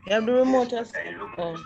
You have the remote as oh.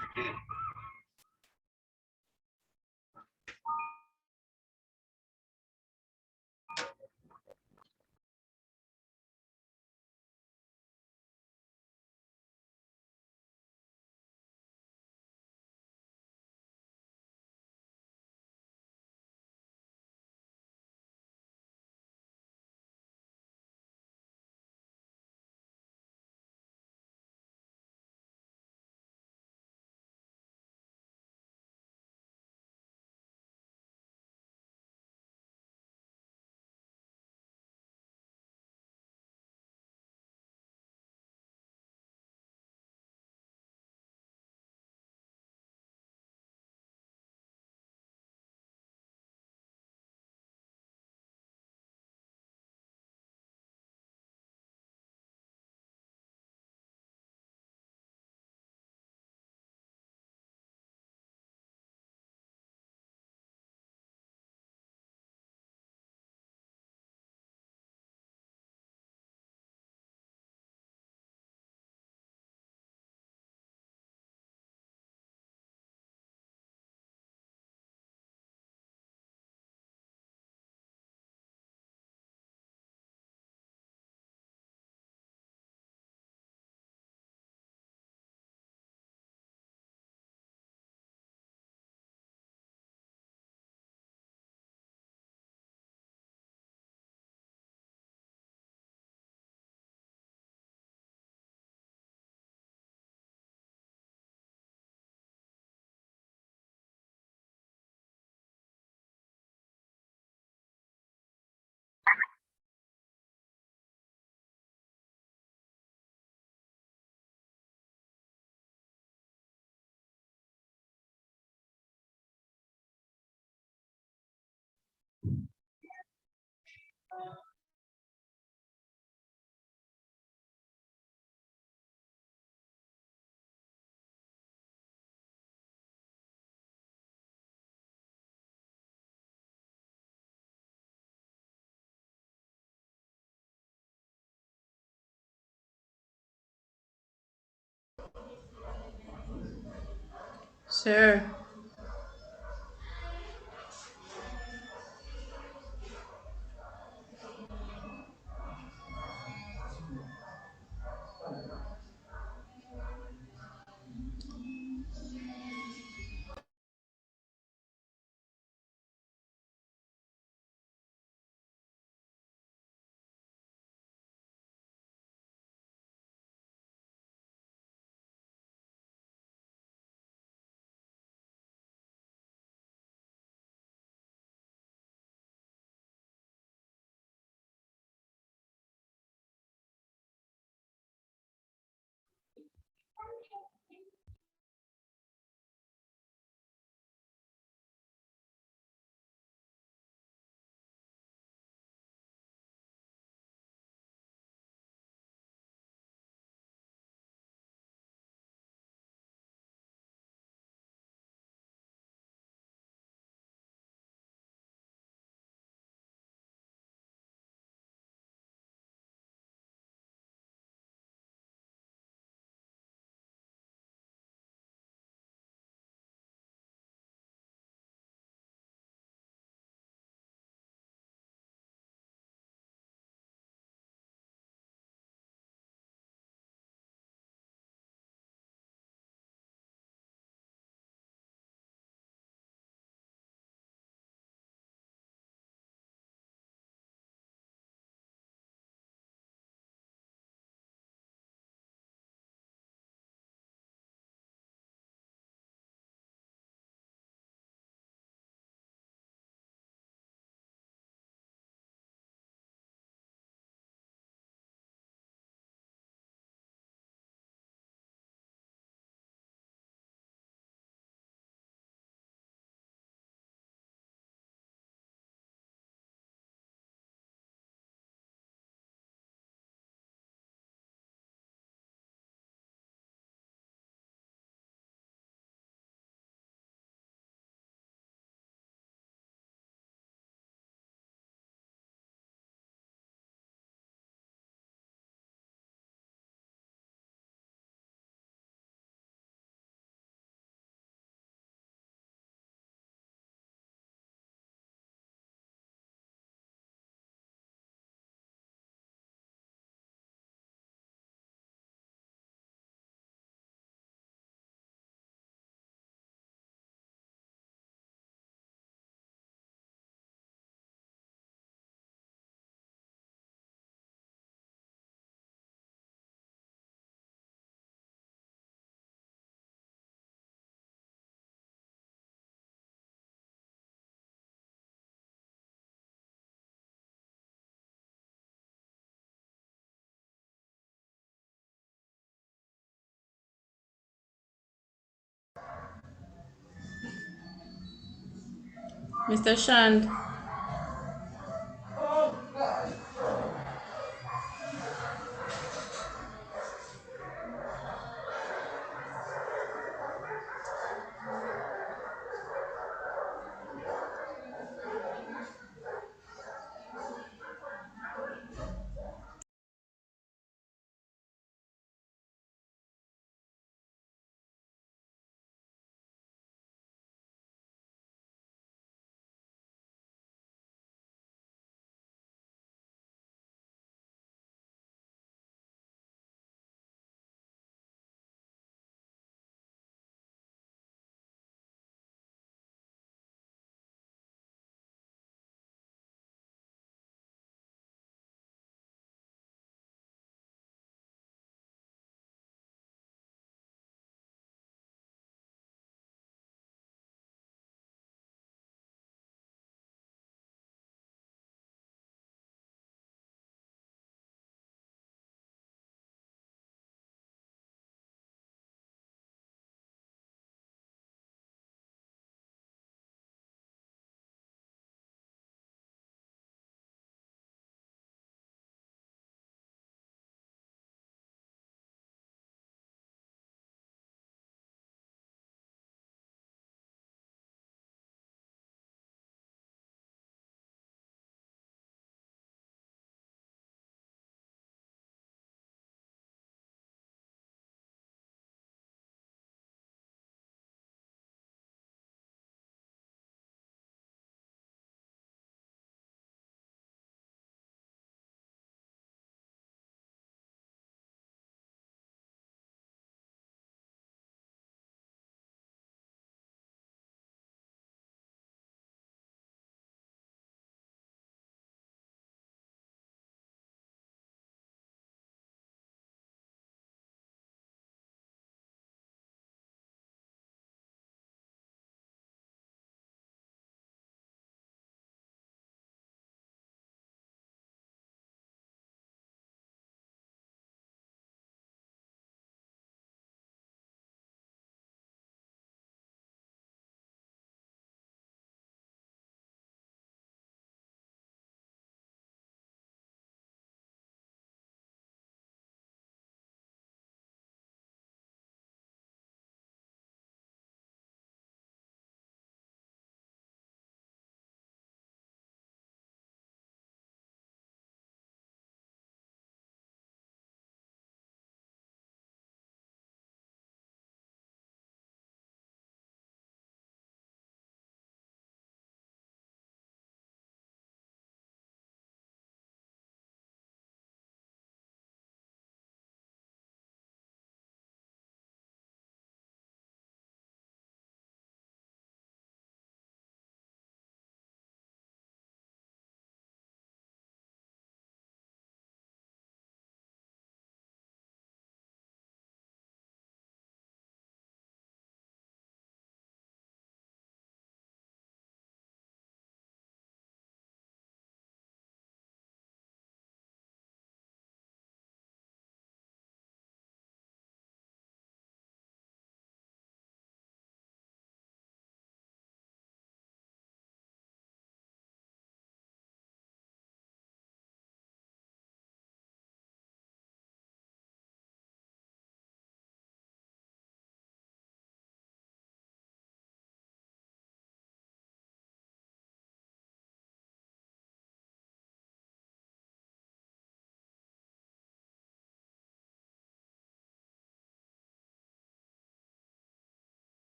Sir. Mr. Shand.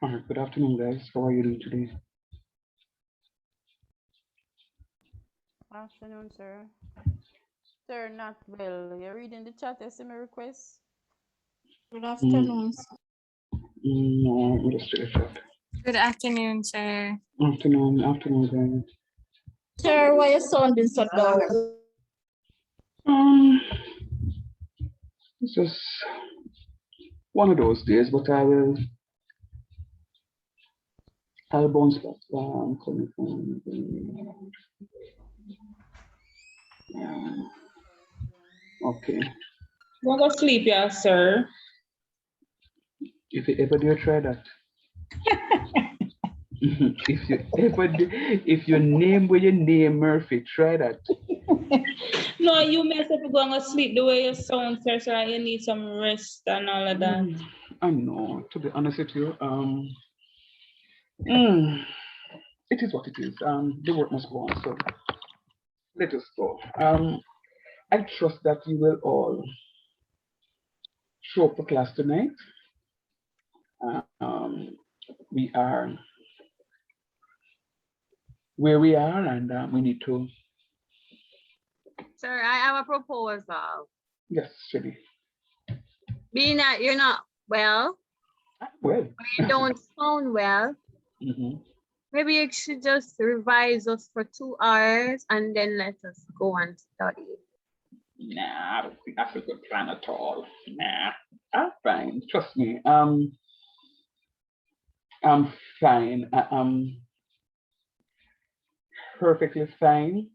All right, good afternoon, guys. How are you doing today? Afternoon, sir. Sir, not well. You're reading the chat, SMS request. Good Mm, afternoon, sir. no, just check it out. Good afternoon, sir. Afternoon, guys. Sir, why your sound been so dark? Um, it's just one of those days, but I'll bounce back. Coming from, okay. Don't go sleep, yeah, sir. If you ever dare try that, if your name where your name Murphy, try that. No, you mess up going to sleep the way you sound, sir, so you need some rest and all of that. I know. To be honest with you, mm, it is what it is. The work must go on. So let us go. I trust that you will all show up for class tonight. We are where we are, and we need to. Sir, I have a proposal. Yes, Shelly. Being that you're not well, Well, you don't sound well, maybe you should just revise us for 2 hours and then let us go and study. Nah, I don't think that's a good plan at all. Nah, I'm fine. Trust me. I'm fine. I'm perfectly fine.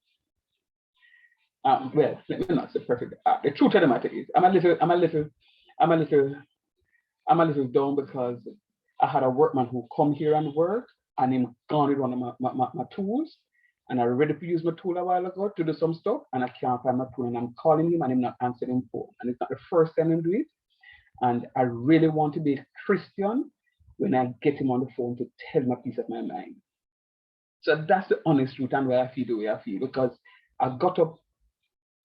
Well, let me not say perfect. The truth of the matter is, I'm a little down because I had a workman who come here and work, and him gone with one of my tools, and I ready to use my tool a while ago to do some stuff, and I can't find my tool, and I'm calling him, and him not answering phone, and it's not the first time I do it, and I really want to be a Christian when I get him on the phone to tell my piece of my mind. So that's the honest truth and why I feel the way I feel, because I got up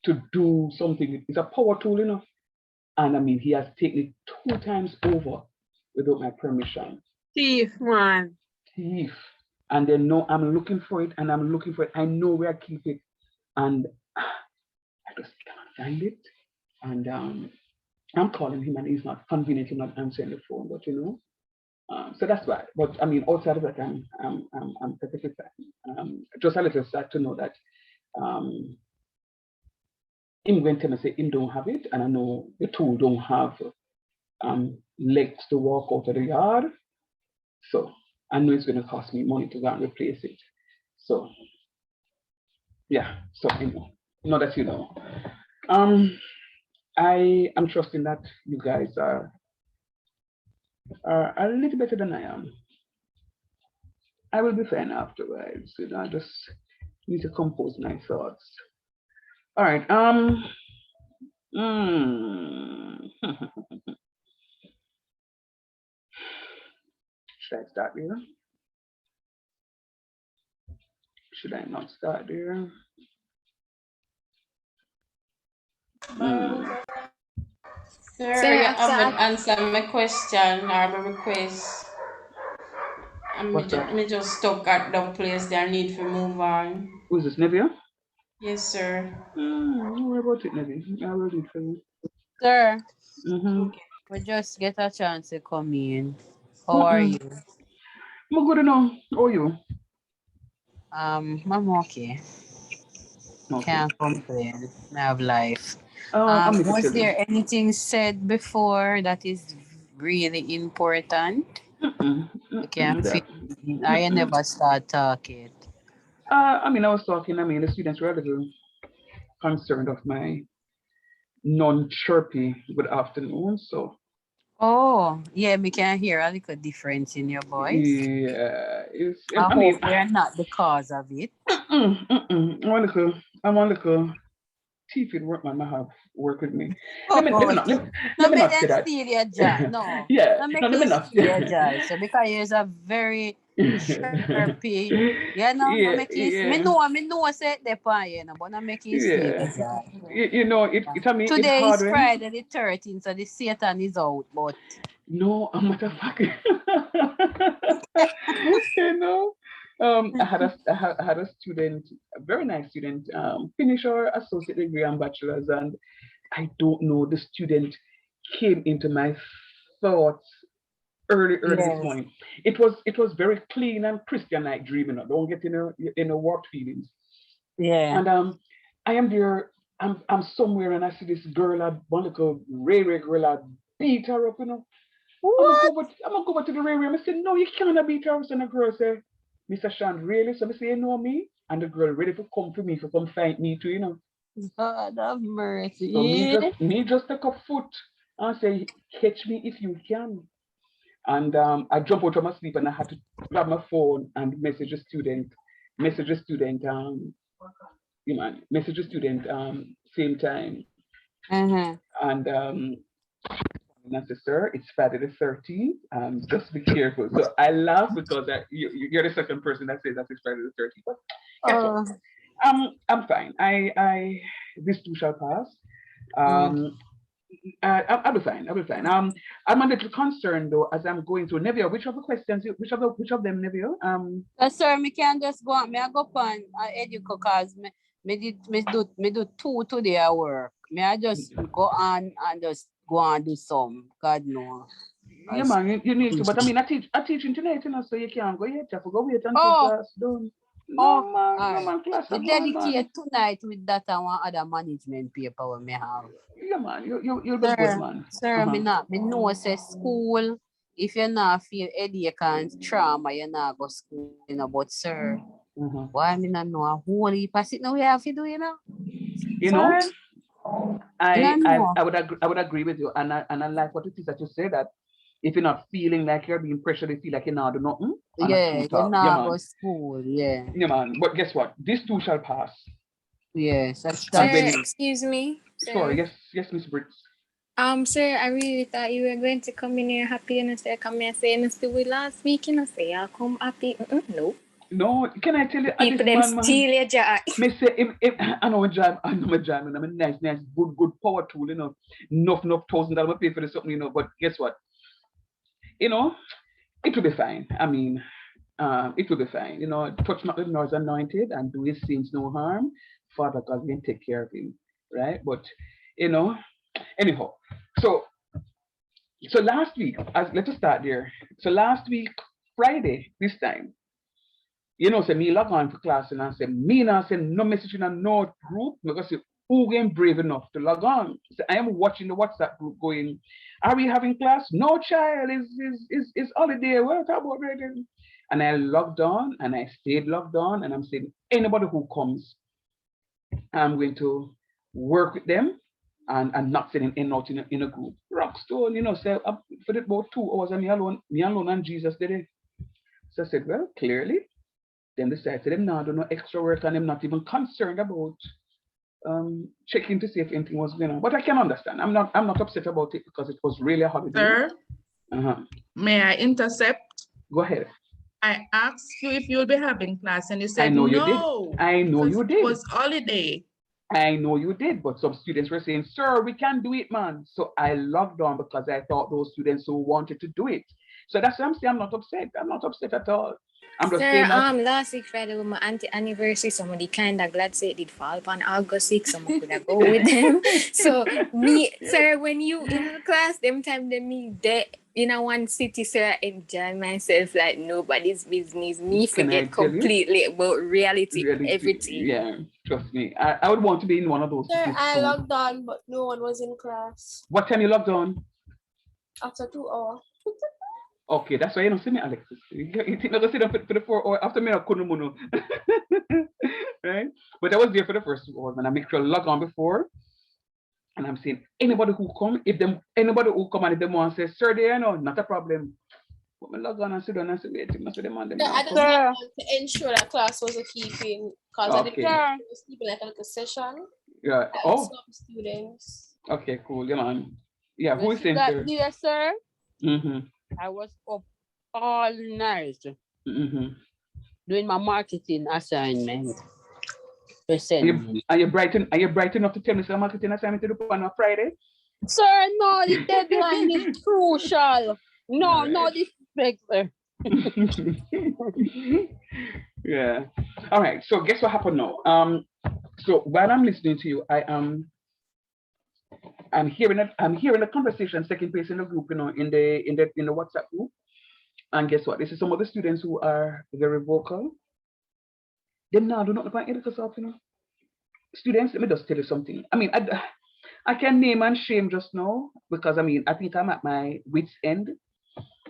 to do something. It's a power tool, you know. And I mean, he has taken it 2 times over without my permission. Thief, man. Thief. And then no, I'm looking for it and I'm looking for it. I know where I keep it. And I just cannot find it. And I'm calling him and he's not conveniently not answering the phone, but you know. So that's why. But I mean, outside of that, I'm perfectly fine. Just a little sad to know that him went and say him don't have it, and I know the tool don't have legs to walk out of the yard. So I know it's going to cost me money to go and replace it. So yeah. So anyway, know that you know. I am trusting that you guys are a little better than I am. I will be fine afterwards. You know, I just need to compose my thoughts. All right. Should I start here? Should I not start there? Sir, you haven't answered my question or my request. And me just stuck at the place there. I need to move on. Who's this, Nevia? Yes, sir. Don't worry about it, Nevia. I will do it for you. Sir, we just get a chance to come in. How are you? I'm good enough. How are you? I'm okay. Can't complain. I have life. Was there anything said before that is really important? You can't feel. I never start talking. I mean, I was talking. I mean, the students were a little concerned of my non-chirpy good afternoon. So. Oh, yeah, we can hear a little difference in your voice. Yeah, I hope we're not the cause of it. I'm a little teeth workman. I have work with me. Let me not say that. Steal your job. No. Yeah. Let me steal your job. So because you're a very sharpy, you know, me know say the pan, you know, but not make you steal your job. You know, I mean, today it's is Friday the 13th, so the Satan is out, but no, I'm not a fucking. You know, I had a student, a very nice student, finish her associate degree and bachelor's, and I don't know, the student came into my thoughts early this Yes. morning. It was very clean and Christian like dreaming. Don't get in a warped feelings. Yeah. And I am there. I'm somewhere and I see this girl, one little Ray girl, I beat her up. I'm gonna go over to the Ray. I say, no, you can't beat her up. And the girl say, Mr. Sean, really? So I say, you know me? And the girl ready to come for me, to come fight me too. God have mercy. So me just take a foot and say, catch me if you can. And I jumped out of my sleep and I had to grab my phone and message a student, same time. And I said, sir, it's Friday the 13th. Just be careful. So I laugh because you're the second person that says that it's Friday the 13th. But guess what? I'm fine. I this too shall pass. I'll be fine. I'm a little concerned though as I'm going through. Neville, which of the questions? Which of them, Neville? Sir, me can just go on. Me I go on educo cause me do two today at work. Me I just go on and just go and do some. God no. Yeah, man, you need to. But I mean, I teach internet, so you can't go yet. You have to go wait until class done. No man, class. We dedicate tonight with that and one other management paper we may have. Yeah, man, you'll be good, man. Sir, me know say school. If you not feel headache and trauma, you not go school, but sir, why me not know a whole heap of sit now we have to do, I would agree with you, and I like what it is that you say that if you're not feeling like you're being pressured, you feel like you're not doing nothing. Yeah, you're not go school, yeah. Yeah, man. But guess what? This too shall pass. Yes, that's excuse me. Sorry, yes, Miss Briggs. Sir, I really thought you were going to come in here happy and say, come here say, and still with last week, say, I'll come happy. No. No, can I tell you? People them steal your job. Me say, if I know my job, and I'm a nice, good power tool, enough $1,000 I pay for this something, but guess what? It will be fine. I mean, it will be fine. Touch not the Lord's anointed and do his sins no harm. Father God will take care of him, right? But anyhow, so last week, let us start there. So last week, Friday, this time, say me log on for class and I say, me now send no message in a no group because who ain't brave enough to log on? So I am watching the WhatsApp group going, are we having class? No, child, is holiday. What about it? And I logged on and I stayed logged on and I'm saying, anybody who comes, I'm going to work with them and not sending in out in a group. Rockstone, say for about 2 hours and me alone and Jesus did it. So I said, well, clearly, then decided them now do no extra work and I'm not even concerned about checking to see if anything was going on. But I can understand. I'm not upset about it because it was really a holiday. Sir, may I intercept? Go ahead. I asked you if you'll be having class and you said I know you no. did. I know you did. It was holiday. I know you did, but some students were saying, sir, we can't do it, man. So I logged on because I thought those students who wanted to do it. So that's what I'm saying. I'm not upset. I'm not upset at all. I'm just saying that. Last week Friday was my auntie anniversary. Somebody kind of glad say it did fall upon August 6th. Someone could have go with them. So me, sir, when you in the class, them time they me there in a one city, sir, I enjoy myself like nobody's business. Me forget completely about reality, everything. Yeah, trust me. I would want to be in one of those. Sir, I logged on, but no one was in class. What time you logged on? After 2 hours. Okay, that's why you don't see me, Alexis. You think I'm going to sit down for the 4 hours after me, I couldn't know. Right? But I was there for the first 2 hours and I make sure I log on before. And I'm saying, anybody who come, and if they want to say, sir, there, not a problem. But I log on and sit down and say, wait, I just want to ensure that class was keeping, because I didn't was keeping like a session. Yeah. Some students. Okay, cool. Yeah, man. Yeah, who is saying, sir? Yes, sir. I was up all night doing my marketing assignment. Are you bright enough to tell me some marketing assignment to do on a Friday? Sir, no, the deadline is crucial. No, respect, sir. Yeah. All right. So guess what happened now? So while I'm listening to you, I'm hearing a conversation taking place in the group, in the WhatsApp group. And guess what? This is some of the students who are very vocal. They now do not find Educasoft, Students, let me just tell you something. I mean, I can name and shame just now because I think I'm at my wit's end.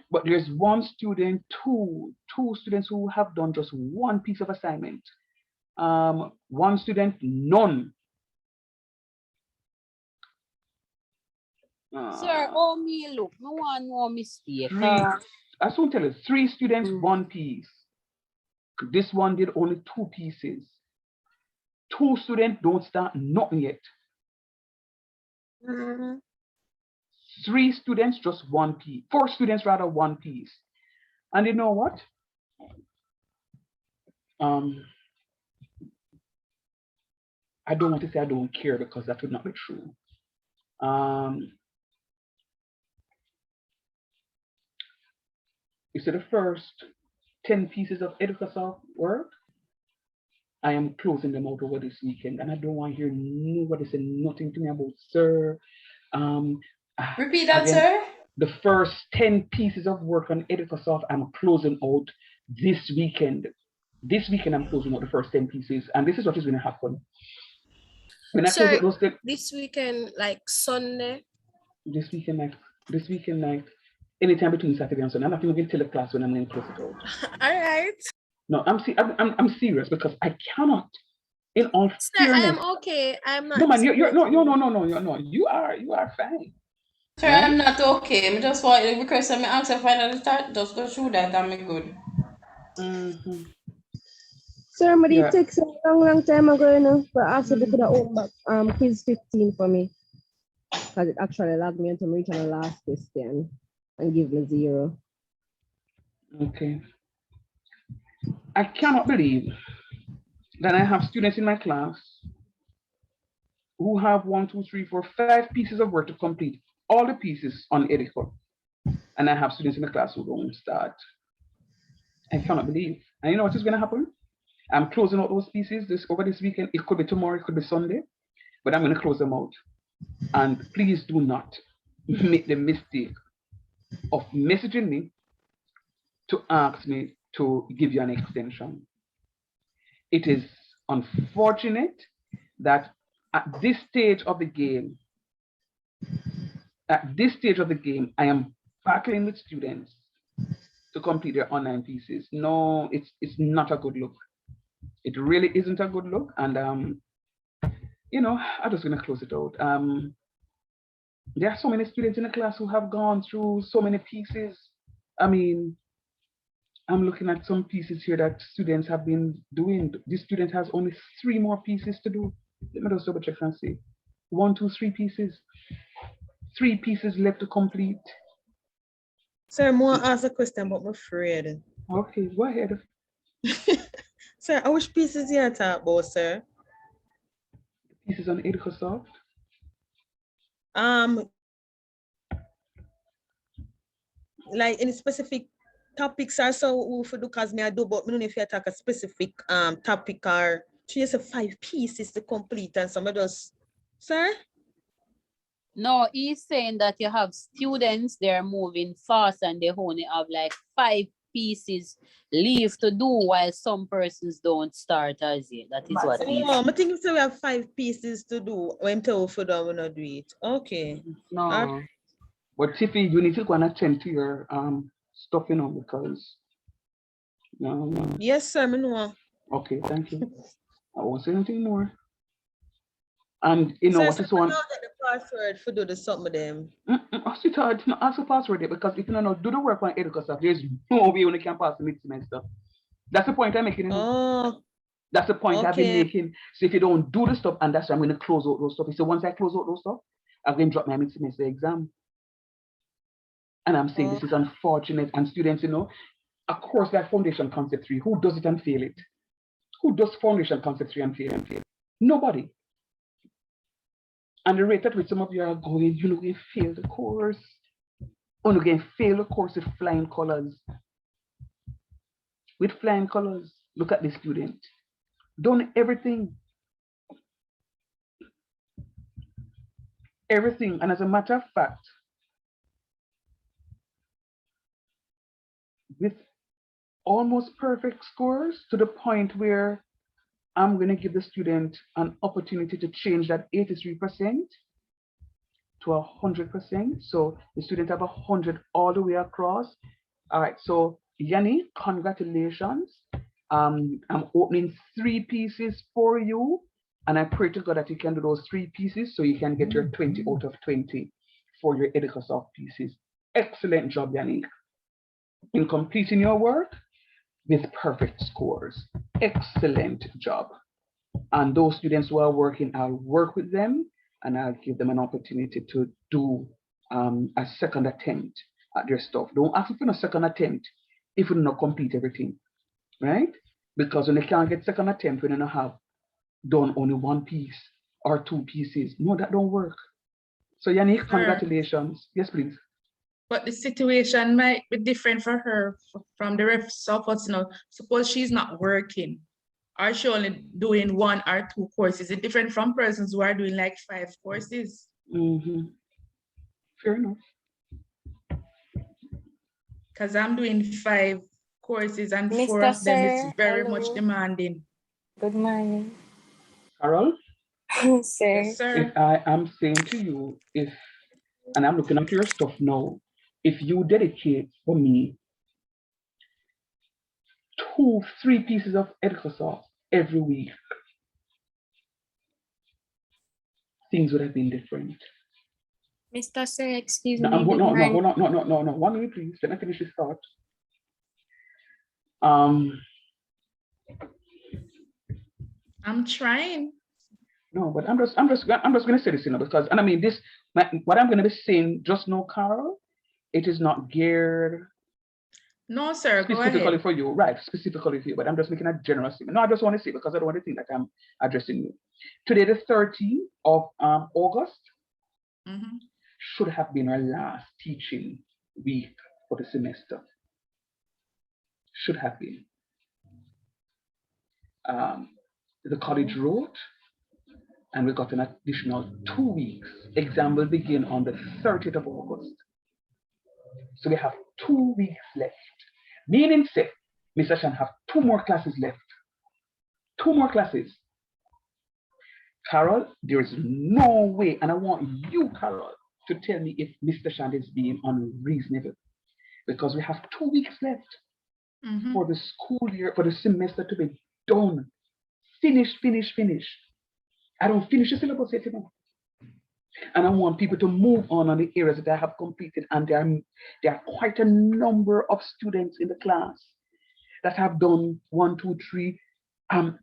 But there's one student, two students who have done just one piece of assignment. One student, none. Sir, me look, no one more mistake. I soon tell you, 3 students, 1 piece. This one did only 2 pieces. 2 students don't start nothing yet. 3 students, just 1 piece. 4 students, rather, 1 piece. And you know what? I don't want to say I don't care because that would not be true. You see the first 10 pieces of Educasoft work, I am closing them out over this weekend, and I don't want to hear nobody say nothing to me about, sir. Repeat that, again, sir. The first 10 pieces of work on Educasoft, I'm closing out this weekend. This weekend, I'm closing out the first 10 pieces, and this is what is going to happen. When I close out those 10, this weekend, like Sunday. This weekend night, anytime between Saturday and Sunday. I'm not even going to tell the class when I'm going to close it out. All right. No, I'm serious because I cannot. In all fairness, I am okay. I'm not. No, man, you're no. You are fine. Sir, right? I'm not okay. I just want to request me answer final start. Just go through that and I'm good. Sir, but it takes a long time ago, but I asked if they could have opened back quiz 15 for me. Because it actually logged me into reaching the last question and give me 0. Okay. I cannot believe that I have students in my class who have 1, 2, 3, 4, 5 pieces of work to complete, all the pieces on Edico. And I have students in the class who don't start. I cannot believe. And you know what is going to happen? I'm closing out those pieces over this weekend. It could be tomorrow, it could be Sunday, but I'm going to close them out. And please do not make the mistake of messaging me to ask me to give you an extension. It is unfortunate that at this stage of the game, I am battling with students to complete their online pieces. No, it's not a good look. It really isn't a good look. And I'm just gonna close it out. There are so many students in the class who have gone through so many pieces. I mean, I'm looking at some pieces here that students have been doing. This student has only 3 more pieces to do. Let me just double check and see. 1, 2, 3 pieces. 3 pieces left to complete. Sir, I want to ask a question, but I'm afraid. Okay, go ahead. Sir, which pieces you talk about, sir? Pieces on Educasoft. Like any specific topics or so for do cause me I do, but I don't know if you talk a specific topic or just 5 pieces to complete and some of those, sir? No, he's saying that you have students, they're moving fast and they only have like 5 pieces leave to do while some persons don't start as yet. That is what he's saying. I think if we have 5 pieces to do, when tell for them we not do it. Okay. No. But Tiffy, you need to go and attend to your stuff, because yes, sir, I know. Okay, thank you. I won't say anything more. And sir, what is one? Get the password for do the something of them. Sweetheart, no, ask the password there because if you don't do the work on Educasoft, there's no way you can pass the mid-semester. That's the point I'm making. That's the point I've been making. So if you don't do the stuff, and that's why I'm going to close out those stuff. So once I close out those stuff, I'm going to drop my mid-semester exam. And I'm saying this is unfortunate. And students, a course like Foundation Concept 3, who does it and fail it? Who does Foundation Concept 3 and fail? Nobody. And the rate at which some of you are going, you fail the course. only again fail the course with flying colors. With flying colors. Look at the student. Done everything. Everything. And as a matter of fact, with almost perfect scores to the point where I'm going to give the student an opportunity to change that 83% to 100%. So the student have 100 all the way across. All right, so Yanni, congratulations. I'm opening 3 pieces for you, and I pray to God that you can do those 3 pieces so you can get your 20 out of 20 for your Edicasoft pieces. Excellent job, Yanni, in completing your work with perfect scores. Excellent job. And those students who are working, I'll work with them and I'll give them an opportunity to do a second attempt at their stuff. Don't ask for a second attempt if you don't complete everything, right? Because when they can't get second attempt, when they don't have done only 1 piece or 2 pieces, no, that don't work. So Yannick, congratulations. Yes, please. But the situation might be different for her from the rest of us, you know. Suppose she's not working, or she only doing 1 or 2 courses. Is it different from persons who are doing like 5 courses? Fair enough. Because I'm doing 5 courses and Mr. 4 of them is Sir, very hello. much demanding. Good morning. Carol? Sir. Yes, sir. If I am saying to you, and I'm looking at your stuff now, if you dedicate for me 2, 3 pieces of Edicasoft every week, things would have been different. Mr. Sir, excuse No, me. hold on. 1 minute, please. Let me finish this thought. I'm trying. No, but I'm just going to say this, you know, because, and I mean this, what I'm going to be saying just now, Carol, it is not geared. No, sir. Specifically go ahead. for you, right? Specifically for you, but I'm just making a general statement. No, I just want to say because I don't want to think that I'm addressing you. Today, the 13th of August, should have been our last teaching week for the semester. Should have been. The college wrote, and we got an additional 2 weeks. Exam will begin on the 30th of August. So we have 2 weeks left. Meaning, say, Mr. Shan have 2 more classes left. 2 more classes. Carol, there is no way, and I want you, Carol, to tell me if Mr. Shan is being unreasonable. Because we have 2 weeks left for the school year, for the semester to be done. Finish. I don't finish the syllabus yet, you know. And I want people to move on the areas that I have completed. And there are quite a number of students in the class that have done 1, 2, 3, on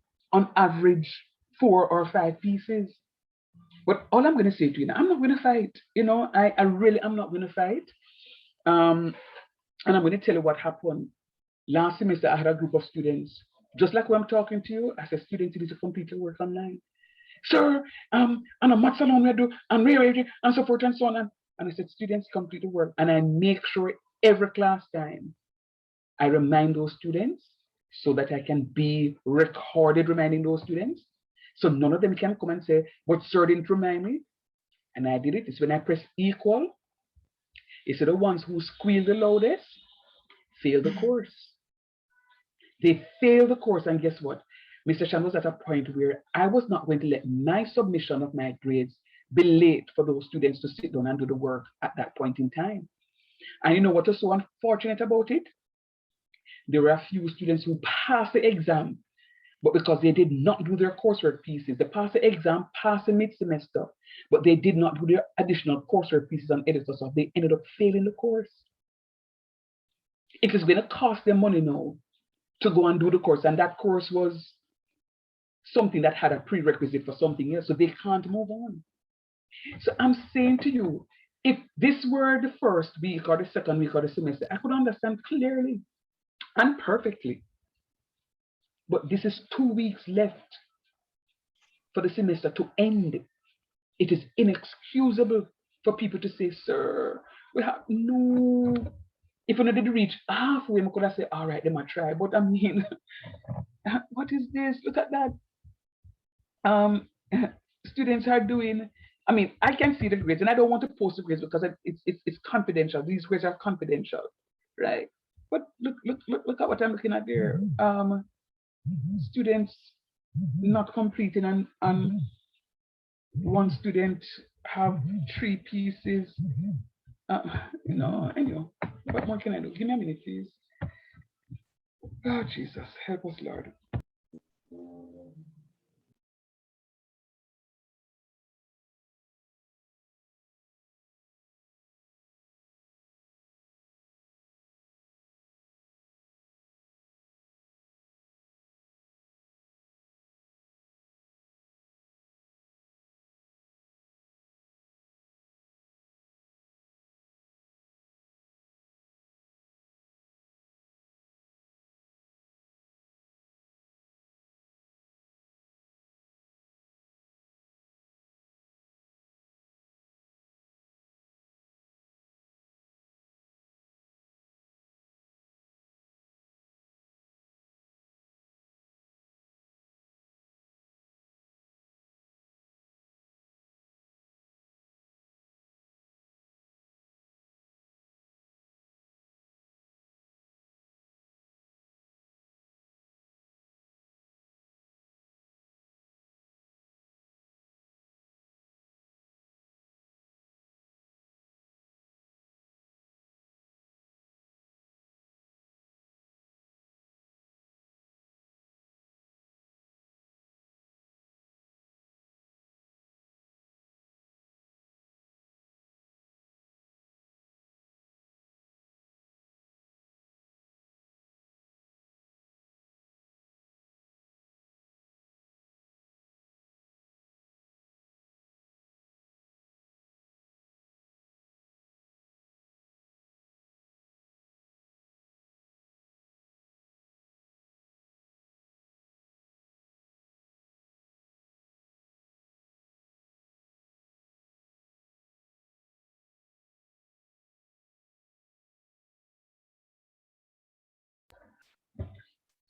average 4 or 5 pieces. But all I'm going to say to you now, I'm not going to fight. You know, I really am not going to fight. And I'm going to tell you what happened. Last semester, I had a group of students, just like when I'm talking to you, I said, students, you need to complete your work online. Sir, and a maths alone we do, and rearranging, and so forth and so on. And I said, students, complete the work. And I make sure every class time, I remind those students so that I can be recorded reminding those students. So none of them can come and say, but sir didn't remind me. And I did it. It's when I press equal. It's the ones who squeal the loudest, fail the course. They fail the course, and guess what? Mr. Shan was at a point where I was not going to let my submission of my grades be late for those students to sit down and do the work at that point in time. And you know what was so unfortunate about it? There were a few students who passed the exam, but because they did not do their coursework pieces, they passed the exam, passed the mid-semester, but they did not do their additional coursework pieces on Editor, so they ended up failing the course. It is going to cost them money now to go and do the course, and that course was something that had a prerequisite for something else, so they can't move on. So I'm saying to you, if this were the first week or the second week of the semester, I could understand clearly and perfectly. But this is 2 weeks left for the semester to end. It is inexcusable for people to say, sir, we have no, if we did reach halfway, we could have said, all right, they might try. But I mean, what is this? Look at that. Students are doing, I mean, I can see the grades and I don't want to post the grades because it's confidential. These grades are confidential, right? But look at what I'm looking at there. Students not completing and one student have 3 pieces. Anyway, what more can I do? Give me a minute, please. Oh, Jesus, help us, Lord.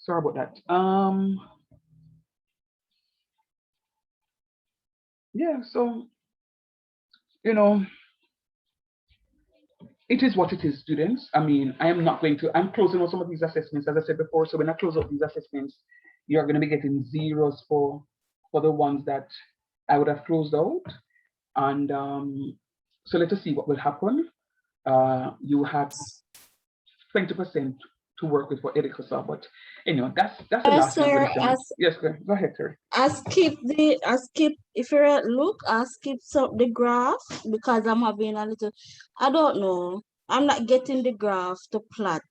Sorry about that. Yeah, so it is what it is, students. I mean, I'm closing out some of these assessments, as I said before. So when I close out these assessments, you're going to be getting zeros for the ones that I would have closed out. And so let us see what will happen. You have 20% to work with for Edicasa, but that's the last sir, yes, go ahead, sir. I skip if you look, I skip the graph because I'm having a little, I don't know, I'm not getting the graph to plot,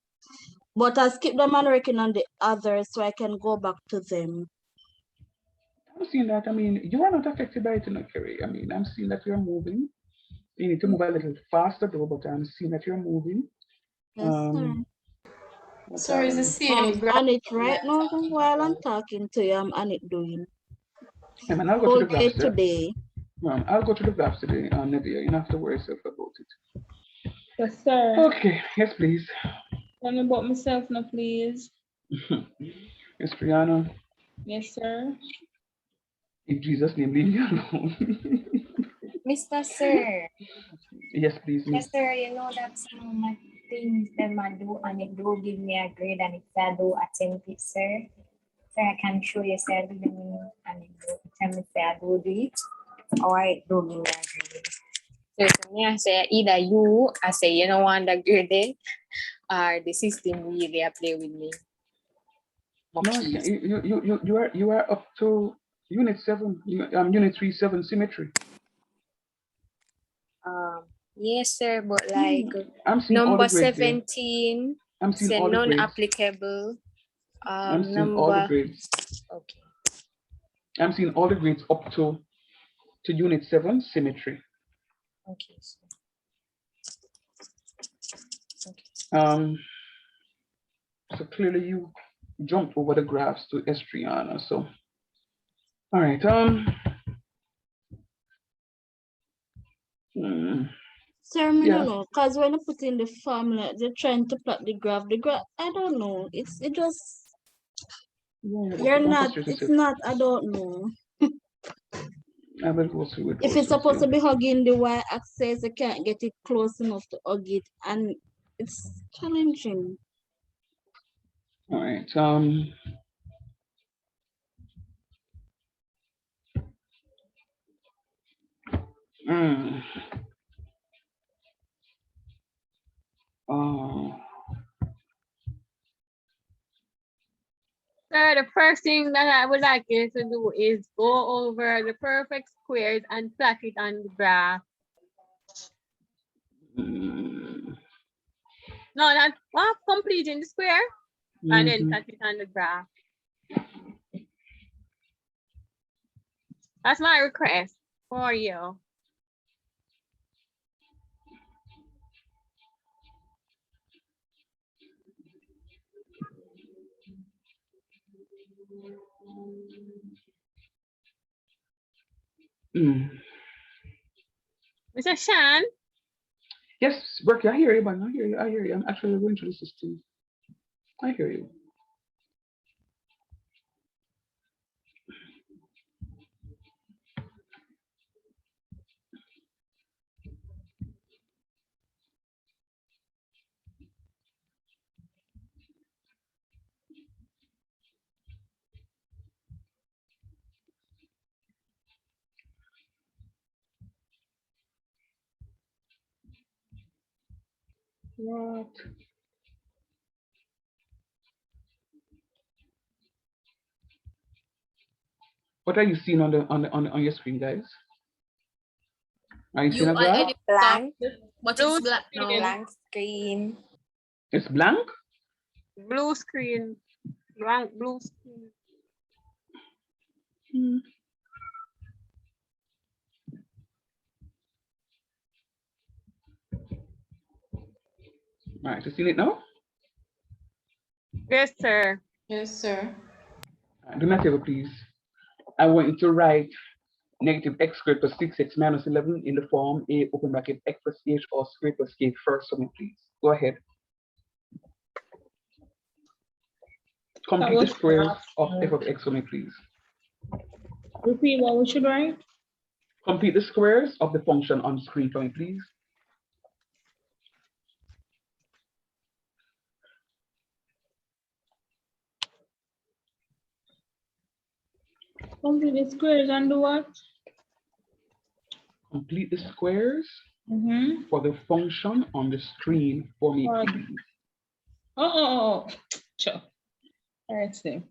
but I skip them and working on the others so I can go back to them. I'm seeing that. I mean, you are not affected by it, Kerry. I mean, I'm seeing that you're moving. You need to move a little faster though, but I'm seeing that you're moving. Yes, sir. So it's the same. I'm on it right now while I'm talking to you. I'm on it doing. And I'll go to the graphs today. I'll go to the graphs today, Nadia. You don't have to worry yourself about it. Yes, sir. Okay. Yes, please. Tell me about myself now, please. Yes, Brianna. Yes, sir. In Jesus' name, leave me alone. Mr. Sir. Yes, please. Yes, sir. You know that some of my things that I do and it do give me a grade, and if I do attempt it, sir. So I can show you, sir, and it do tell me say I do it, or it do give me a grade. So to me, I say either I say you don't want the grade, or the system really play with me. No, you are up to unit 7, unit 3-7 symmetry. Yes, sir, but like number 17, I'm seeing say all the non-applicable. I'm seeing all the grades. Okay. I'm seeing all the grades up to unit 7 symmetry. Okay. Okay. So clearly you jumped over the graphs to Estriana. So, all right. Sir, I don't know, because when I put in the formula, they're trying to plot the graph. I don't know. It just it's not, I don't know. I will go through it. If it's supposed to be hugging the y-axis, I can't get it close enough to hug it, and it's challenging. All right. So the first thing that I would like you to do is go over the perfect squares and plot it on the graph. No, that's completing the square and then plot it on the graph. That's my request for you. Mr. Shan? Yes, Berkey, I hear you, man. I hear you. I'm actually going through the system. I hear you. What? What are you seeing on your screen, guys? Are you seeing a graph? Blank. But it's black now. Blank screen. It's blank? Blue screen. Blank blue screen. All right, you seen it now? Yes, sir. Yes, sir. Do me a favor, please. I want you to write negative x squared plus 6x minus 11 in the form a open bracket x plus h or squared plus k first for me, please. Go ahead. Complete the squares of f of x for me, please. Repeat what we should write. Complete the squares of the function on the screen for me, please. Complete the squares and do what? Complete the squares for the function on the screen for me, please. Sure. All right, Steve.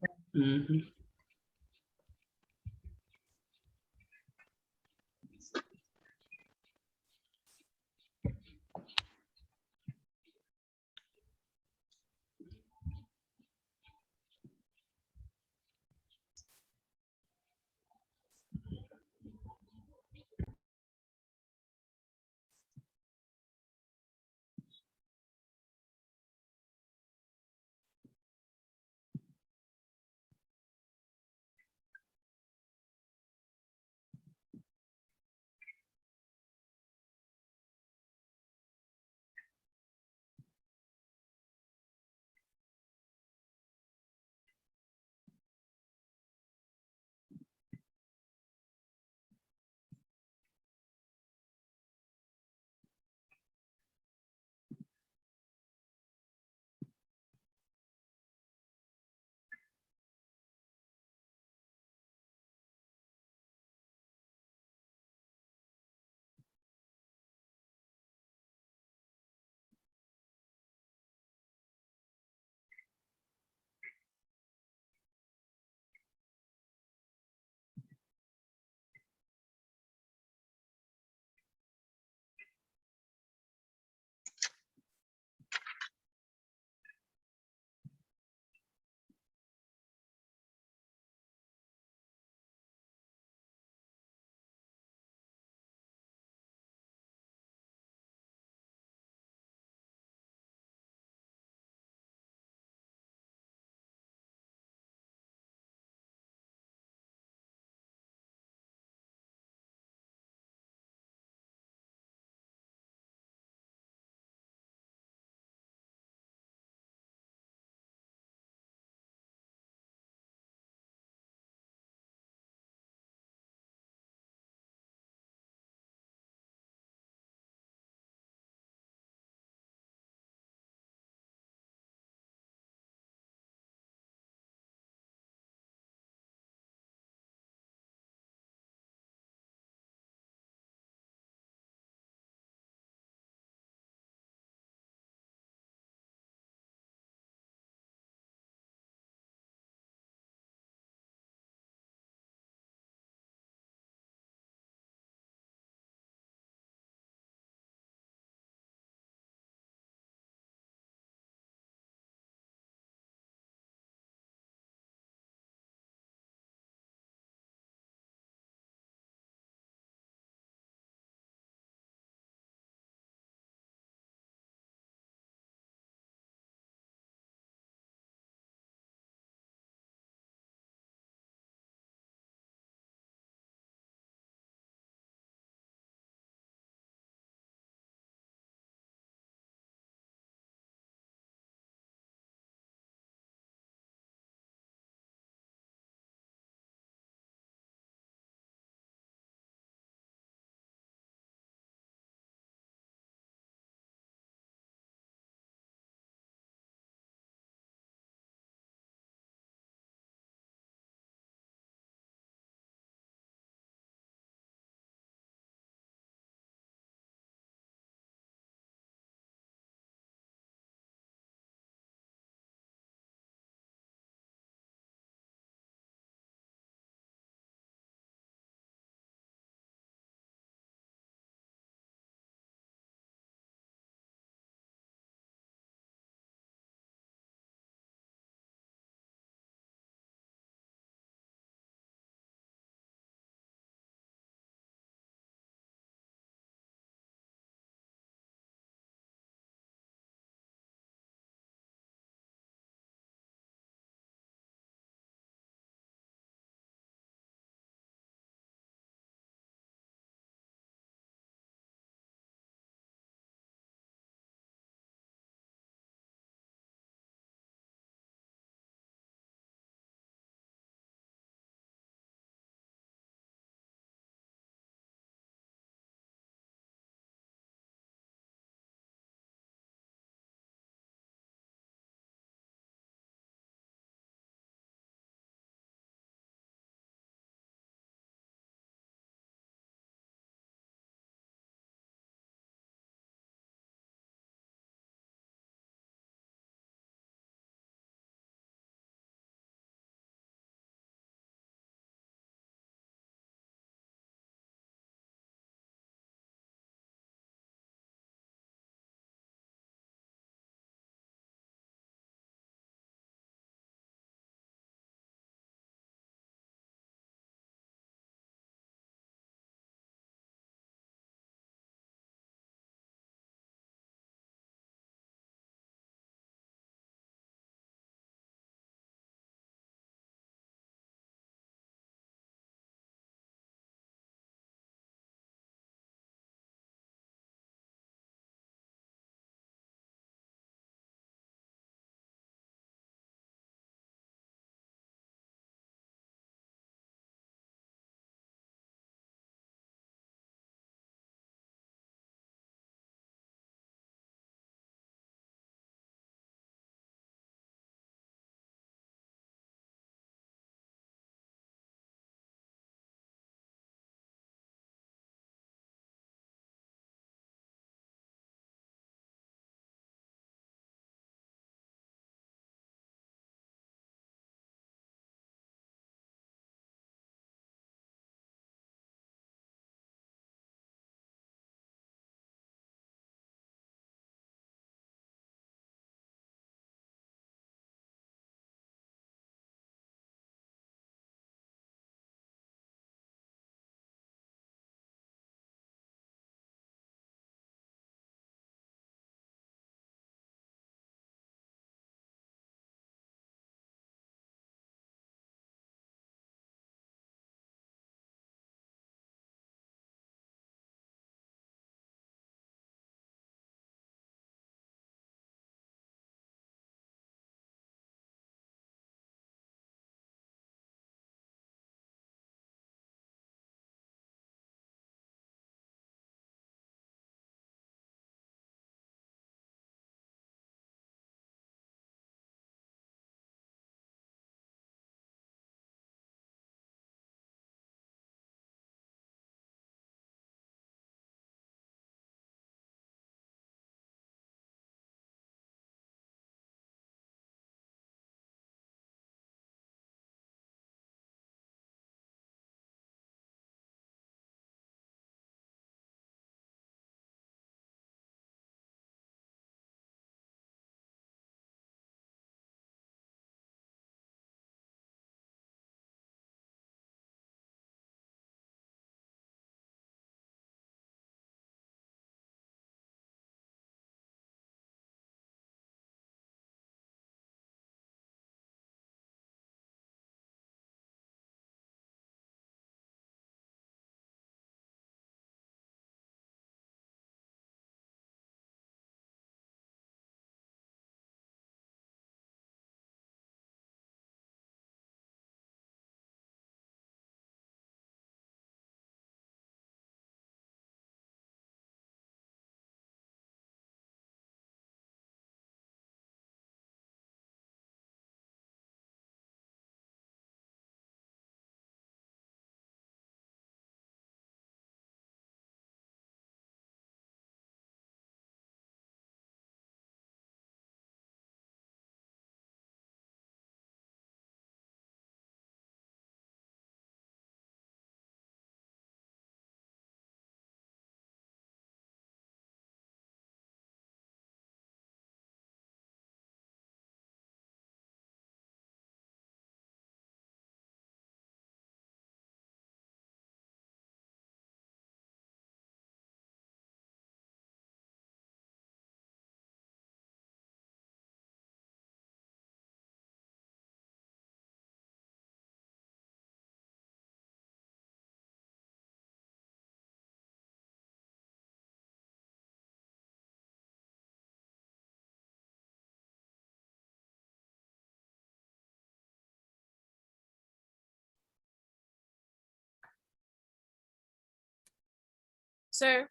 Sir.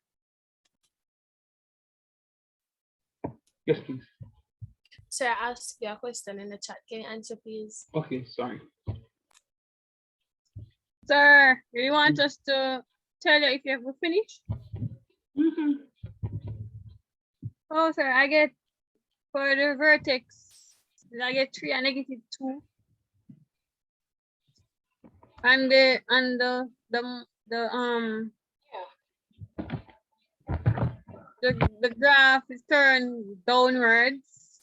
Yes, please. Sir, I asked you a question in the chat. Can you answer, please? Okay, sorry. Sir, do you want us to tell you if you have finished? Oh, sir, I get for the vertex, I get 3 and -2. And the graph is turned downwards.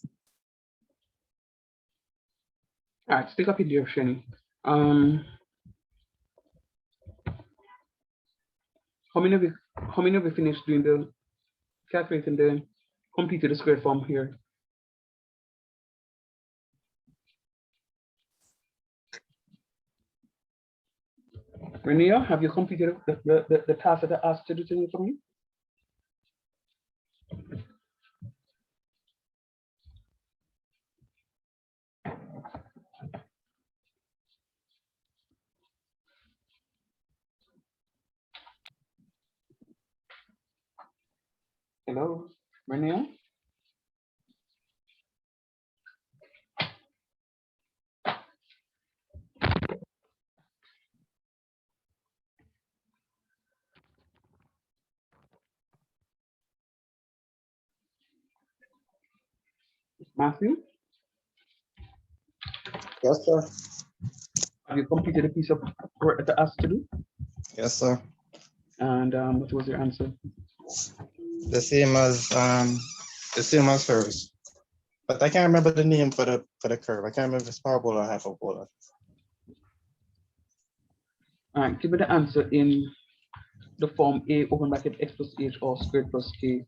All right, stick up in there, Shani. How many of you finished doing the calculating the completed the square form here? Renea, have you completed the task that I asked you to do for me? Hello, Renea? Matthew? Yes, sir. Have you completed a piece of work that I asked you to do? Yes, sir. And what was your answer? The same as first. But I can't remember the name for the curve. I can't remember if it's parabola or hyperbola. All right, give me the answer in the form A open bracket x plus h or squared plus k.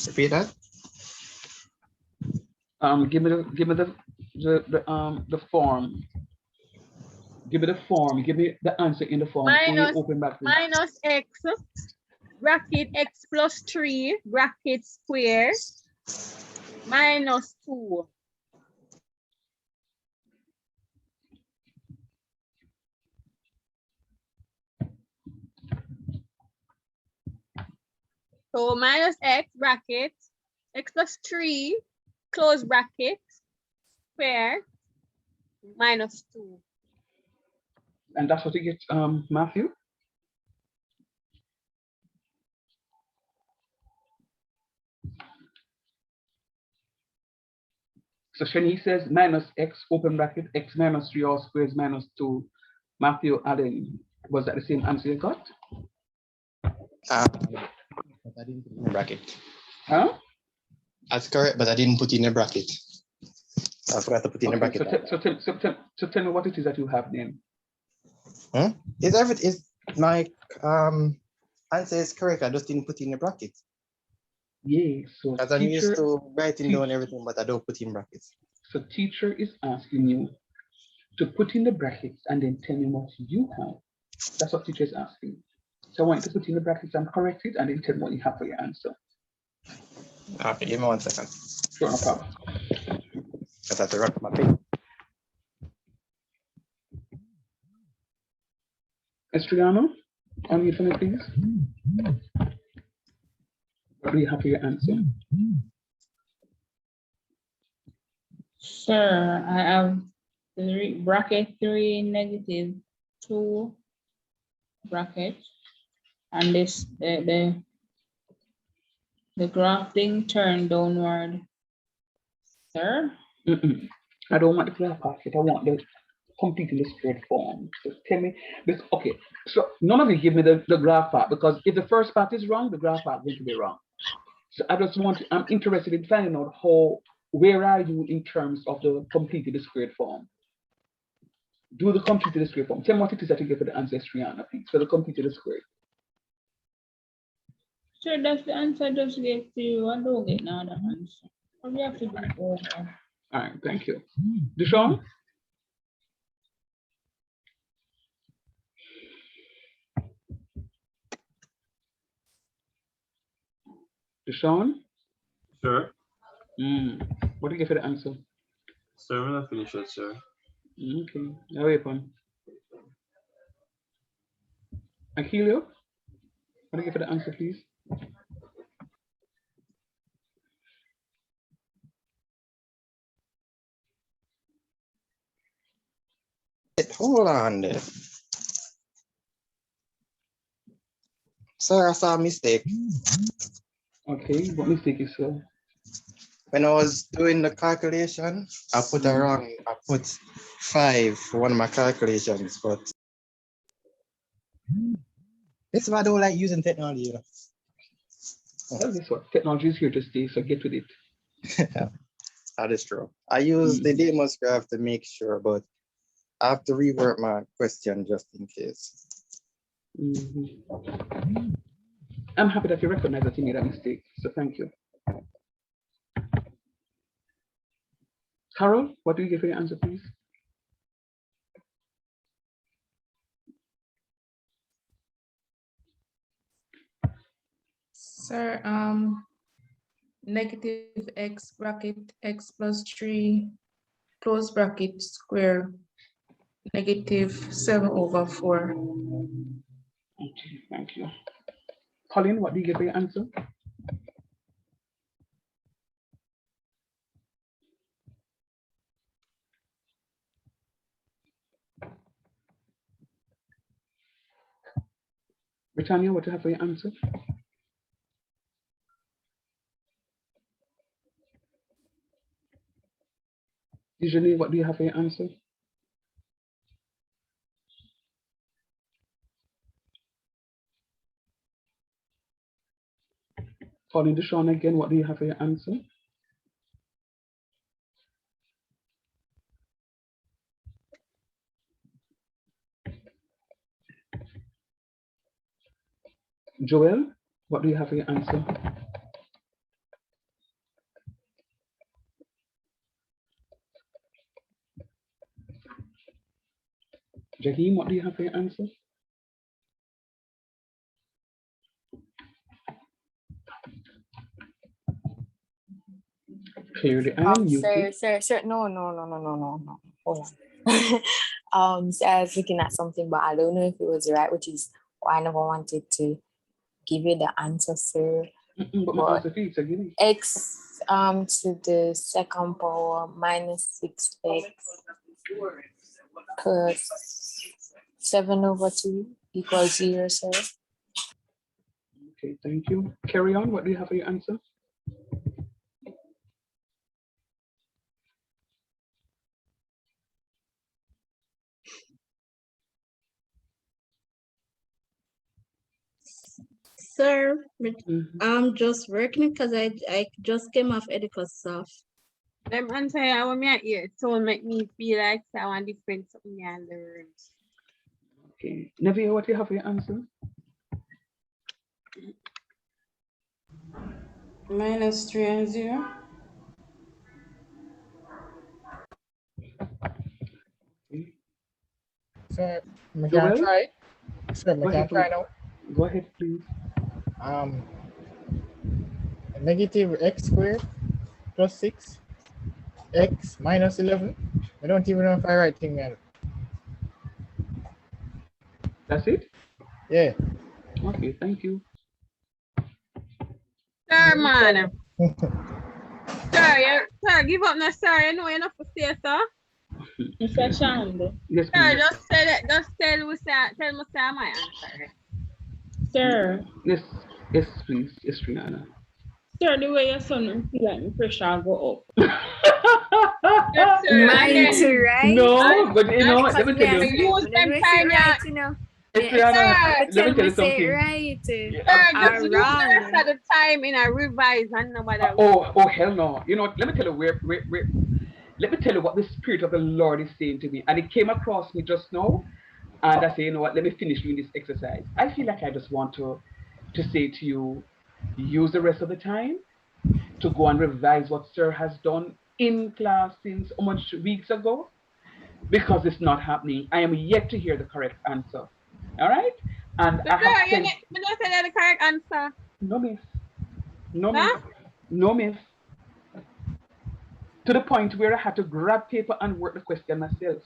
Repeat that. Give me the form. Give me the form. Give me the answer in the form A open bracket minus x bracket x plus 3 bracket square minus 2. So minus x bracket x plus 3 close bracket square minus 2. And that's what you get, Matthew? So Shani says minus x open bracket x minus 3 all squares minus 2. Matthew adding, was that the same answer you got? But I didn't put in a bracket. Huh? That's correct, but I didn't put in a bracket. I forgot to put in a bracket. So tell me what it is that you have then. Is my answer is correct? I just didn't put in a bracket. Yeah, so because I'm used to writing down everything, but I don't put in brackets. So teacher is asking you to put in the brackets and then tell me what you have. That's what teacher is asking. So I want you to put in the brackets and correct it and then tell me what you have for your answer. Okay, give me 1 second. Sure, no problem. I have to write my paper. Estriano, unmute for me, please. What do you have for your answer? Sure, I have bracket 3 negative 2 bracket, and this the grafting turned downward. Sir? I don't want the graph bracket. I want the completely the squared form. So tell me this. Okay, so none of you give me the graph part, because if the first part is wrong, the graph part is going to be wrong. So I just want, I'm interested in finding out where are you in terms of the completed squared form? Do the completed squared form. Tell me what it is that you get for the answer, Triana, please, for the completed squared. Sure, that's the answer I just gave to you. I don't get another answer. What do you have to do over? All right, thank you. Deshaun? Deshaun? Sure. What do you get for the answer? Sir, we're not finished yet, sir. Okay, now wait on. Achilio? What do you give for the answer, please? Hold on there. Sir, I saw a mistake. Okay, what mistake is sir? When I was doing the calculation, I put I put 5 for one of my calculations, but this is why I don't like using technology. You know? Well, guess what? Technology is here to stay, so get with it. That is true. I use the Deimos graph to make sure, but I have to rework my question just in case. I'm happy that you recognize that you made a mistake, so thank you. Carol, what do you give for your answer, please? Sir, negative x bracket x plus 3 close bracket square negative 7/4. Okay, thank you. Colin, what do you give for your answer? Britannia, what do you have for your answer? Usually, what do you have for your answer? Colin Deshawn again, what do you have for your answer? Joel, what do you have for your answer? Jaheem, what do you have for your answer? Clearly, I'm Sir, no. Hold on. So I was looking at something, but I don't know if it was right, which is why I never wanted to give you the answer, sir. But x to the second power minus 6x plus 7/2 equals 0, sir. Okay, thank you. Carry on. What do you have for your answer? Sir, I'm just working because I just came off Edicus. Them answer I want me at ear, so make me feel like I want different something I learn. Okay. Nevia, what do you have for your answer? -3 and 0. So, we can try. So, we can try now. Go ahead, please. Negative x squared plus 6 x minus 11. I don't even know if I write thing, man. That's it? Yeah. Okay, thank you. Sir, man. Sir, give up now, sir. You know enough to say, sir. Mr. Shando. Yes, sir, just say that. Just tell me, sir, my answer. Sir. Yes, please. Yes, Rihanna. Sir, the way your son feel like my pressure go up. Yes, sir. Mine too, right? No, but you know what? Let me tell you. Use them time, Yes, Rihanna, let me tell you something. Right. Sir, just use the rest of the time in a revise and nobody. Oh, hell no. You know what? Let me tell you let me tell you what the Spirit of the Lord is saying to me. And it came across me just now. And I say, you know what, let me finish doing this exercise. I feel like I just want to say to you, use the rest of the time to go and revise what Sir has done in class since how much weeks ago, because it's not happening. I am yet to hear the correct answer. All right? And I have said, you don't say the correct answer. No, miss. No, miss. No, miss. To the point where I had to grab paper and work the question myself.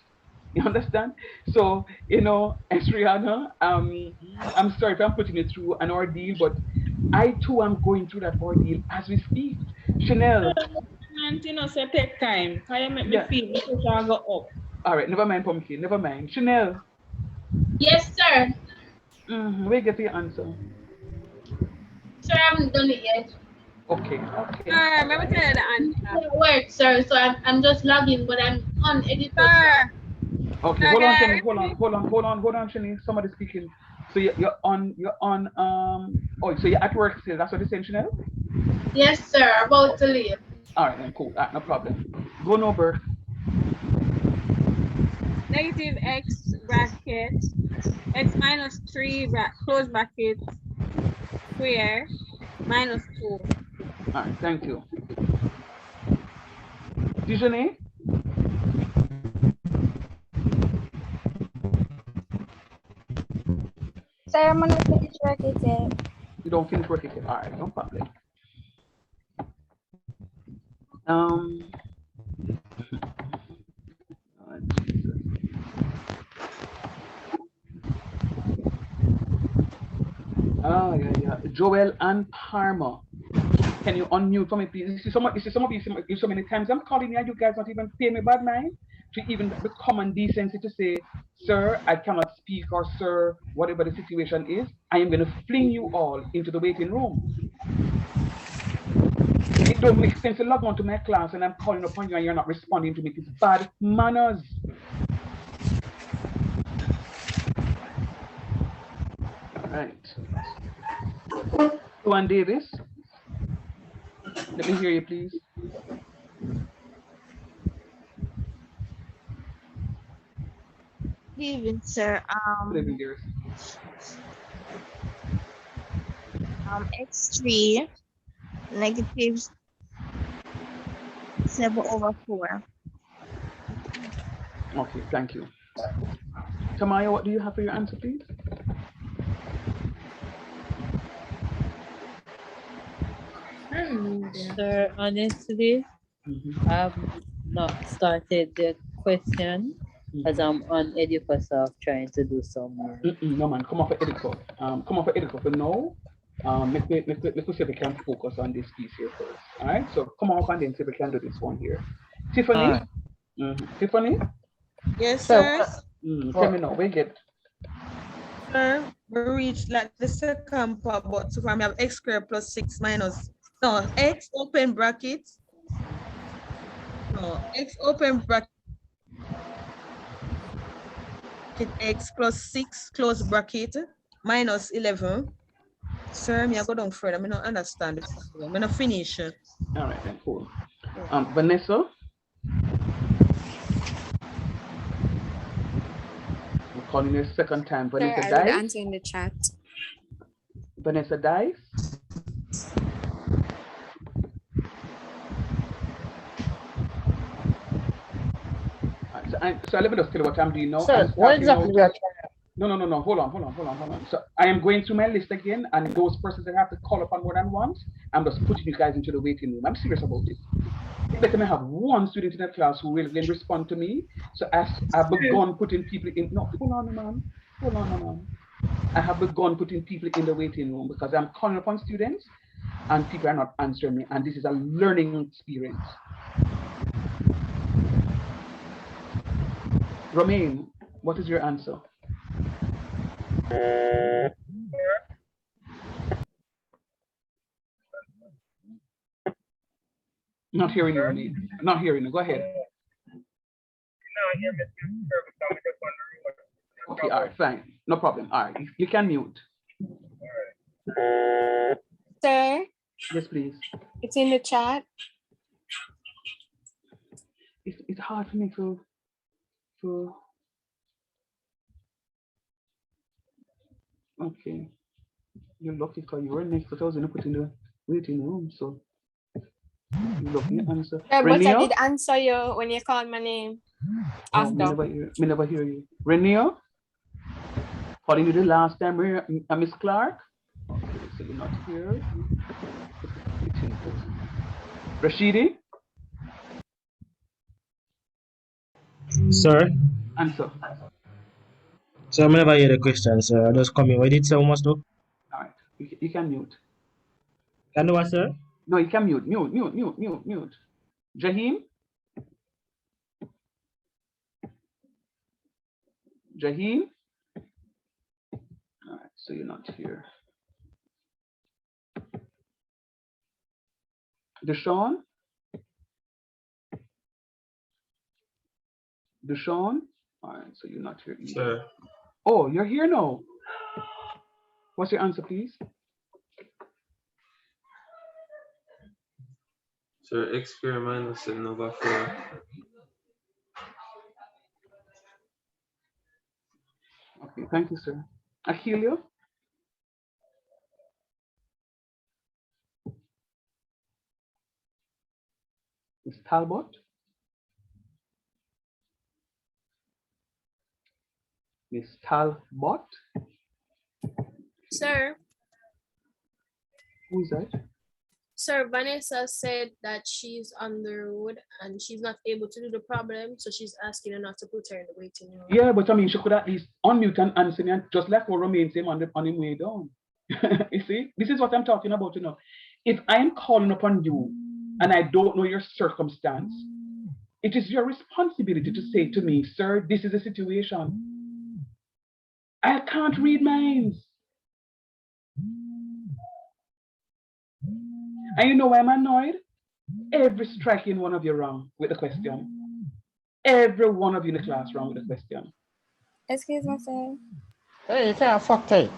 You understand? So, Estriana, I'm sorry if I'm putting you through an ordeal, but I too am going through that ordeal as we speak. Chanel. So take time. How you make me feel the pressure go up? All right, never mind, Pumpkin, never mind. Chanel. Yes, sir. Where get your answer? Sir, I haven't done it yet. Okay. Let me tell you the answer. It works, sir. So I'm just logging, but I'm on editor. Okay, hold on, Shani. Hold on, Shani. Somebody's speaking. So you're on. Oh, so you're at work still. That's what you're saying, Chanel? Yes, sir. About to leave. All right, then cool. No problem. Go no, Bert. Negative x bracket x minus 3 close bracket square minus 2. All right, thank you. Dijane? Sir, I'm gonna finish work it yet. You don't finish working yet. All right, no problem. Yeah. Joel and Parma. Can you unmute for me, please? You see some of you so many times I'm calling you and you guys not even pay me bad mind to even the common decency to say, sir, I cannot speak, or sir, whatever the situation is, I am going to fling you all into the waiting room. It don't make sense to log on to my class and I'm calling upon you and you're not responding to me. It's bad manners. All right. Juan Davis, let me hear you, please. Good evening, sir. Good evening, dearest. X3 negative 7/4. Okay, thank you. Tamaya, what do you have for your answer, please? Sir, honestly, I've not started the question as I'm on Edifasoft trying to do some more. No man, come off of Edifasoft. Come off of Edifasoft for now. Let's see if we can focus on this piece here first. All right, so come off and then see if we can do this one here. Tiffany? Tiffany? Yes, sir. Tell me now, we get. Sir, we reach like the second part, but so far we have x squared plus 6 minus, no, x open bracket, no, x open bracket, x plus 6 close bracket minus 11. Sir, me I go down further. I don't understand. I'm gonna finish. All right, then cool. Vanessa? I'm calling you a second time. Vanessa Sir, I Dice? would answer in the chat. Vanessa Dice? So let me just tell you what I'm doing now. Sir, what exactly we are trying? No. Hold on. So I am going through my list again, and those persons that have to call upon more than once, I'm just putting you guys into the waiting room. I'm serious about this. It better may have one student in the class who will then respond to me. So as I've begun putting people in. No, hold on, man. I have begun putting people in the waiting room because I'm calling upon students, and people are not answering me, and this is a learning experience. Romain, what is your answer? Not hearing you, Romain. Not hearing you. Go ahead. Okay, all right, fine. No problem. All right, you can mute. Sir? Yes, please. It's in the chat. It's hard for me to okay. You're lucky because you were next, but I was gonna put in the waiting room, so you're lucky answer. Sir, but I did answer you when you called my name. Oh, me never hear you. Renia? Calling you the last time, Miss Clark? Okay, so you're not here. Rashidi? Sir? Answer. So I never hear the question, sir. I just come in. What did you say we must do? All right. You can mute. Can do what, sir? No, you can mute. Mute. Jahim? Jahim? All right, so you're not here. Deshaun? Deshaun? All right, so you're not here either. Sir. Oh, you're here now. What's your answer, please? Sir, x squared minus 7 over 4. Okay, thank you, sir. Achilio? Miss Talbot? Miss Talbot? Sir. Who is that? Sir, Vanessa said that she's on the road and she's not able to do the problem, so she's asking her not to put her in the waiting room. Yeah, but I mean, she could at least unmute and answer me and just let her remain same on him way down. You see, this is what I'm talking about, you know. If I am calling upon you and I don't know your circumstance, it is your responsibility to say to me, sir, this is a situation. I can't read minds. And you know why I'm annoyed? Every striking one of you wrong with the question. Every one of you in the class wrong with the question. Excuse me, sir. Hey, you can't fuck tape.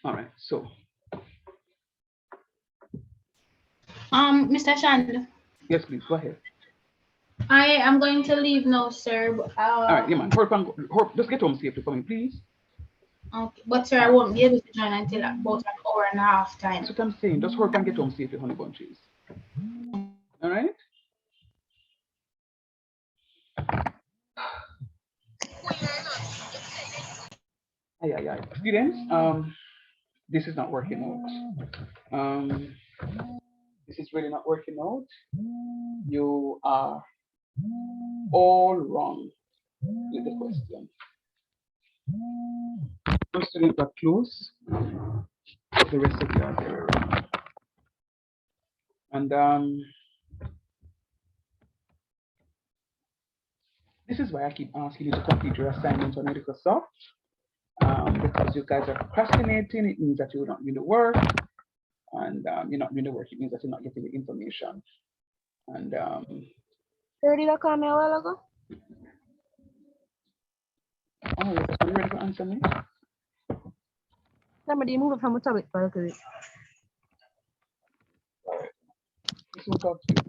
All right, so. Mr. Shand. Yes, please, go ahead. I am going to leave now, sir. All right, yeah, man. Just get home safely for me, please. Okay, but sir, I won't be able to join until about an hour and a half time. That's what I'm saying. Just hurry and get home safely, honey bunches. All right? Yeah. Students, this is not working out. This is really not working out. You are all wrong with the question. First students are close, but the rest of you are very wrong. And this is why I keep asking you to complete your assignments on Microsoft. Because you guys are procrastinating, it means that you're not doing the work. And you're not doing the work, it means that you're not getting the information. And Sir, did I call me a while ago? Oh, yes, are you ready to answer me? Somebody move from the topic for a little bit. This will talk to you.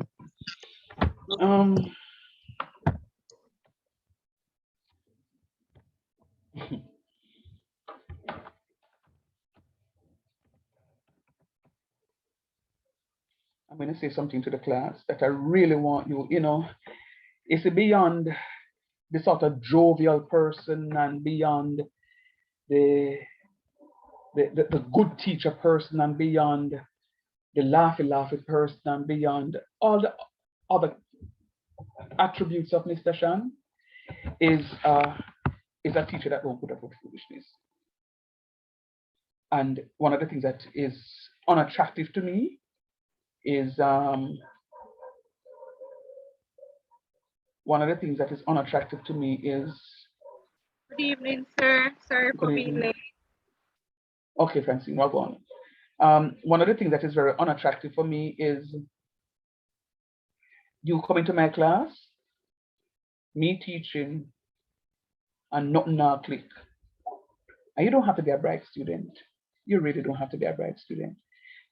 I'm going to say something to the class that I really want you, you know, it's beyond the sort of jovial person and beyond the good teacher person and beyond the laughy person and beyond all the other attributes of Mr. Shan is a teacher that won't put up with foolishness. And one of the things that is unattractive to me is Good evening, sir. Sorry for being late. Okay, Francine, well gone. One of the things that is very unattractive for me is you come into my class, me teaching, and nothing now click. And you don't have to be a bright student. You really don't have to be a bright student.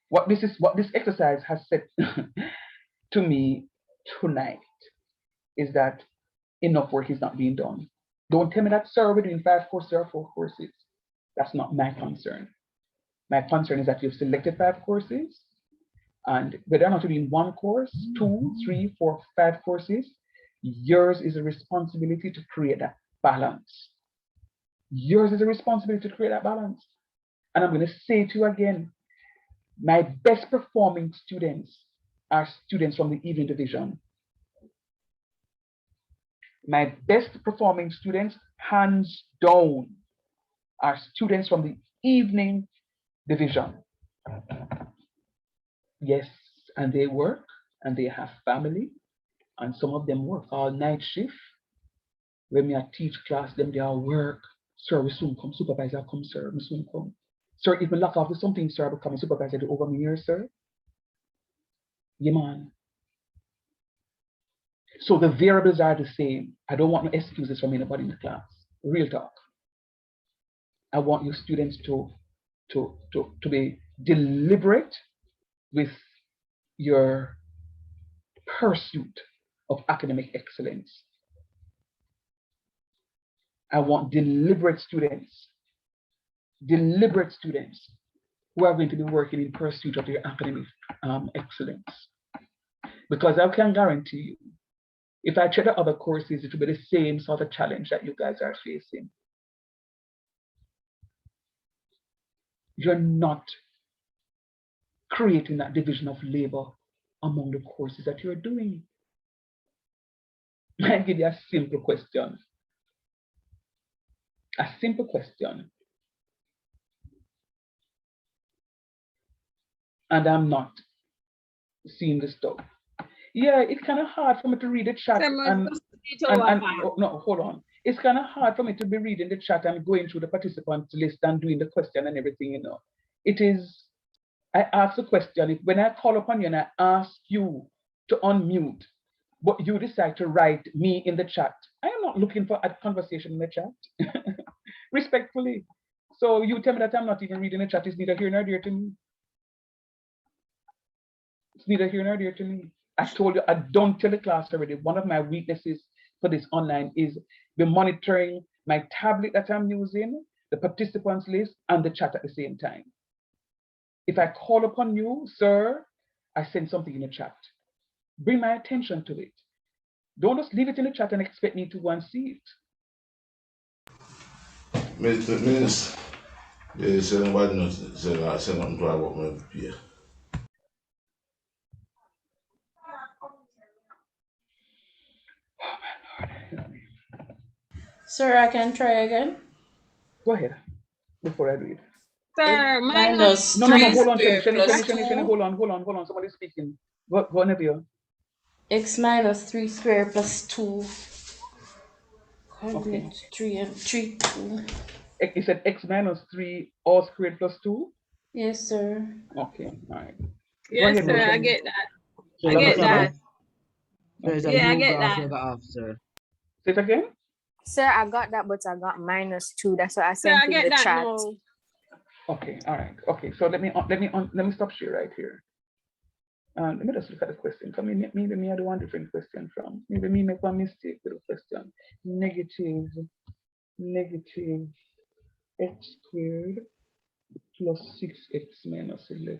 What this exercise has said to me tonight is that enough work is not being done. Don't tell me that, sir, we're doing 5 courses or 4 courses. That's not my concern. My concern is that you've selected 5 courses, and whether or not you're doing 1 course, 2, 3, 4, 5 courses, yours is a responsibility to create that balance. Yours is a responsibility to create that balance. And I'm going to say to you again, my best performing students are students from the evening division. My best performing students, hands down, are students from the evening division. Yes, and they work and they have family, and some of them work all night shift. When me I teach class, them they are work. Sir, we soon come. Supervisor, come, sir. We soon come. Sir, if we lock off with something, sir, I become a supervisor to over me here, sir. Yeah, man. So the variables are the same. I don't want no excuses from anybody in the class. Real talk. I want your students to be deliberate with your pursuit of academic excellence. I want deliberate students who are going to be working in pursuit of their academic excellence. Because I can guarantee you, if I check the other courses, it will be the same sort of challenge that you guys are facing. You're not creating that division of labor among the courses that you're doing. I give you a simple question. A simple question. And I'm not seeing the stuff. Yeah, it's kind of hard for me to read the chat. Oh, no, hold on. It's kind of hard for me to be reading the chat and going through the participants list and doing the question and everything, you know. It is, I ask the question, when I call upon you and I ask you to unmute, but you decide to write me in the chat, I am not looking for a conversation in the chat, respectfully. So you tell me that I'm not even reading the chat, it's neither here nor there to me. It's neither here nor there to me. I told you, I don't tell the class already. One of my weaknesses for this online is the monitoring my tablet that I'm using, the participants list, and the chat at the same time. If I call upon you, sir, I send something in the chat. Bring my attention to it. Don't just leave it in the chat and expect me to go and see it. Mr. Minister, there's nobody knows nothing to about my peer. Sir, I can try again. Go ahead before I read. Sir, minus no, hold on, Shani, hold on. Somebody's speaking. Go on, Neville. X minus 3 squared plus 2. Okay. 3 and 3, 2. You said x minus 3 all squared plus 2? Yes, sir. Okay, all right. Yes, sir, I get that. I get that. Yeah, I get that. Sir. Say it again? Sir, I got that, but I got minus 2. That's what I sent in the chat. No. Okay, all right. Okay, so let me stop share right here. Let me just look at the question. Maybe I do one different question from. Maybe me make one mistake with the question. Negative x squared plus 6x minus 11.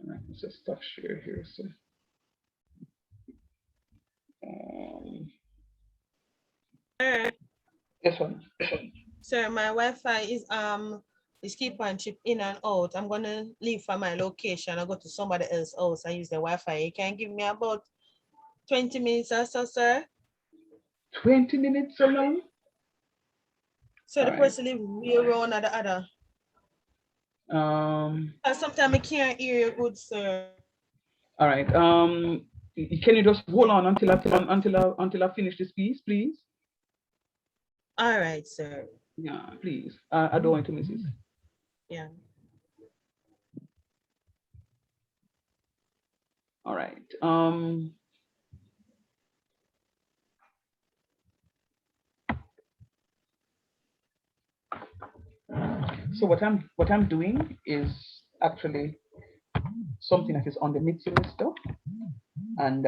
All right, let's just stop share here. So, yes, one. Sir, my Wi-Fi is keep on chip in and out. I'm gonna leave from my location. I go to somebody else's house. I use the Wi-Fi. You can give me about 20 minutes or so, sir. 20 minutes so long? So the person live way around or the other. Sometimes I can't hear you good, sir. All right. Can you just hold on until I finish this piece, please? All right, sir. Yeah, please. I don't want to miss it. Yeah. All right. So what I'm doing is actually something that is on the mid-semester. And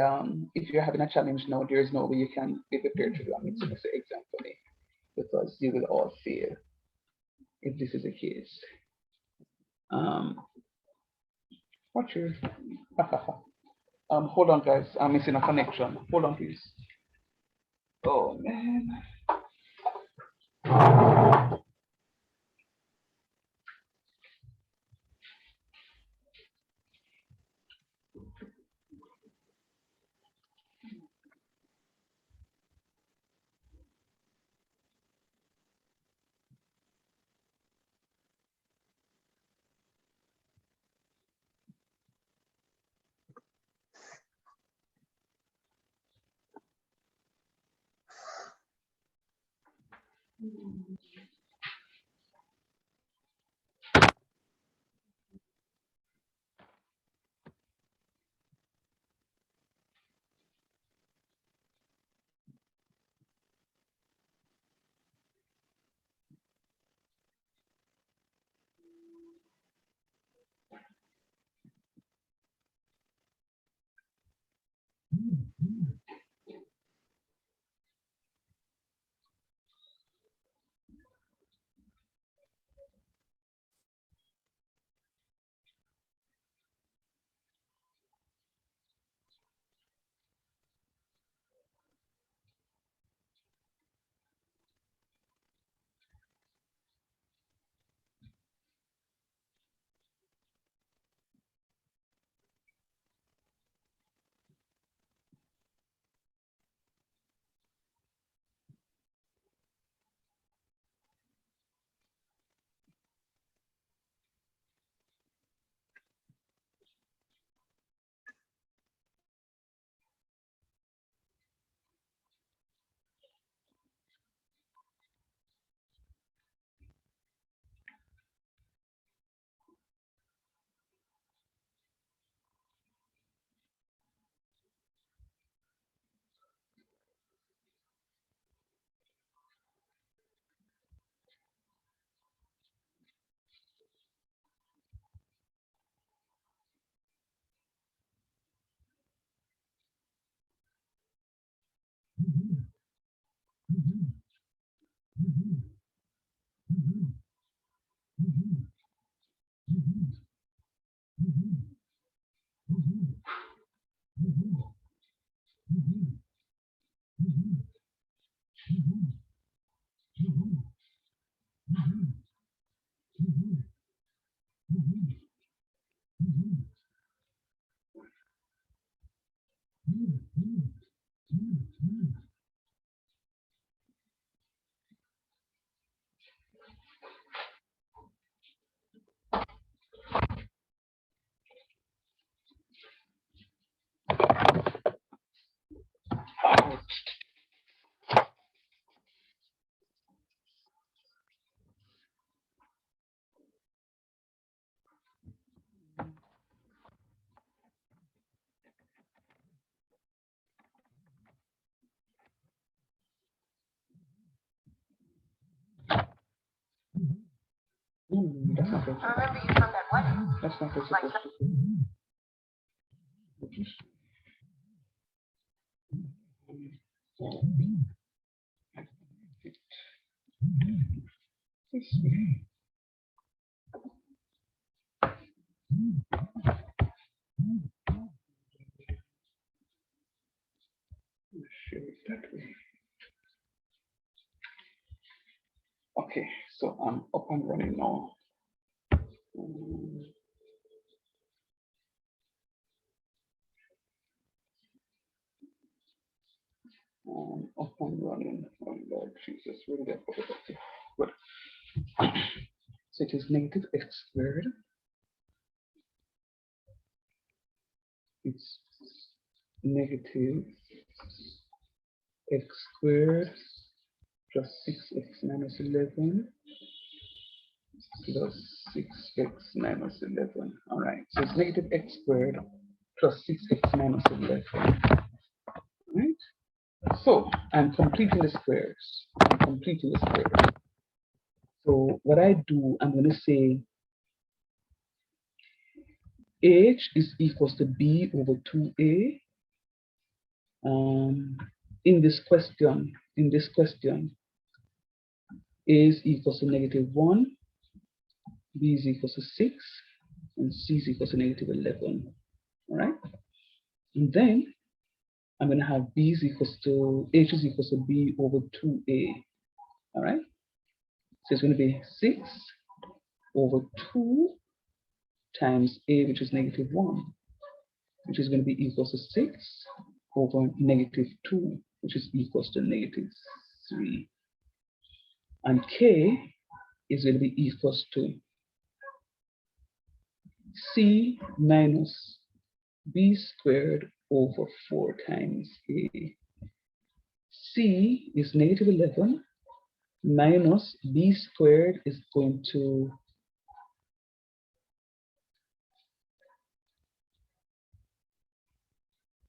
if you're having a challenge now, there is no way you can be prepared to do a mid-semester exam for me, because you will all fail if this is the case. Watch your hold on, guys. I'm missing a connection. Hold on, please. Oh man. That's not what. I remember you from that wedding. That's not what supposed to be. This way. Share it that way. Okay, so I'm up and running now. Up and running. Oh Lord Jesus, where did I put it? Okay, good. So it is negative x squared. It's negative x squared plus 6x minus 11 plus 6x minus 11. All right, so it's negative x squared plus 6x minus 11. All right, so I'm completing the squares. I'm completing the squares. So what I do, I'm going to say h is equals to b over 2a. In this question, a is equals to negative 1, b is equals to 6, and c is equals to negative 11. All right, and then I'm going to have b is equals to h is equals to b over 2a. All right, So it's going to be 6 over 2 times a, which is negative 1, which is going to be equals to 6 over negative 2, which is equals to negative 3. And k is going to be equals to c minus b squared over 4 times a. C is negative 11 minus b squared is going to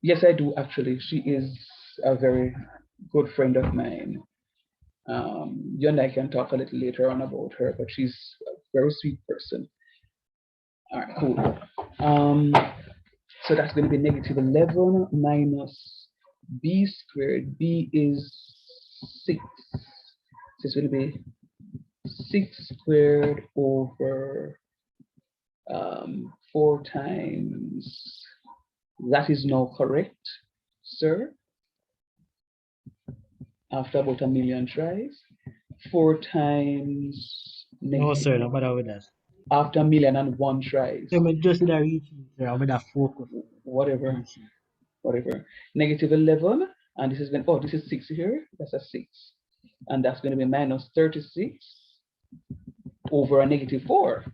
yes, I do actually. She is a very good friend of mine. You and I can talk a little later on about her, but she's a very sweet person. All right, cool. So that's going to be negative 11 minus b squared. B is 6. So it's going to be 6 squared over 4 times. That is now correct, sir. After about a million tries. 4 times. No, sir, no matter with that. After 1,000,001 tries. So I just did a reaching, sir, with that focus. Whatever. Negative 11, and this is going. Oh, this is 6 here. That's a 6, and that's going to be minus 36 over a negative 4.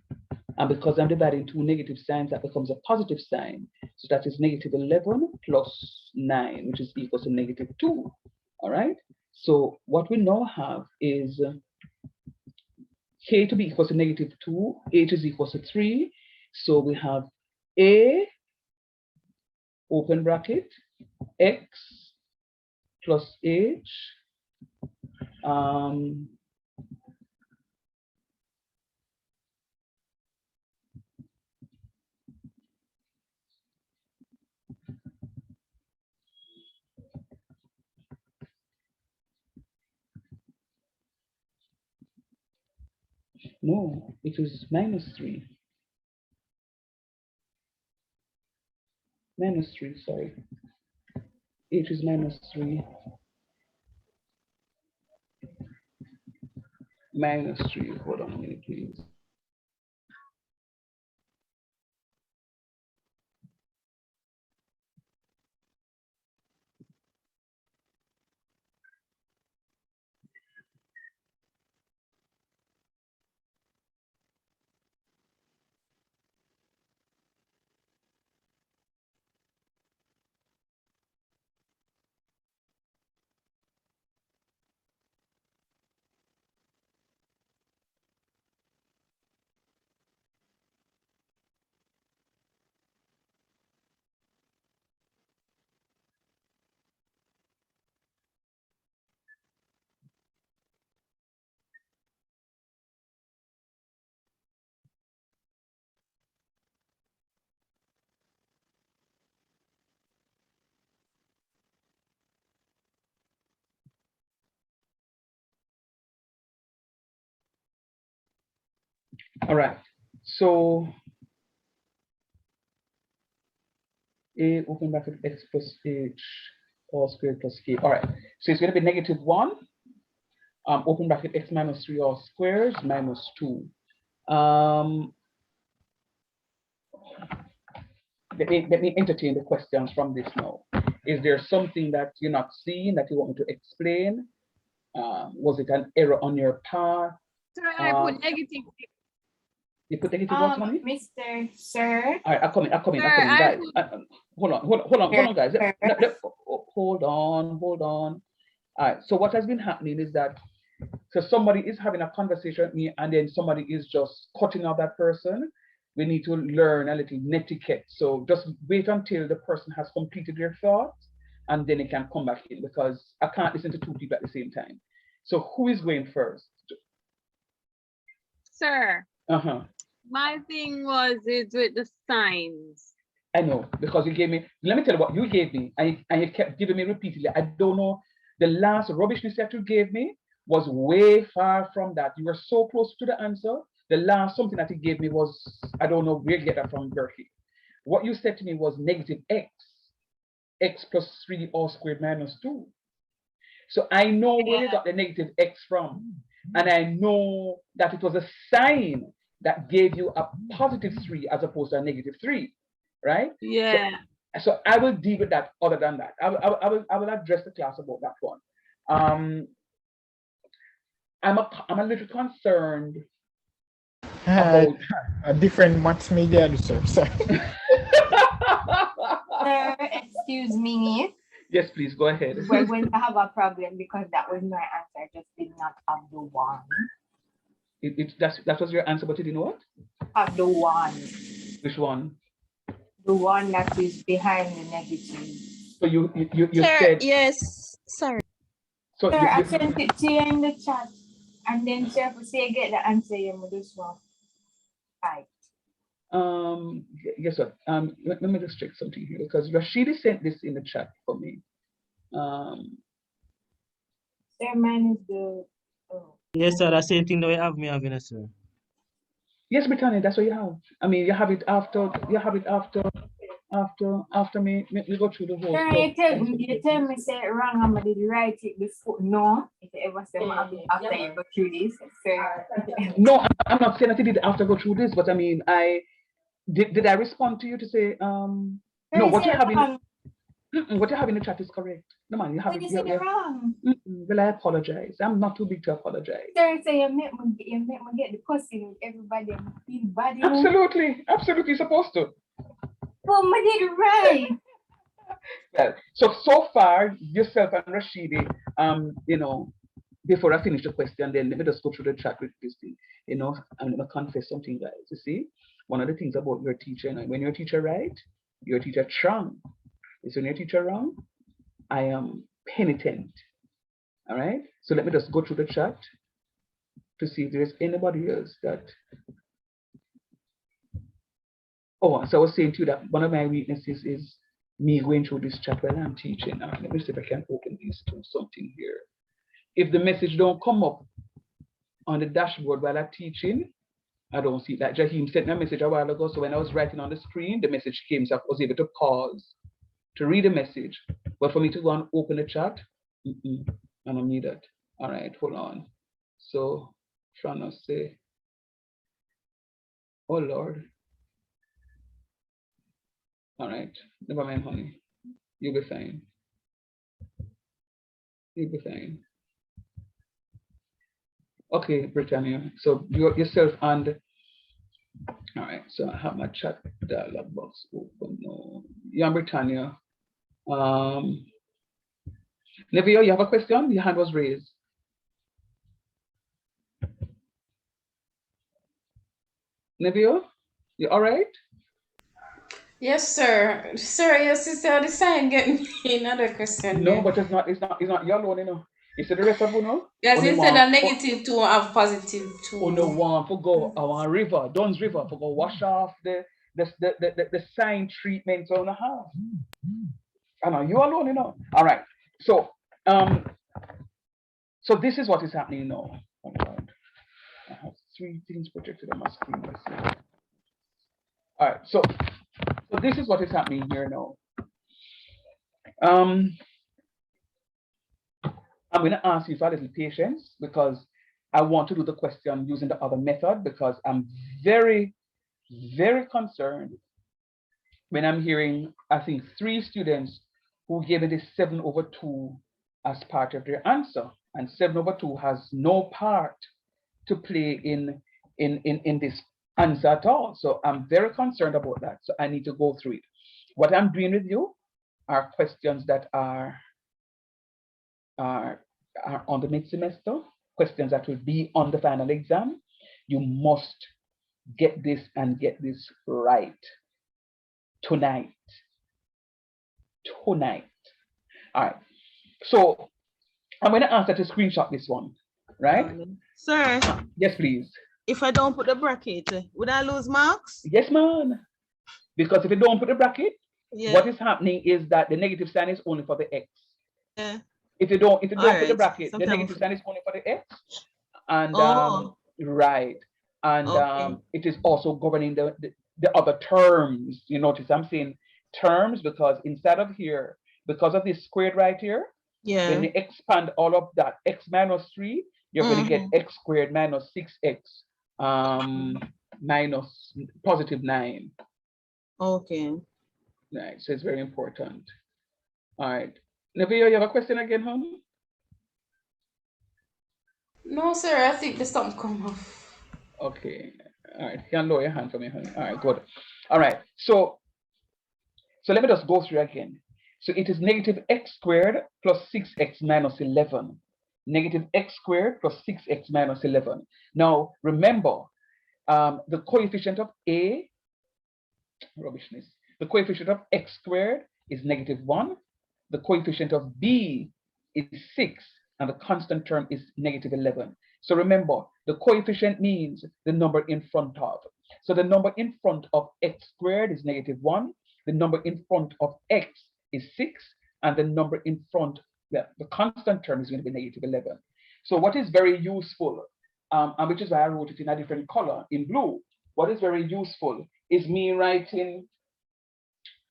And because I'm dividing two negative signs, that becomes a positive sign. So that is negative 11 plus 9, which is equal to negative 2. All right. So what we now have is k to be equal to negative 2, h is equal to 3. So we have a, open bracket, x plus h, no, it is minus 3. Minus 3, sorry. H is minus 3. Minus 3, hold on a minute, please. All right, so a open bracket x plus h all squared plus k. All right, so it's going to be negative 1, open bracket x minus 3 all squares minus 2. Let me entertain the questions from this now. Is there something that you're not seeing that you want me to explain? Was it an error on your part? Sir, I put negative. You put negative what, honey? Mr. Sir. All right, I'm coming, guys. Hold on, guys. Hold on. All right, so what has been happening is that, so somebody is having a conversation with me and then somebody is just cutting out that person. We need to learn a little netiquette. So just wait until the person has completed their thoughts and then it can come back in, because I can't listen to two people at the same time. So who is going first? Sir. My thing was with the signs. I know, because you gave me, let me tell you what you gave me, and you kept giving me repeatedly. I don't know, the last rubbish list that you gave me was way far from that. You were so close to the answer. The last something that you gave me was, I don't know where you get that from, Berkeley. What you said to me was negative x plus 3 all squared minus 2. So I know where you got the negative x from, and I know that it was a sign that gave you a +3 as opposed to a -3, right? Yeah. So I will deal with that. Other than that, I will address the class about that one. I'm a little concerned about a different maths media, sir. Sorry. Excuse me. Yes, please go ahead. We're going to have a problem because that was my answer. I just did not have the one. That was your answer, but you didn't what? Have the one. Which one? The one that is behind the negative. So you Sir, said yes. Sorry. so. Sir, I sent it to you in the chat, and then sir, if you get the answer, you will just one. Right. Guess what? Let me just check something here because Rashidi sent this in the chat for me. Sir, mine is the. Oh. Yes, sir. The same thing that we have me having, sir. Yes, Britannia, that's what you have. I mean, you have it after. You have it after me go through the whole. Sir, you tell me say it wrong. I'm gonna write it before. No, if you ever say after you go through this, sir. No, I'm not saying that you did after go through this, but I mean, did I respond to you to say no? What you have in what you have in the chat is correct. No man, you have it wrong. Well, I apologize. I'm not too big to apologize. Sir, so you make me get the pussy with everybody and feel bad. Absolutely, absolutely supposed to. Well, I did it right. Well, so far, yourself and Rashidi, before I finish the question, then let me just go through the chat with this thing. I'm gonna confess something, guys. You see, one of the things about your teacher, when your teacher right, your teacher strong. When your teacher wrong, I am penitent. All right. So let me just go through the chat to see if there's anybody else that. Oh, so I was saying to you that one of my weaknesses is me going through this chat while I'm teaching. Let me see if I can open this to something here. If the message don't come up on the dashboard while I'm teaching, I don't see that. Jaheem sent me a message a while ago. So when I was writing on the screen, the message came. So I was able to pause to read the message. But for me to go and open the chat, I don't need that. All right, hold on. So trying to say, oh Lord. All right, never mind, honey. You'll be fine. You'll be fine. Okay, Britannia. So yourself and all right. So I have my chat dialog box open. No, yeah, Britannia. Nevio, you have a question? Your hand was raised. Nevio, you all right? Yes, sir. Sir, your sister the sign get me another question. No, but it's not your alone, It's the rest of you know. Yes, instead of -2 have +2. Oh no, one for go our river, Dunn's River, for go wash off the sign treatment on the house. I know you alone, All right. So so this is what is happening now. Oh God. I have 3 things projected on my screen. Let's see. All right, so this is what is happening here now. I'm going to ask you for a little patience because I want to do the question using the other method because I'm very, very concerned when I'm hearing, I think, 3 students who gave it a 7/2 as part of their answer, and 7/2 has no part to play in this answer at all. So I'm very concerned about that. So I need to go through it. What I'm doing with you are questions that are on the mid-semester, questions that will be on the final exam. You must get this and get this right tonight. All right. So I'm going to ask that to screenshot this one, right? Sir. Yes, please. If I don't put the bracket, would I lose marks? Yes, man. Because if you don't put the bracket, what is happening is that the negative sign is only for the x. Yeah. If you don't put the bracket, the negative sign is only for the x. And right. And it is also governing the other terms. You notice I'm saying terms because inside of here, because of this squared right here, when you expand all of that x -3, you're going to get x squared minus 6x minus positive 9. Okay. Right, so it's very important. All right. Navia, you have a question again, hon? No, sir, I think the stump come off. Okay. All right. You can lower your hand for me, honey. All right, good. All right. So let me just go through again. So it is negative x squared plus 6x minus 11. Negative x squared plus 6x minus 11. Now, remember, the coefficient of A, rubbishness, the coefficient of x squared is negative 1. The coefficient of B is 6, and the constant term is negative 11. So remember, the coefficient means the number in front of. So the number in front of x squared is negative 1. The number in front of x is 6, and the number in front, the constant term is going to be negative 11. So what is very useful, and which is why I wrote it in a different color, in blue, what is very useful is me writing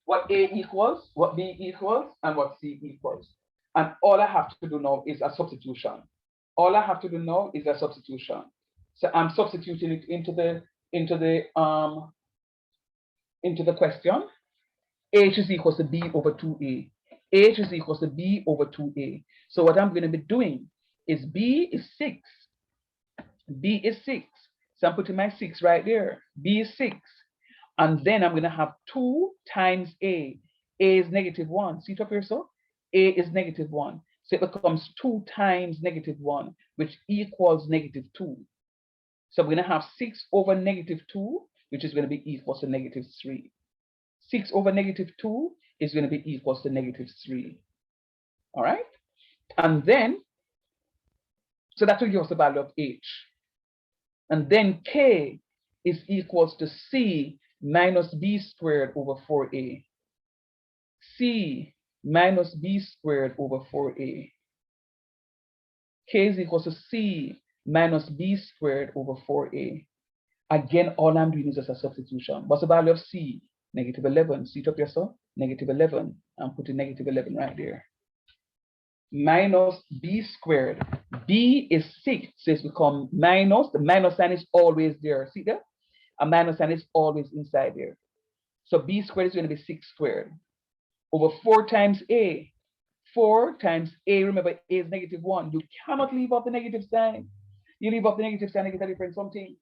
what A equals, what B equals, and what C equals. And all I have to do now is a substitution. All I have to do now is a substitution. So I'm substituting it into the question. H is equals to B over 2A. H is equals to B over 2A. So what I'm going to be doing is B is 6. B is 6. So I'm putting my 6 right there. B is 6. And then I'm going to have 2 times A. A is negative 1. See it up here, so? A is negative 1. So it becomes 2 times negative 1, which equals negative 2. So we're going to have 6 over negative 2, which is going to be equals to negative 3. 6 over negative 2 is going to be equals to negative 3. All right? And then, so that will give us the value of H. And then K is equals to C minus B squared over 4A. C minus B squared over 4A. K is equals to C minus B squared over 4A. Again, all I'm doing is just a substitution. What's the value of C? Negative 11. See it up here, so? Negative 11. I'm putting negative 11 right there. Minus B squared. B is 6, so it's become minus. The minus sign is always there. See there? A minus sign is always inside there. So B squared is going to be 6 squared over 4 times A. 4 times A, remember A is negative 1. You cannot leave off the negative sign. You leave off the negative sign and get a different something.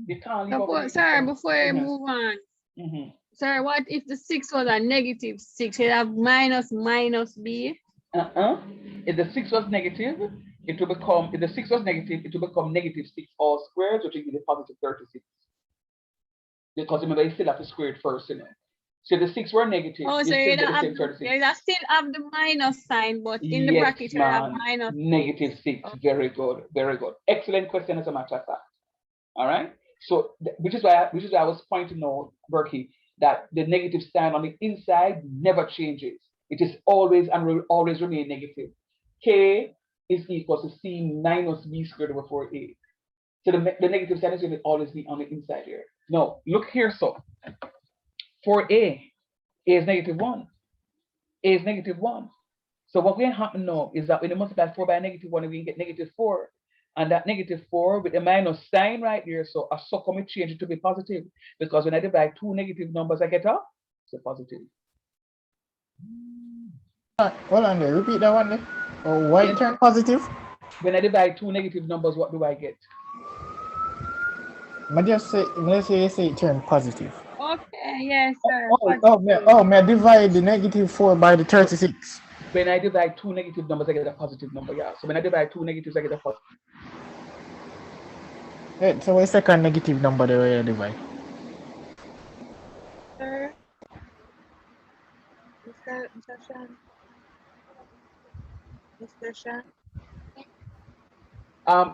You can't leave off. Sorry, before I move on. Sorry, what if the 6 was a negative 6? You'd have minus B? If the 6 was negative, it will become, if the 6 was negative, it will become negative 6 all squared, which will give you positive 36. Because remember, you still have to square it first, you know. So if the 6 were negative, oh, so you still have the minus sign, but in the bracket you have minus. Negative 6. Okay. Very good, very good. Excellent question as a matter of fact. All right. So which is why I was pointing out, Berkey, that the negative sign on the inside never changes. It is always and will always remain negative. K is equal to C minus B squared over 4A. So the negative sign is going to always be on the inside here. Now, look here, so. 4A, A is negative 1. A is negative 1. So what will happen now is that when you multiply 4 by negative 1, we get negative 4. And that negative 4 with the minus sign right here, so I so come change it to be positive. Because when I divide 2 negative numbers, I get a positive. Hold on there, repeat that one there. Oh, why it turn positive? When I divide 2 negative numbers, what do I get? Let's say it turn positive. Okay, yes, sir. May I divide the negative 4 by the 36. When I divide 2 negative numbers, I get a positive number, yeah. So when I divide 2 negatives, I get a positive. Hey, so what's the second negative number the way I divide? Sir, Mr. Shan?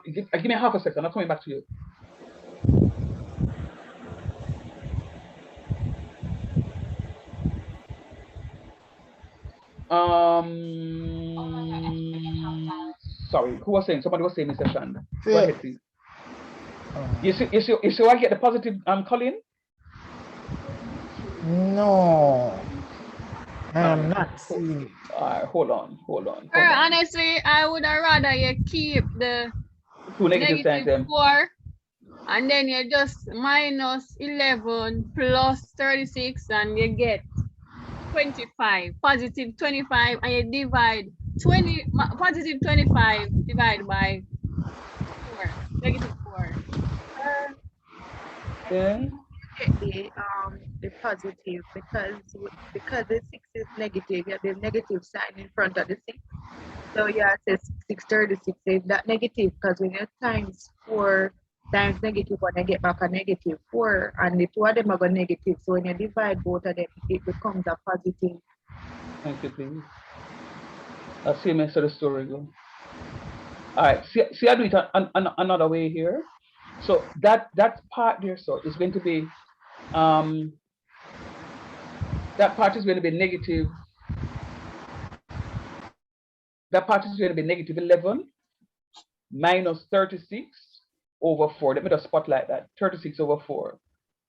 Give me half a second, I'm coming back to you. Sorry, who was saying? Somebody was saying, Mr. Shand. Go ahead, please. You see I get the positive, Colin? No. I'm not seeing it. All right, hold on. Honestly, I would have rather you keep the Two negative signs. -4, and then you just minus 11 plus 36, and you get 25, positive 25, and you divide positive 25 divided by 4, -4. Yeah. The positive because the 6 is negative, you have the negative sign in front of the 6. So yeah, it says 636 is that negative because when you times 4 times -1, you get back a -4, and the two of them are going negative. So when you divide both of them, it becomes a positive. Thank you, please. I'll see my sort of story go. All right, see I do it another way here. So that part there, so is going to be that part is going to be negative. That part is going to be negative 11 minus 36 over 4. Let me just spotlight that. 36 over 4,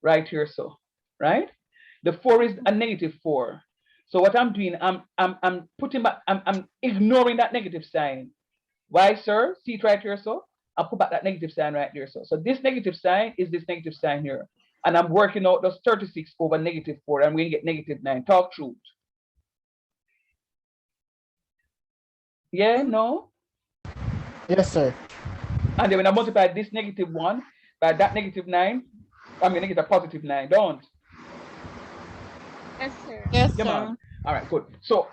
right here, so right. The 4 is a -4. So what I'm doing, I'm putting back, I'm ignoring that negative sign. Why, sir? See it right here, so I'll put back that negative sign right there, so this negative sign is this negative sign here, and I'm working out those 36 over -4. I'm going to get -9. Talk truth. Yeah, no? Yes, sir. And then when I multiply this -1 by that -9, I'm going to get a +9. Don't? Yes, sir. Yes, Come sir. on. All right, good. So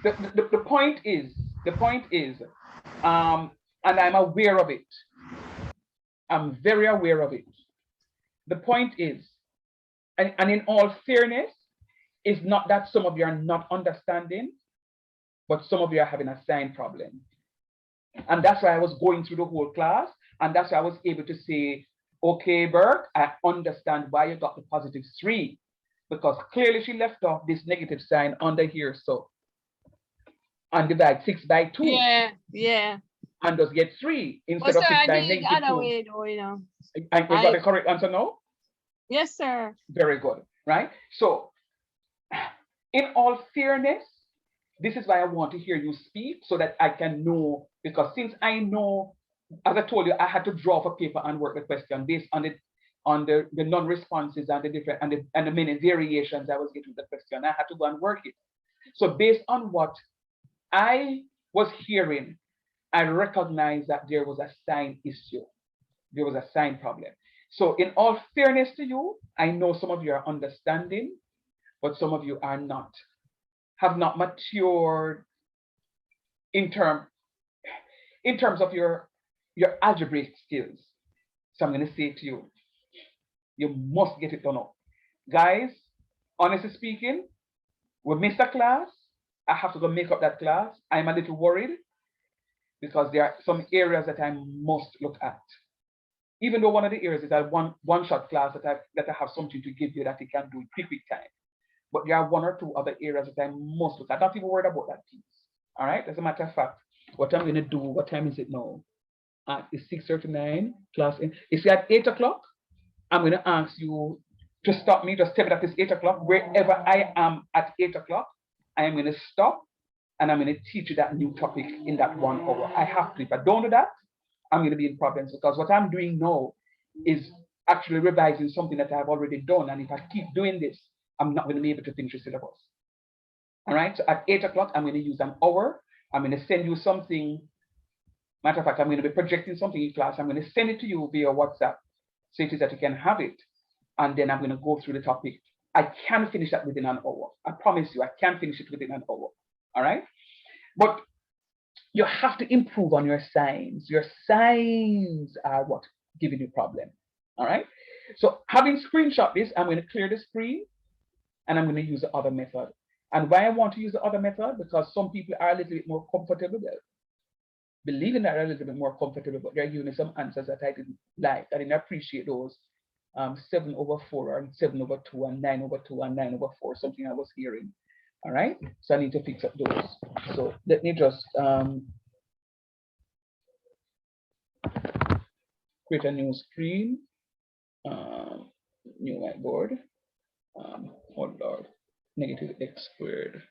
the point is, and I'm aware of it. I'm very aware of it. The point is, and in all fairness, it's not that some of you are not understanding, but some of you are having a sign problem. And that's why I was going through the whole class, and that's why I was able to say, okay, Bert, I understand why you got the +3, because clearly she left off this negative sign under here, so, and divide 6 by 2. Yeah. And just get 3 instead of 6 by -2. Other way, though, you know. And you got the correct answer now? Yes, sir. Very good, right? So, in all fairness, this is why I want to hear you speak so that I can know, because since I know, as I told you, I had to draw up a paper and work the question based on the non-responses and the different and the many variations I was getting the question. I had to go and work it. So based on what I was hearing, I recognized that there was a sign issue. There was a sign problem. So in all fairness to you, I know some of you are understanding, but some of you are not, have not matured in terms of your algebraic skills. So I'm going to say to you, you must get it done up. Guys, honestly speaking, we missed a class. I have to go make up that class. I'm a little worried because there are some areas that I must look at. Even though one of the areas is a one-shot class that I have something to give you that you can do in quick time. But there are 1 or 2 other areas that I must look at. I'm not even worried about that piece. All right, as a matter of fact, what I'm going to do, what time is it now? It's 6:39, class in. Is it at 8 o'clock? I'm going to ask you to stop me, just tell me that it's 8 o'clock. Wherever I am at 8 o'clock, I am going to stop and I'm going to teach you that new topic in that 1 hour. I have to. If I don't do that, I'm going to be in problems, because what I'm doing now is actually revising something that I've already done. And if I keep doing this, I'm not going to be able to finish the syllabus. All right, so at 8 o'clock, I'm going to use an hour. I'm going to send you something. Matter of fact, I'm going to be projecting something in class. I'm going to send it to you via WhatsApp, so it is that you can have it. And then I'm going to go through the topic. I can finish that within an hour. I promise you, I can finish it within an hour. All right, but you have to improve on your signs. Your signs are what giving you problem. All right. So having screenshot this, I'm going to clear the screen and I'm going to use the other method. And why I want to use the other method, because some people are a little bit more comfortable with it. Believing that they're a little bit more comfortable, but they're giving me some answers that I didn't like. I didn't appreciate those 7/4 and 7/2 and 9/2 and 9/4, something I was hearing. All right, so I need to fix up those. So let me just create a new screen, new whiteboard. Oh Lord, -x².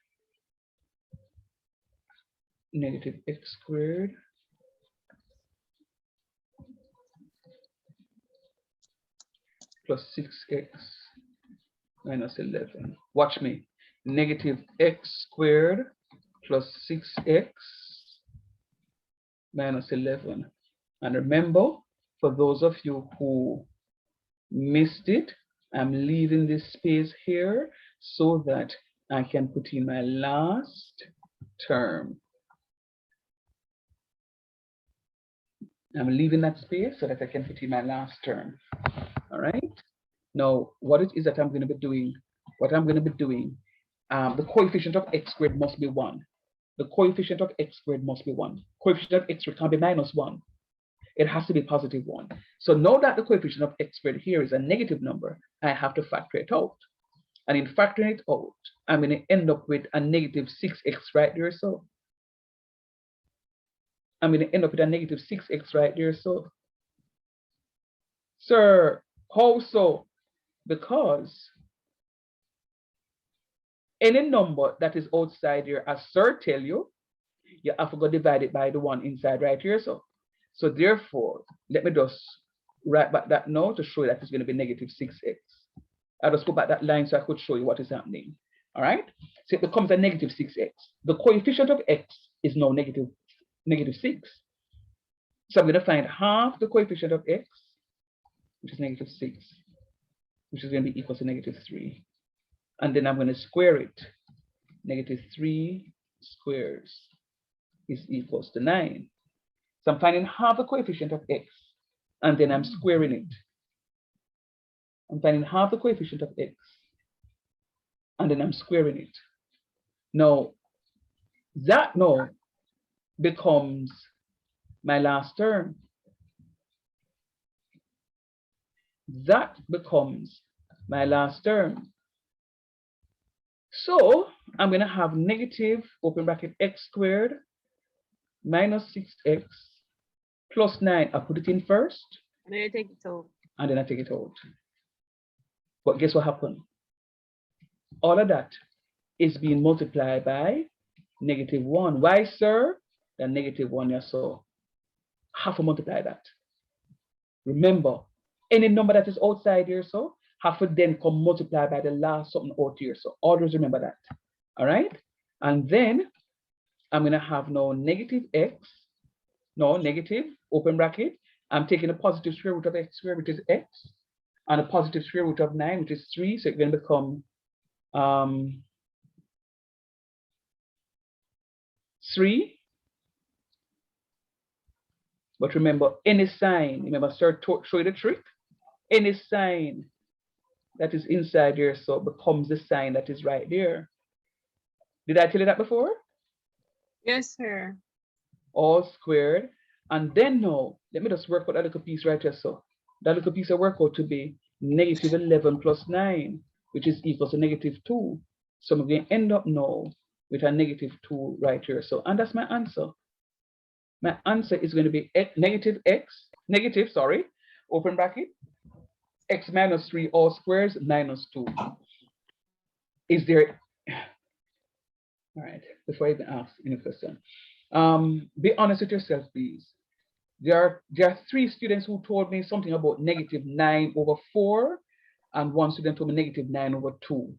negative x squared plus 6x minus 11. Watch me. Negative x squared plus 6x minus 11. And remember, for those of you who missed it, I'm leaving this space here so that I can put in my last term. I'm leaving that space so that I can put in my last term. All right. Now, what it is that I'm going to be doing, the coefficient of x squared must be 1. The coefficient of x squared must be 1. Coefficient of x squared can't be minus 1. It has to be positive 1. So now that the coefficient of x squared here is a negative number, I have to factor it out. And in factoring it out, I'm going to end up with a negative 6x right there. So I'm going to end up with a negative 6x right there. So, sir, how so? Because any number that is outside here, as sir tell you, you have to go divide it by the one inside right here. So therefore, let me just write back that now to show you that it's going to be negative 6x. I'll just go back that line so I could show you what is happening. All right. So it becomes a negative 6x. The coefficient of x is now negative 6. So I'm going to find half the coefficient of x, which is negative 6, which is going to be equal to negative 3. And then I'm going to square it. Negative 3 squares is equals to 9. So I'm finding half the coefficient of x, and then I'm squaring it. I'm finding half the coefficient of x, and then I'm squaring it. Now, that now becomes my last term. That becomes my last term. So I'm going to have negative, open bracket, x squared minus 6x plus 9. I put it in first. And then you take it out. And then I take it out. But guess what happened? All of that is being multiplied by negative 1. Why, sir? The negative 1 you saw. Have to multiply that. Remember, any number that is outside here, so have to then come multiply by the last something out here. So always remember that. All right. And then I'm going to have now negative x. No, negative, open bracket. I'm taking a positive square root of x squared, which is x, and a positive square root of 9, which is 3. So it's going to become 3. But remember, any sign, remember, sir, show you the trick. Any sign that is inside there, so becomes the sign that is right there. Did I tell you that before? Yes, sir. All squared. And then now, let me just work out that little piece right here. So that little piece I work out to be negative 11 plus 9, which is equal to negative 2. So I'm going to end up now with a negative 2 right here. So, and that's my answer. My answer is going to be negative, open bracket, x minus 3 all squares minus 2. Is there, all right, before I even ask any question, be honest with yourself, please. There are 3 students who told me something about negative 9 over 4, and 1 student told me negative 9 over 2.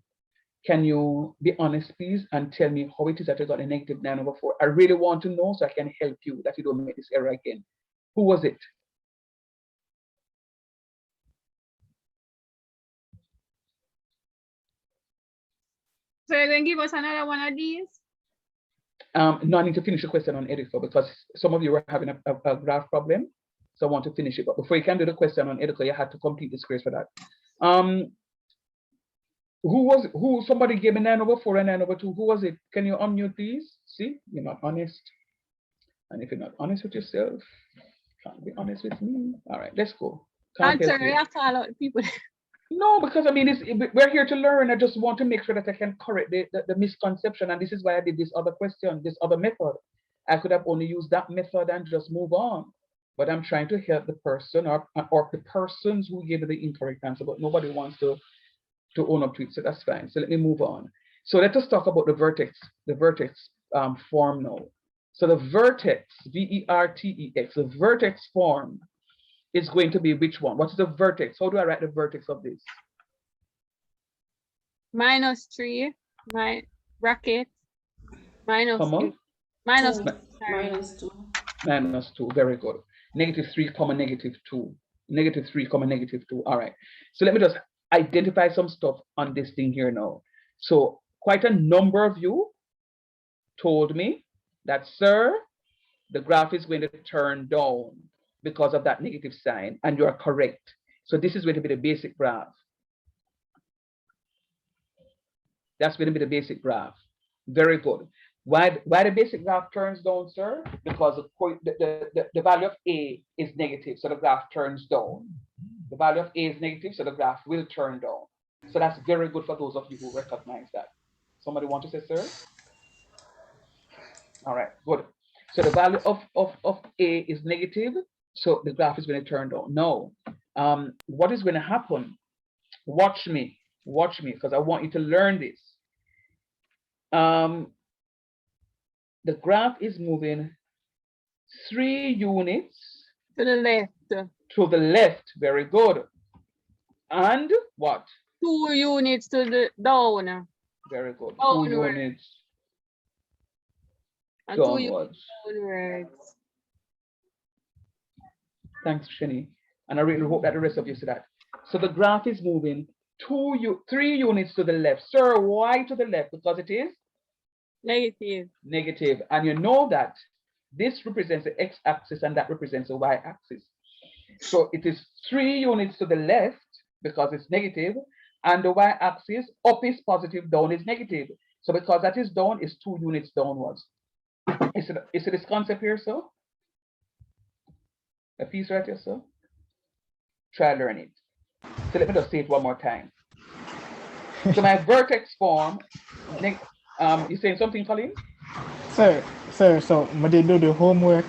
Can you be honest, please, and tell me how it is that you got a negative 9 over 4? I really want to know so I can help you, that you don't make this error again. Who was it? So you're going to give us another one of these? No, I need to finish the question on Edico because some of you were having a graph problem. So I want to finish it. But before you can do the question on Edico, you had to complete the squares for that. Somebody gave me 9 over 4 and 9 over 2. Who was it? Can you unmute, please? See, you're not honest. And if you're not honest with yourself, can't be honest with me. All right, let's go. Answer, you have to allow people. No, because I mean, we're here to learn. I just want to make sure that I can correct the misconception. And this is why I did this other question, this other method. I could have only used that method and just move on. But I'm trying to help the person or the persons who gave the incorrect answer, but nobody wants to own up to it. So that's fine. So let me move on. So let us talk about the vertex form now. So the vertex, V-E-R-T-E-X, the vertex form is going to be which one? What is the vertex? How do I write the vertex of this? -3, my bracket, minus Comma? -2, minus Two. 2, sorry. -2. -2, very good. -3, -2. -3, -2. All right. So let me just identify some stuff on this thing here now. So quite a number of you told me that, sir, the graph is going to turn down because of that negative sign, and you are correct. So this is going to be the basic graph. That's going to be the basic graph. Very good. Why the basic graph turns down, sir? Because the value of A is negative, so the graph turns down. The value of A is negative, so the graph will turn down. So that's very good for those of you who recognize that. Somebody want to say, sir? All right, good. So the value of A is negative, so the graph is going to turn down. No. What is going to happen? Watch me, because I want you to learn this. The graph is moving 3 units to the left. To the left, very good. And what? 2 units to the down. Very good. Downward. 2 units and downwards. 2 units downwards. Thanks, Shani. And I really hope that the rest of you see that. So the graph is moving 3 units to the left. Sir, why to the left? Because it is? Negative. Negative. And you know that this represents the x-axis and that represents the y-axis. So it is 3 units to the left because it's negative, and the y-axis up is positive, down is negative. So because that is down, it's 2 units downwards. Is it this concept here, so? A piece right here, so? Try learn it. So let me just say it one more time. So my vertex form, you saying something, Colin? Sir, so I did do the homework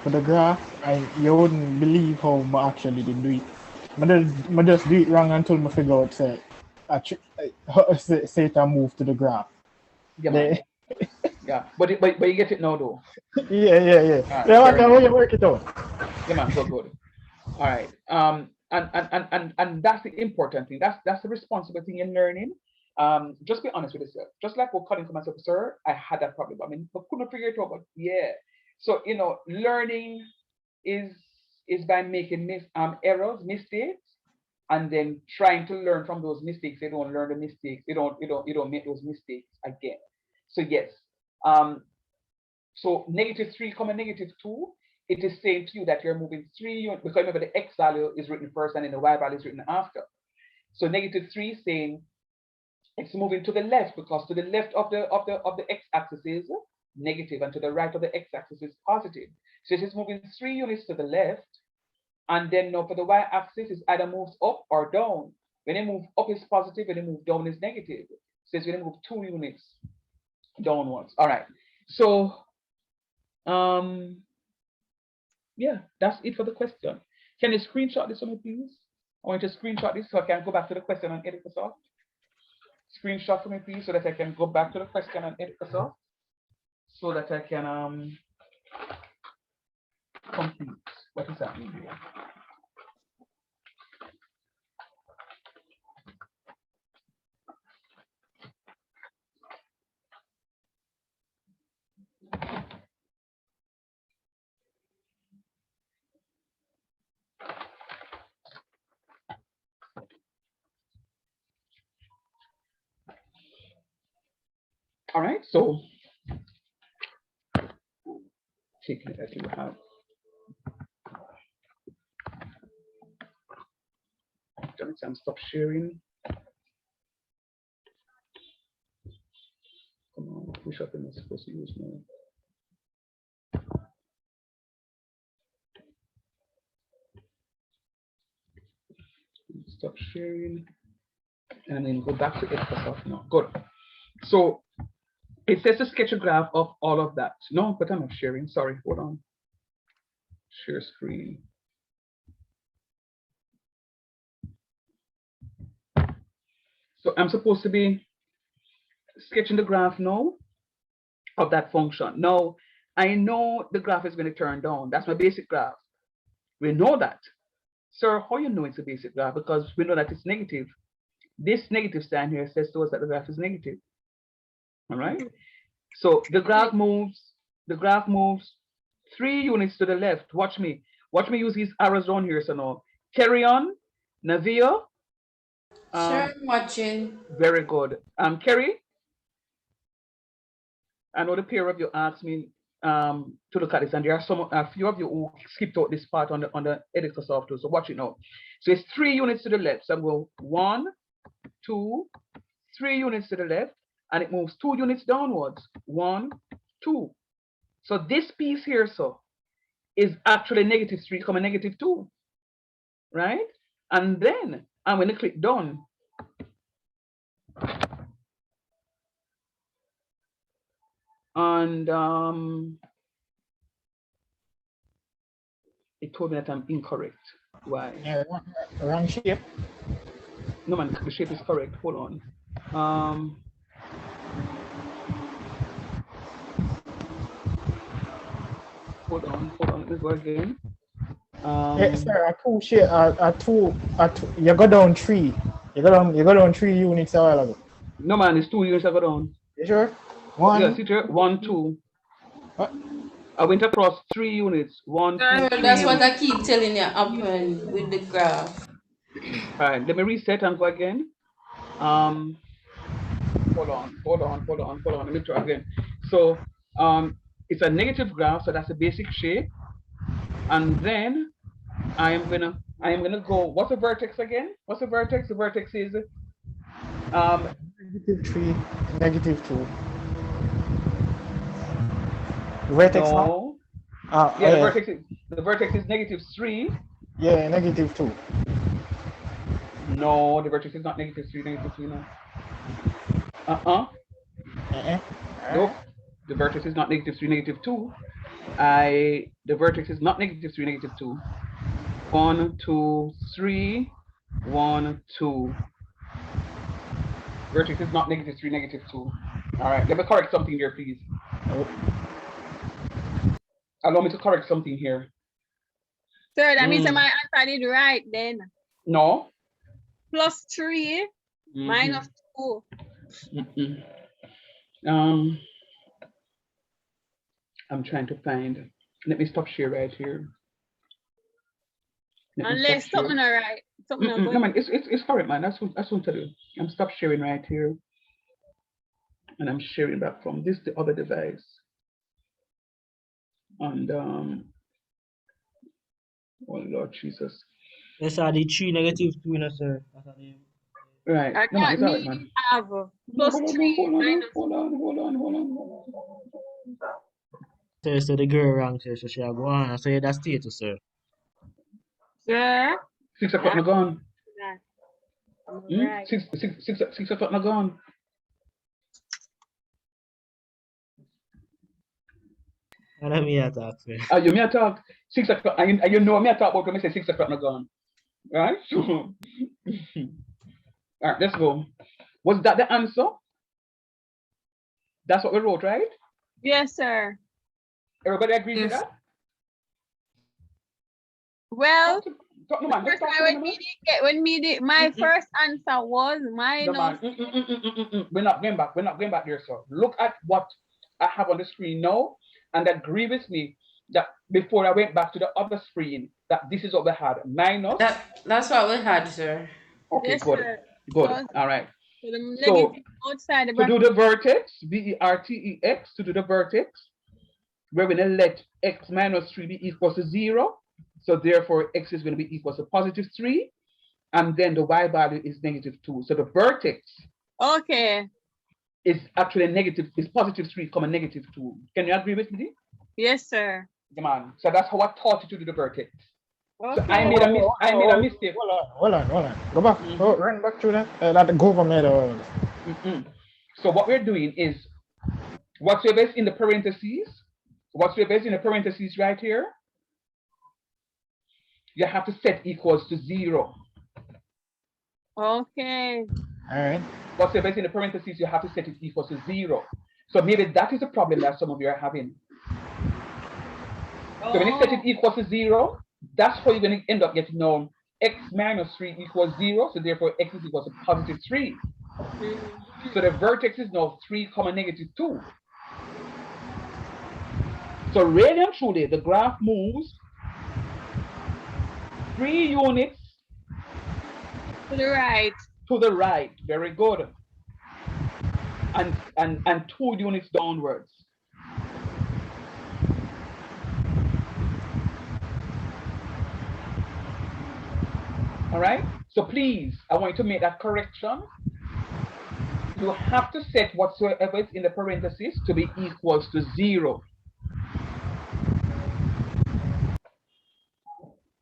for the graph, and you wouldn't believe how I actually did do it. I just do it wrong until I figure out say it and move to the graph. Yeah, man. Yeah, but you get it now though. Yeah. Right, Yeah, how you work it out? Yeah, man, good. All right. And that's the important thing. That's the responsible thing in learning. Just be honest with yourself. Just like what Colin for myself, sir, I had that problem. I mean, I couldn't figure it out, but yeah. So learning is by making errors, mistakes, and then trying to learn from those mistakes. You don't learn the mistakes. You don't make those mistakes again. So yes. So -3, -2, it is saying to you that you're moving 3 units, because remember the x value is written first and then the y value is written after. So -3 is saying it's moving to the left, because to the left of the x-axis is negative and to the right of the x-axis is positive. So it is moving 3 units to the left, and then now for the y-axis it either moves up or down. When it moves up is positive, when it moves down is negative. So it's going to move 2 units downwards. All right. So yeah, that's it for the question. Can you screenshot this for me, please? I want you to screenshot this so I can go back to the question on Editversoft. Screenshot for me, please, so that I can go back to the question on Editversoft, so that I can complete. What is happening here? All right, so taking it as you have. Jonathan, stop sharing. Come on, which of them is supposed to use now? Stop sharing, and then go back to Editversoft now. Good. So it says to sketch a graph of all of that. No, but I'm not sharing. Sorry, hold on. Share screen. So I'm supposed to be sketching the graph now of that function. Now, I know the graph is going to turn down. That's my basic graph. We know that. Sir, how you know it's a basic graph? Because we know that it's negative. This negative sign here says to us that the graph is negative. All right. So the graph moves 3 units to the left. Watch me. Watch me use these arrows down here. So now, carry on, Navia. Sure, I'm watching. Very good. Kerry, I know the pair of you asked me to look at this, and there are a few of you who skipped out this part on the editor software. So watch it now. So it's 3 units to the left. So I'm going 1, 2, 3 units to the left, and it moves 2 units downwards. 1, 2. So this piece here, so is actually -3, -2, right? And then I'm going to click done. And it told me that I'm incorrect. Why? Yeah, wrong shape. No man, the shape is correct. Hold on. Hold on. Let me go again. Yes, sir. You go down 3. You go down 3 units a while ago. No man, it's 2 units I go down. You sure? 1. Yeah, see here. 1, 2. What? I went across 3 units. 1, 2, 3. That's what I keep telling you happened with the graph. All right, let me reset and go again. Hold on. Let me try again. So it's a negative graph, so that's a basic shape. And then I am gonna go. What's a vertex again? What's a vertex? The vertex is -3, -2. Vertex no. Yeah, The vertex is -3. Yeah, -2. No, the vertex is not -3, no. Nope. The vertex is not -3, -2. The vertex is not -3, -2. 1, 2, 3, 1, 2. Vertex is not -3, -2. All right, let me correct something here, please. Allow me to correct something here. Sir, that means my answer did right then. No. +3 -2. I'm trying to find. Let me stop share right here. Unless something all right. Something no man, it's correct, man. That's what I tell you. I'm stop sharing right here, and I'm sharing back from the other device. And oh Lord Jesus. Yes, I did 3 -2, sir. Right. I No, man, can't it's all right, man. have +3 Hold on. Sir, so the girl wrong, sir. So she'll go on and say that status, sir. Sir? 6 o'clock not gone. Right. 6 o'clock not gone. And let me talk, sir. You may talk 6 o'clock. And you know me talk about when I say 6 o'clock not gone. Right? All right, let's go. Was that the answer? That's what we wrote, right? Yes, sir. Everybody agrees with that? Well, my Mm-mm. first answer was minus. We're not going back. We're not going back there, sir. Look at what I have on the screen now, and agree with me that before I went back to the other screen, that this is what we had. Minus. That's what we had, sir. Okay, Yes, good. sir. Good. All right. So outside to do the vertex, VERTEX, to do the vertex, we're going to let x minus 3 be equal to 0. So therefore, x is going to be equal to +3. And then the y value is -2. So the vertex is actually +3, -2. Can you agree with me? Yes, sir. Come on. So that's how I taught you to do the vertex. Okay. So I made a mistake. Hold on. Go back. Run back to that. That go from there. So what we're doing is, whatever is in the parentheses, right here, you have to set equals to 0. Okay. All right. Whatever is in the parentheses, you have to set it equals to 0. So maybe that is a problem that some of you are having. So when you set it equal to 0, that's how you're going to end up getting now x minus 3 equals 0. So therefore x is equal to positive 3. So the vertex is now 3, negative 2. So really and truly, the graph moves 3 units to the right. To the right. Very good. And 2 units downwards. All right. So please, I want you to make that correction. You have to set whatsoever is in the parentheses to be equals to 0.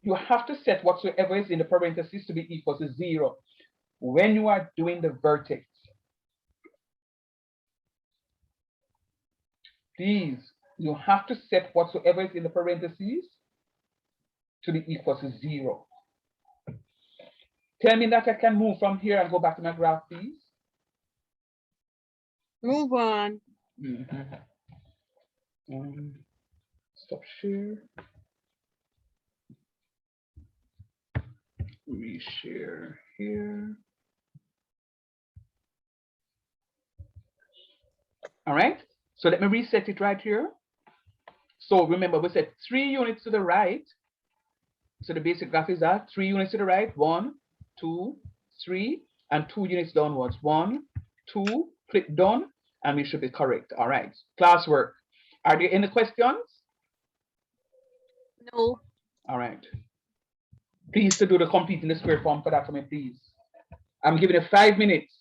You have to set whatsoever is in the parentheses to be equal to 0 when you are doing the vertex. Please, you have to set whatsoever is in the parentheses to be equal to 0. Tell me that I can move from here and go back to my graph, please. Move on. Stop share. Reshare here. All right. So let me reset it right here. So remember, we said 3 units to the right. So the basic graph is that 3 units to the right, 1, 2, 3, and 2 units downwards. 1, 2, click done, and we should be correct. All right. Classwork. Are there any questions? No. All right. Please to do the completing the square form for that for me, please. I'm giving it 5 minutes.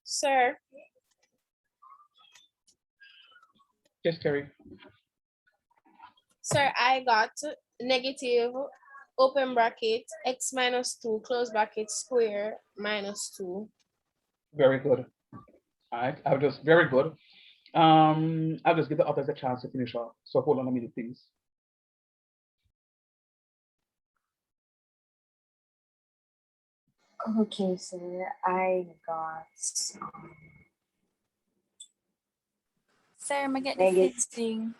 Sir. Yes, Terry. Sir, I got negative open bracket x minus 2 close bracket square minus 2. Very good. All right. Very good. I'll just give the others a chance to finish off. So hold on a minute, please. Okay, sir. I got Sir, am I get the fifth thing?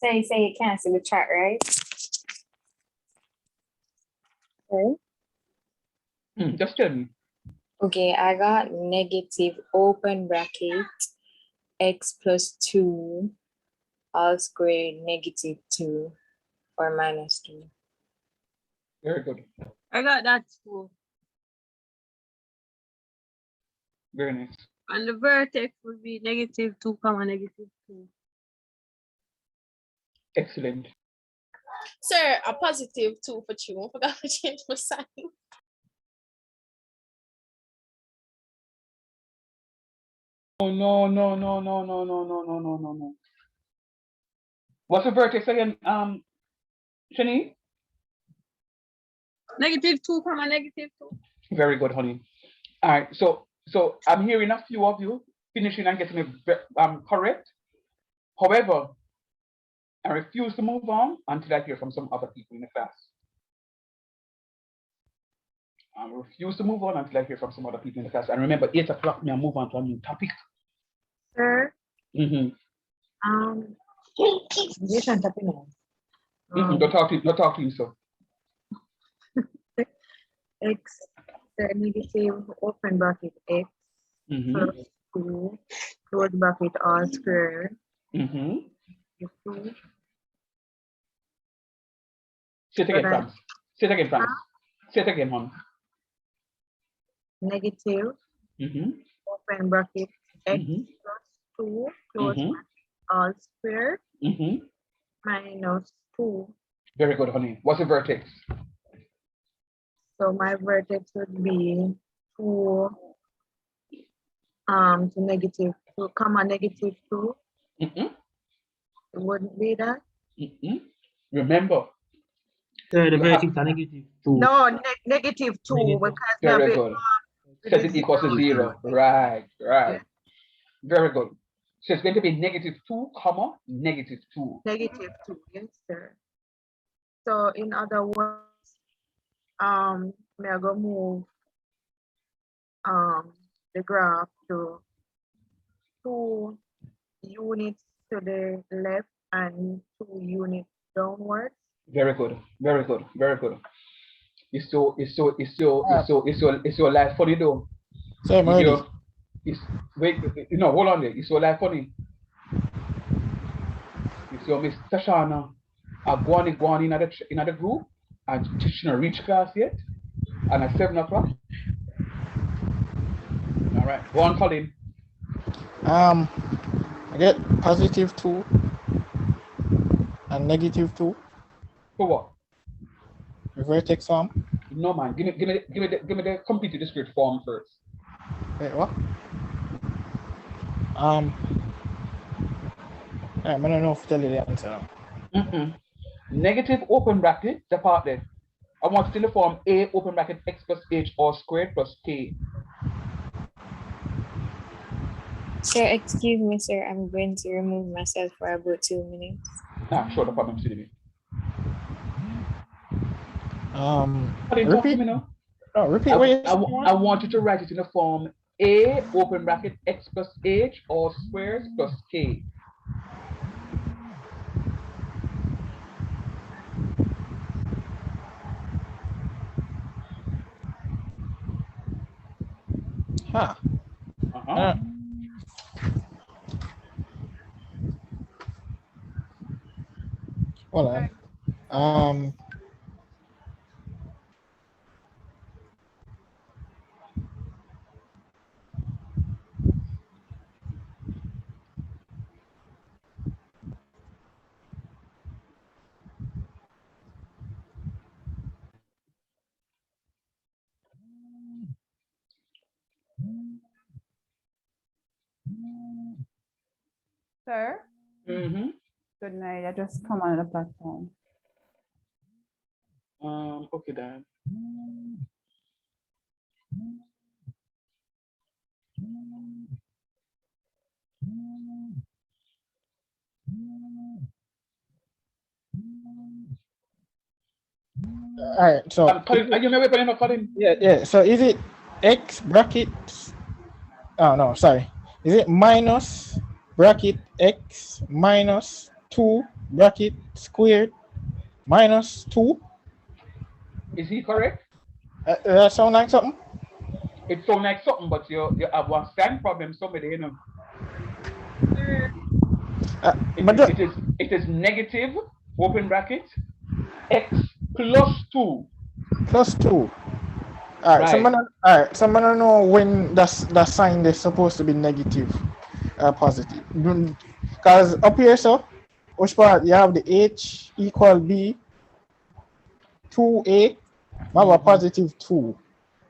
Say you can't see the chart, right? Okay. Just tell me. Okay, I got negative open bracket x plus 2 all squared negative 2 or minus 2. Very good. I got that too. Very nice. And the vertex would be negative 2, negative 2. Excellent. Sir, a positive 2 for you. I forgot to change my sign. Oh, no. What's the vertex again, Shani? -2, -2. Very good, honey. All right, so I'm hearing a few of you finishing and getting it correct. However, I refuse to move on until I hear from some other people in the class. I refuse to move on until I hear from some other people in the class. And remember, 8 o'clock, I'll move on to a new topic. Sir, Mm-hmm. Don't talk to him, so. X, the negative open bracket X plus 2, close bracket all square. Say it again, Franz. Say it again, Franz. Say it again, hon. Negative open bracket X plus 2, close bracket all square minus 2. Very good, honey. What's the vertex? So my vertex would be 2 to -2, comma -2. It wouldn't be that. Remember. So the vertex are -2. No, -2 because very good. Set it equals to 0. Right. Yeah. Very good. So it's going to be -2, comma -2. -2, yes, sir. So in other words, I'm gonna move the graph to 2 units to the left and 2 units downwards. Very good. It's your life funny though. Same already. Hold on there. It's your life funny. It's your Miss Tashana. I'm going in the group and teaching a reach class yet. And at 7 o'clock. All right. Go on, Colin. I get +2 and -2. For what? The vertex form. No man, give me the completely discrete form first. Wait, what? I don't know if to tell you the answer now. Negative open bracket, the part there. I want it in the form A open bracket X plus H all squared plus K. Sir, excuse me, sir. I'm going to remove myself for about 2 minutes. Sure, no problem, Sylvie. Repeat. Repeat. I want you to write it in the form A open bracket X plus H all squares plus K. Hold on. Sir? Good night. I just come on the platform. Okay, Dan. All right, so Colin, are you remember Colin? Yeah. So is it X brackets? Oh no, sorry. Is it minus bracket X minus 2 bracket squared minus 2? Is he correct? That sound like something? It sounds like something, but you have one stand problem somewhere, you know. It is negative open bracket X plus 2. Plus 2. All right. Someone don't know when that sign is supposed to be negative or positive. Because up here, so which part? You have the H equal B, 2A, I have a positive 2.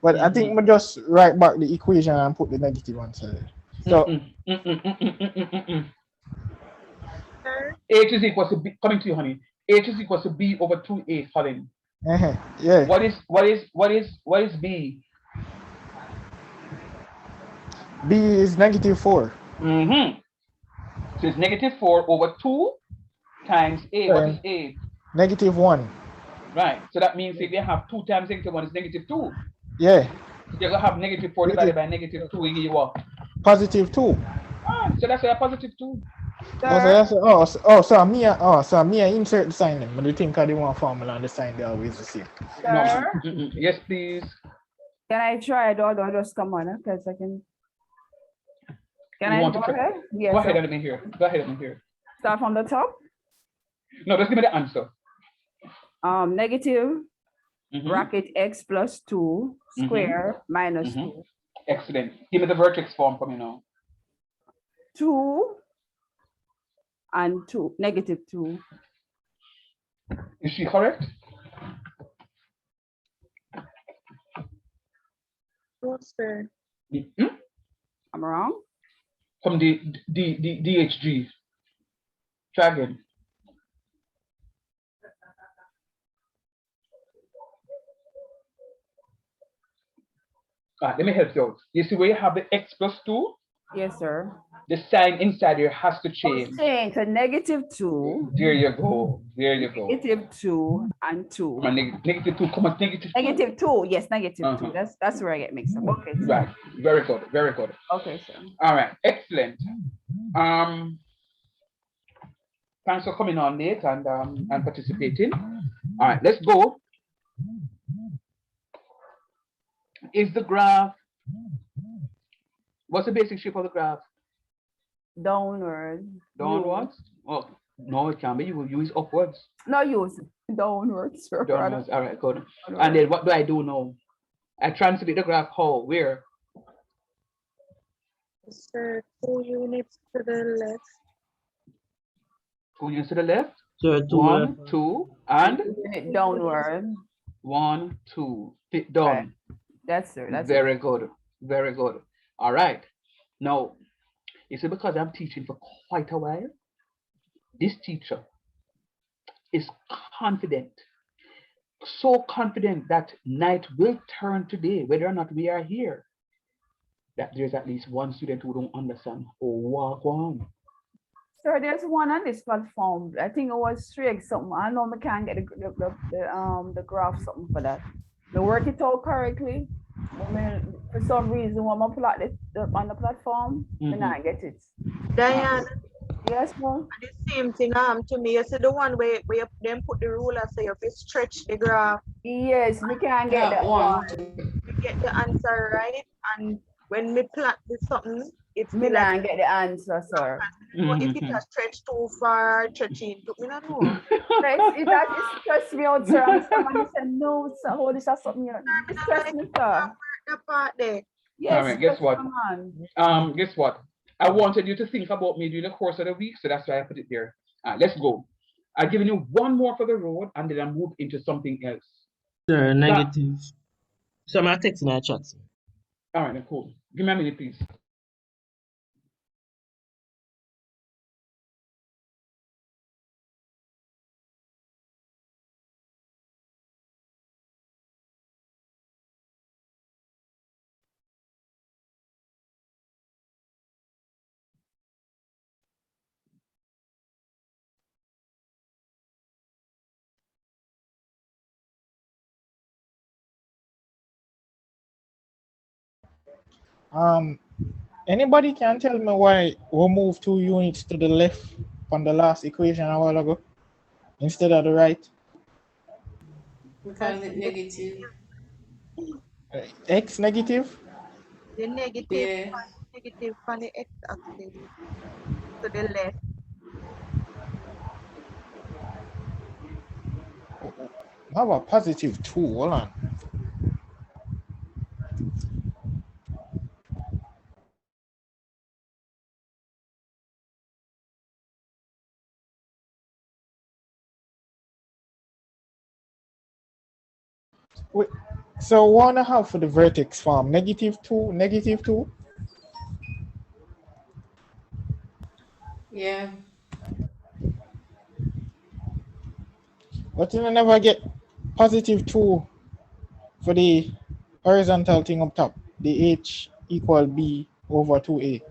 But I think we just write back the equation and put the negative on side. So H is equal to B, coming to you, honey. H is equal to B over 2A, Colin. Yeah. What is B? B is negative 4. So it's negative 4 over 2 times A. What is A? Negative 1. Right. So that means if you have 2 times negative 1 is negative 2. Yeah. You're going to have negative 4 divided by negative 2. You give you what? Positive 2. So that's a positive 2. So me insert the sign then. But you think I didn't want formula and the sign they always the same. No. Yes, please. Can I try it or just come on? Because I can. Can I go ahead? Yes. Go ahead, let me hear. Go ahead, let me hear. Start from the top. No, just give me the answer. Negative bracket x plus 2 square minus 2. Excellent. Give me the vertex form for me now. 2 and 2, negative 2. Is she correct? No, sir. I'm wrong. From the DHG. Try again. Let me help you out. You see where you have the x plus 2? Yes, sir. The sign inside here has to change. Change to negative 2. There you go. There you go. Negative 2 and 2. Negative 2, come on, negative 2. Negative 2, yes, negative 2. That's where I get mixed up. Okay. Sir. Right. Very good. Very good. Okay, sir. All right. Excellent. Thanks for coming on late and participating. All right, let's go. Is the graph, what's the basic shape of the graph? Downward. Downwards? Oh, no, it can't be. You will use upwards. No use downwards. Sir. Downwards. All right, good. And then what do I do now? I translate the graph how? Where? Sir, 2 units to the left. 2 units to the left? So 1, 2, and? Downward. 1, 2. Done. Right. That's it. That's very good. Very good. All right. Now, you see, because I'm teaching for quite a while, this teacher is confident, so confident that night will turn today, whether or not we are here, that there's at least one student who don't understand or walk on. Sir, there's one on this platform. I think it was Straight something. I know I can't get the graph something for that. They work it out correctly. I mean, for some reason, when I plot it on the platform, then I get it. Diane. Yes, ma'am. The same thing to me. You see the one where you then put the ruler so you have to stretch the graph. Yes, we can get that one. We get the answer right, and when we plot this something, it's me not get the answer, sir. If it has stretched too far, stretching, we don't know. It stressed me out, sir. I said, no, sir, how this is something here. It stressed me, sir. The part there. Yes, all right, guess what? On. Guess what? I wanted you to think about me during the course of the week, so that's why I put it there. Let's go. I've given you one more for the road, and then I move into something else. Sir, negative. So I'm texting our chat. All right, then, cool. Give me a minute, please. Anybody can tell me why we moved 2 units to the left on the last equation a while ago instead of the right? Because it's negative. X negative? The negative, negative on the x axis to the left. How about positive 2? Hold on. Wait, so 1.5 for the vertex form, -2, -2. Yeah. But you never get +2 for the horizontal thing up top, the h equal b over 2a.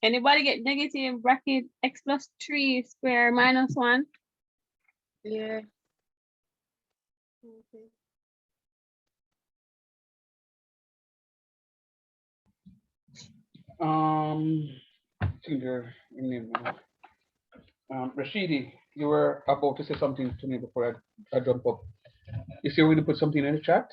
Anybody get negative bracket x plus 3 square minus 1? Yeah. Okay. Rashidi, you were about to say something to me before I jump up. Is you going to put something in the chat?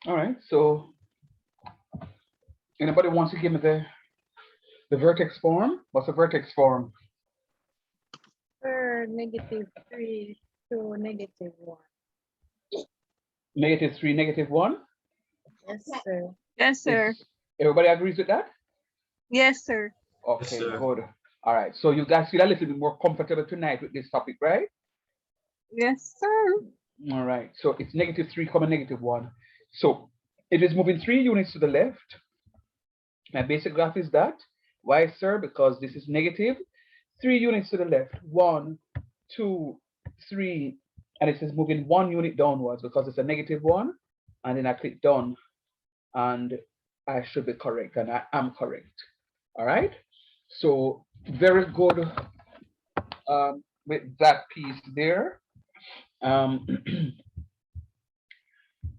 All right, so anybody wants to give me the vertex form? What's the vertex form? -3 to -1. -3, -1? Yes, sir. Yes, sir. Everybody agrees with that? Yes, sir. Okay, Yes, sir. good. All right, so you guys feel a little bit more comfortable tonight with this topic, right? Yes, sir. All right, so it's -3, -1. So it is moving 3 units to the left. My basic graph is that. Why, sir? Because this is negative. 3 units to the left. 1, 2, 3. And it says moving 1 unit downwards because it's a -1. And then I click done. And I should be correct. And I am correct. All right. So very good with that piece there.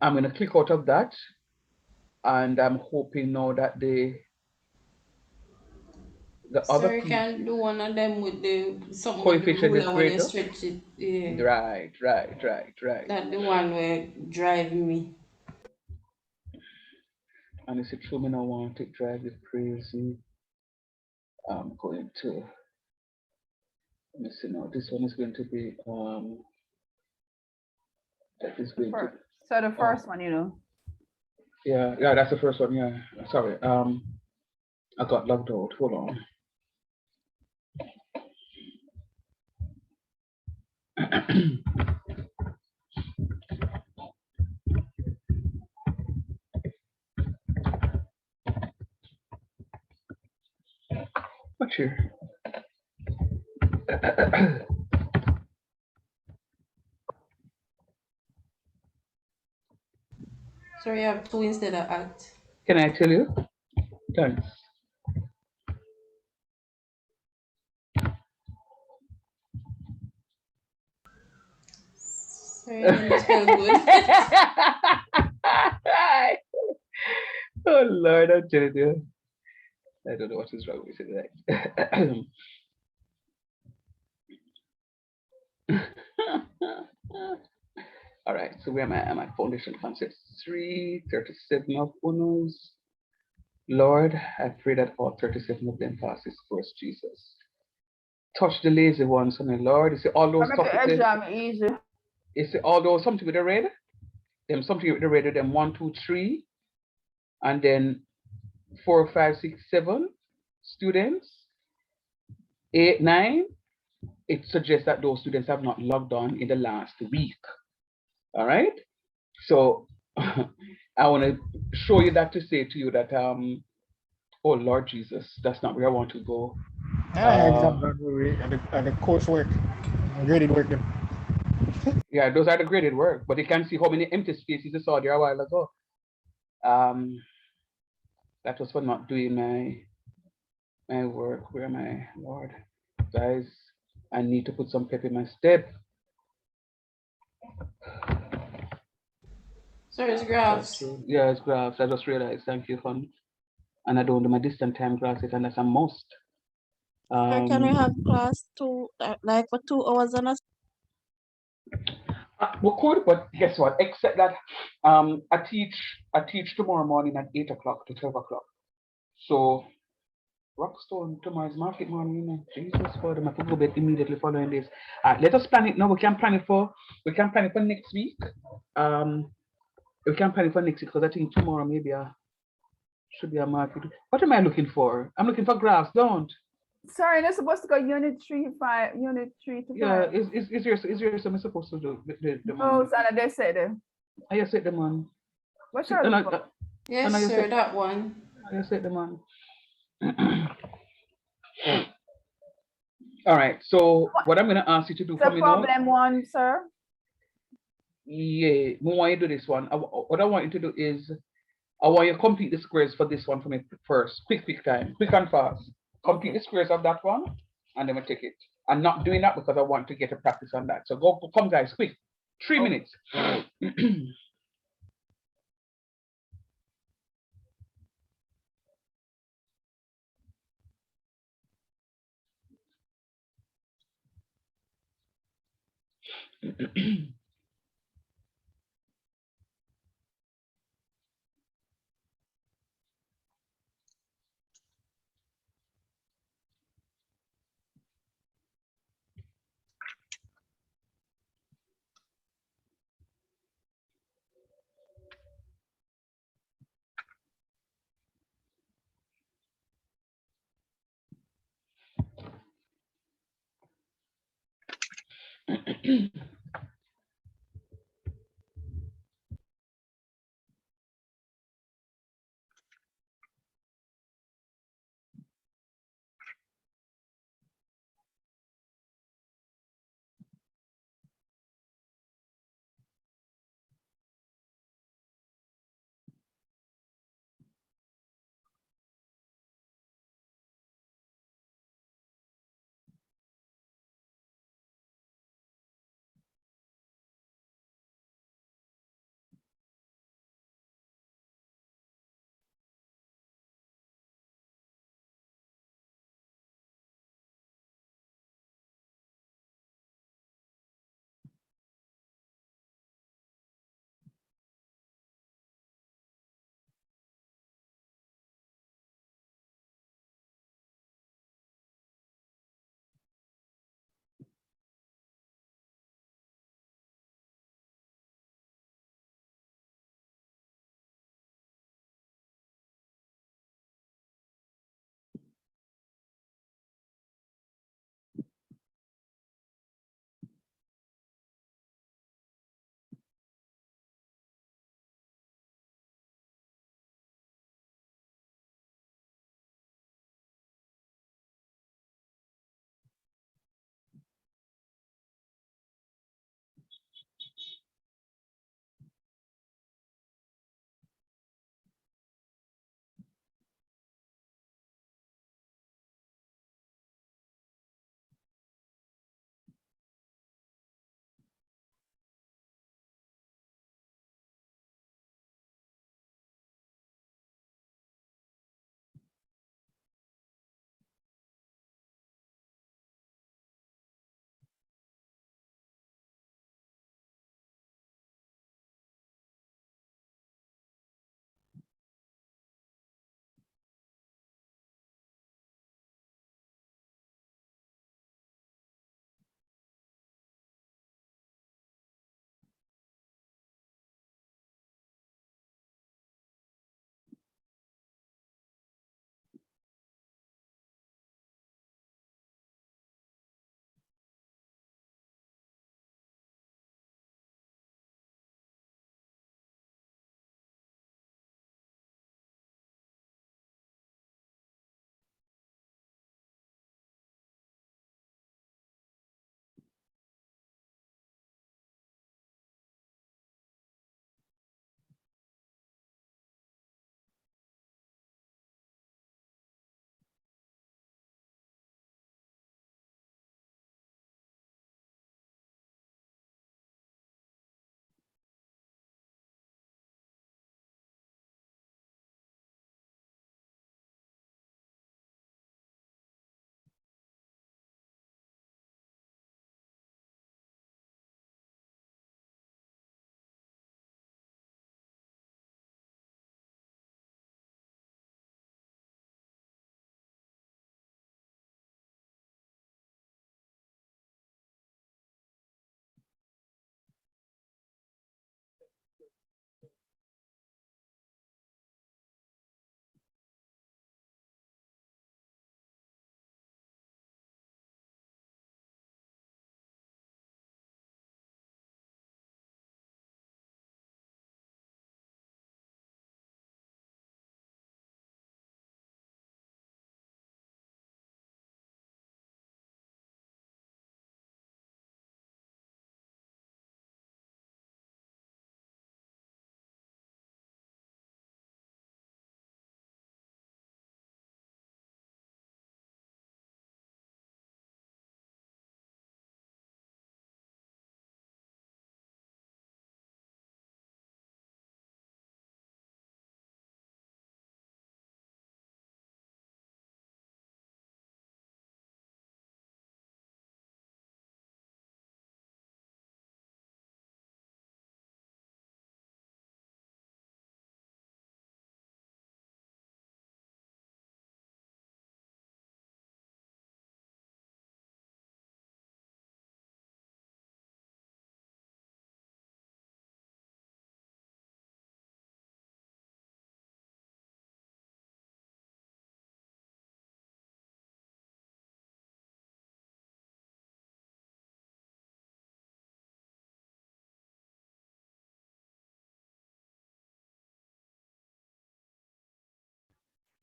I'm going to click out of that. And I'm hoping now that the The So other you piece, can do one of them with the something with the coefficient is ruler when you greater. stretch it. Yeah. Right. That the one where drive me. And it's a true me no want to drive you crazy. I'm going to, let me see now. This one is going to be that is going to, So the first one, you know. yeah, that's the first one. Yeah, sorry. I got logged out. Hold on. What's here? So you have 2 instead of at. Can I tell you? Thanks. So you didn't spell good. Oh Lord, I'm telling you. I don't know what is wrong with it. All right, so where am I? Am I foundation concepts 337 of unos? Lord, I pray that all 37 of them pass this course, Jesus. Touch the lazy ones, honey, Lord. You see all those I stuff make the with exam easy. you see all those something with the red? Them something with the red, them 1, 2, 3, and then 4, 5, 6, 7 students, 8, 9. It suggests that those students have not logged on in the last week. All right. So I want to show you that to say to you that oh Lord Jesus, that's not where I want to go. Exam done at the coursework, graded work them. Yeah, those are the graded work, but you can see how many empty spaces you saw there a while ago. That was for not doing my work. Where am I, Lord? Guys, I need to put some pep in my step. So it's graphs. Yeah, it's graphs. I just realized. Thank you, fun. And I don't do my distant time classes unless I'm most. Can we have class like for 2 hours and a We could, but guess what? Except that I teach tomorrow morning at 8 o'clock to 12 o'clock. So Rockstone tomorrow's market morning, you know. Jesus, for them, I have to go bed immediately following this. Let us plan it now. We can plan it for next week. We can plan it for next week because I think tomorrow maybe should be a market. What am I looking for? I'm looking for graphs, don't. Sorry, they're supposed to go unit 3 to 5. Yeah, is there something supposed to do the No, Sana, they said it. I said the man. What's your Yes, sir, that one. I said the man. All right, so what I'm going to ask you to do for me now. The problem one, sir? Yeah, we want you to do this one. What I want you to do is, I want you to complete the squares for this one for me first. Quick time, quick and fast. Complete the squares of that one, and then we take it. I'm not doing that because I want to get a practice on that. So come guys, quick. 3 minutes.